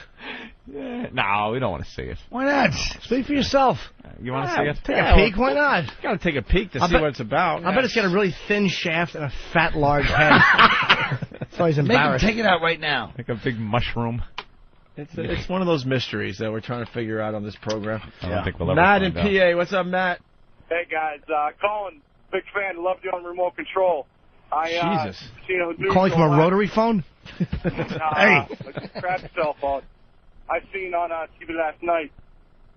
No, we don't want to see it. Why not? Speak for yourself. You want to see it? Take a peek. Why not? Got to take a peek to see what it's about. I bet it's got a really thin shaft and a fat, large head. So he's Make him embarrassed. take it out right now. Like a big mushroom. It's one of those mysteries that we're trying to figure out on this program. I don't think we'll ever Matt find in PA. What's up, Matt? Hey, guys. Colin, big fan. Loved you on remote control. Jesus. You calling from a rotary phone? Hey. Crappy cell phone. I seen on TV last night,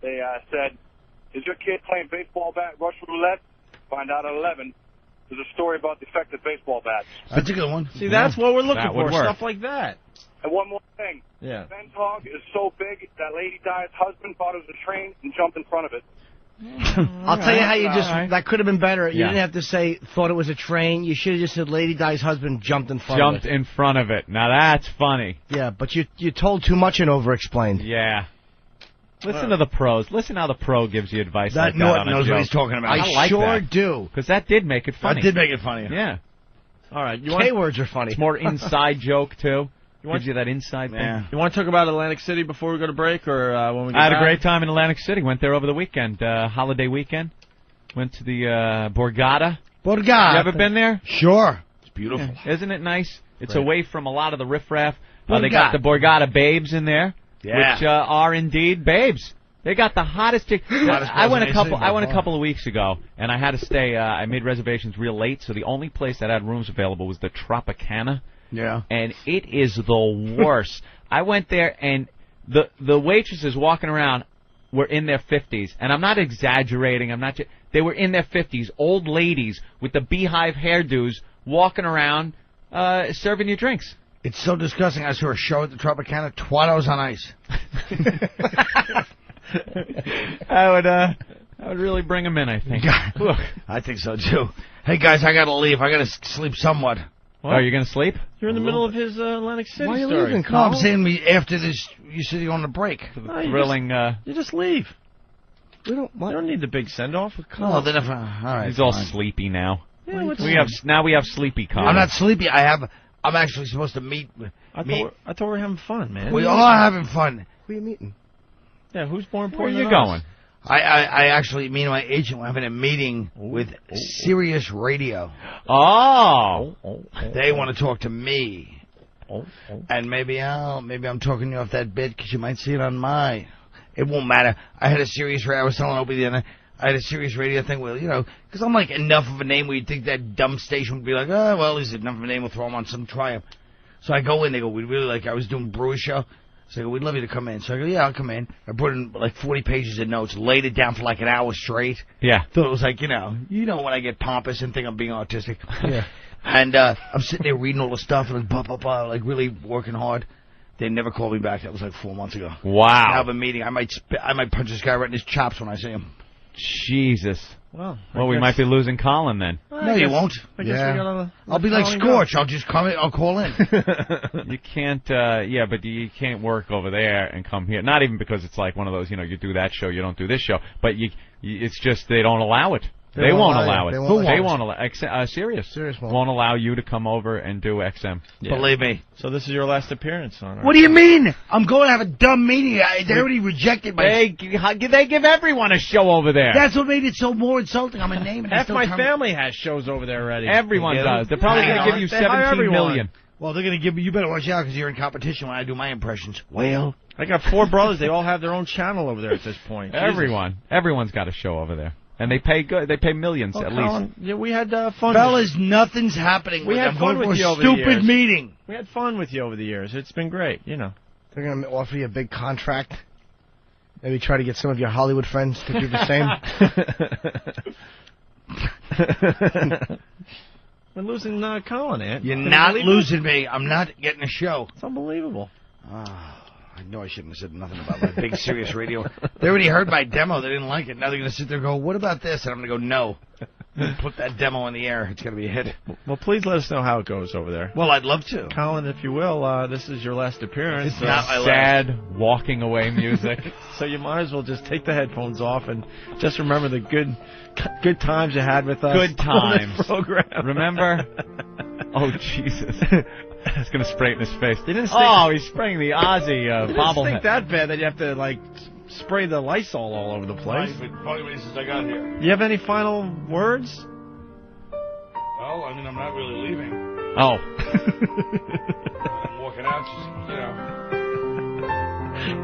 they said, is your kid playing baseball bat Russian roulette? Find out at 11. There's a story about defective baseball bats. That's a good one. See, that's what we're looking That for, would work. stuff like that. And one more thing. Yeah. Ben's hog is so big that Lady Di's husband thought it was a train and jumped in front of it. I'll tell you how you just... right. That could have been better. You Yeah. didn't have to say, thought it was a train. You should have just said, Lady Di's husband jumped in front Jumped of it. in front of it. Now that's funny. Yeah, but you told too much and over-explained. Yeah. Listen to the pros. Listen how the pro gives you advice like that Norton on a knows joke. what he's talking about. I like sure that. do. Because that did make it funny. That did make it funny. Yeah. All right. K-words are funny. It's more inside joke, too. Gives you that inside thing. You want to talk about Atlantic City before we go to break, or when we get I had a back? great time in Atlantic City. Went there over the weekend, holiday weekend. Went to the Borgata. Borgata. You ever been there? Sure. It's beautiful. Yeah. Isn't it nice? It's Right. away from a lot of the riffraff. They Borgata. got the Borgata babes in there, Yeah. which are indeed babes. They got the hottest chick. I went a couple of weeks ago, and I had to stay. I made reservations real late, so the only place that had rooms available was the Tropicana. Yeah. And it is the worst. I went there, and the waitresses walking around were in their 50s, and I'm not exaggerating. They were in their 50s, old ladies with the beehive hairdos walking around serving you drinks. It's so disgusting. I saw a show at the Tropicana, Twados on Ice. I would really bring them in, I think. I think so, too. Hey, guys, I got to leave. I got to sleep somewhat. What? Oh, you're going to sleep? You're in the middle of his Atlantic City Why are you story. leaving, Carl? No, I'm saying after this, you said you're on the break. Thrilling. You just leave. We don't. You don't need the big send-off. Oh, then if all right, He's all fine. sleepy now. Yeah, we have sleepy Colin. I'm not sleepy. I'm actually supposed to meet. I thought we were having fun, man. We are having fun. Who are you meeting? Yeah, who's more Where are important you than going? us? I actually, me and my agent were having a meeting with Sirius Radio. Oh. They want to talk to me. And maybe I'm talking you off that bit because you might see it on my. It won't matter. I had a Sirius Radio. I was telling Opie the other night. I had a Sirius Radio thing where, because I'm like enough of a name where you'd think that dumb station would be like, oh, well, he's enough of a name, we'll throw him on some triumph. So I go in, they go, we'd really like, I was doing Brewer Show. So I go, we'd love you to come in. So I go, yeah, I'll come in. I put in like 40 pages of notes, laid it down for like an hour straight. Yeah. Thought it was like, you know when I get pompous and think I'm being autistic. Yeah. And I'm sitting there reading all the stuff and blah, blah, blah, like really working hard. They never called me back. That was like 4 months ago. Wow. I have a meeting. I might punch this guy right in his chops when I see him. Jesus. Well, we might be losing Colin then. No, you won't. I guess we got I'll be like Scorch. I'll just come in. I'll call in. You can't, but you can't work over there and come here. Not even because it's like one of those, you do that show, you don't do this show. But it's just they don't allow it. They won't allow it. They won't allow. Sirius won't allow you to come over and do XM. Yeah. Believe me. So this is your last appearance on it. What do you mean? I'm going to have a dumb meeting. They already rejected my... They give everyone a show over there. That's what made it so more insulting. I'm a name. Half my family has shows over there already. Everyone does. They're probably going to give you 17 million. Well, they're going to give you better watch out because you're in competition when I do my impressions. Well, I got 4 brothers. They all have their own channel over there at this point. Everyone's got a show over there. And they pay good. They pay millions at Colin, least. Yeah, we had fun. Fellas, nothing's happening. We had fun with you over the years. Stupid meeting. We had fun with you over the years. It's been great, They're going to offer you a big contract. Maybe try to get some of your Hollywood friends to do the same. We're losing Colin, Ant. You're not losing me. I'm not getting a show. It's unbelievable. I know I shouldn't have said nothing about my big Sirius radio. They already heard my demo. They didn't like it. Now they're going to sit there and go, what about this? And I'm going to go, no. Put that demo in the air. It's going to be a hit. Well, please let us know how it goes over there. Well, I'd love to. Colin, if you will, this is your last appearance. It's not my sad last. walking away music. So you might as well just take the headphones off and just remember the good times you had with us. Good times. On this program. Remember? Oh, Jesus. It's going to spray it in his face. He's spraying the Ozzy bobblehead. Stink that bad that you have to, spray the Lysol all over the place. Probably since I got here. You have any final words? Well, I mean, I'm not really leaving. Oh. I'm walking out,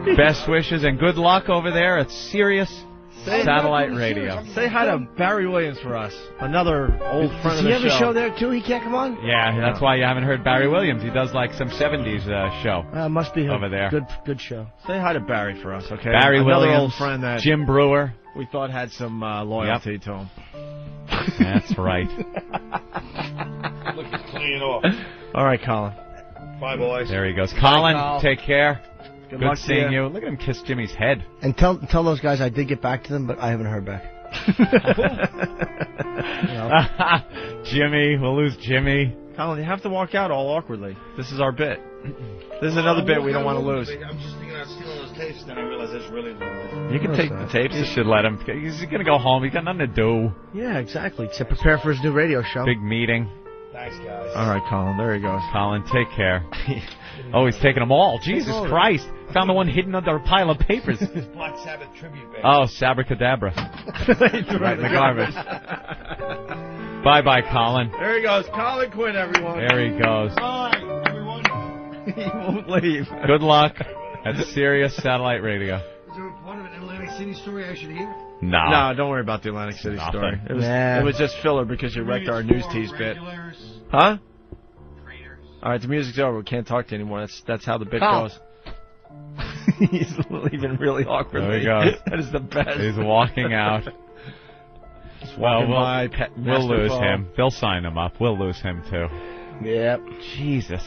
just, Best wishes and good luck over there at Sirius Satellite Radio. Say hi to Barry Williams for us. Another old friend of the show. Does he have a show there, too? He can't come on? Yeah, that's why you haven't heard Barry Williams. He does, some 70s show. Must be over there. Good show. Say hi to Barry for us, okay? Barry Another Williams, old friend that Jim Brewer. We thought had some loyalty to him. That's right. look, he's cleaning off. All right, Colin. Bye, boys. There he goes. Colin, take care. Good luck seeing you. Look at him kiss Jimmy's head. And tell those guys I did get back to them, but I haven't heard back. Jimmy, we'll lose Jimmy. Colin, you have to walk out all awkwardly. This is our bit. This is another bit we don't want to lose. I'm just thinking about stealing those tapes, then I realize that's really You can take the tapes. You should let him. He's going to go home. He's got nothing to do. Yeah, exactly. To prepare for his new radio show. Big meeting. Thanks, guys. All right, Colin. There he goes. Colin, take care. He's taking them all. Jesus Christ. Found the one hidden under a pile of papers. It's Black Sabbath tribute band. Oh, Sabracadabra. Right in the garbage. Bye-bye, Colin. There he goes. Colin Quinn, everyone. There he goes. Bye, everyone. He won't leave. Good luck at Sirius Satellite Radio. Is there a part of an Atlantic City story I should hear? No, don't worry about the Atlantic City story. It Nah. was just filler because you wrecked our news tease bit. Huh? All right, the music's over. We can't talk to you anymore. That's how the bit goes. He's leaving really awkwardly. There he goes. That is the best. He's walking out. We'll lose him. They'll sign him up. We'll lose him, too. Yep. Jesus.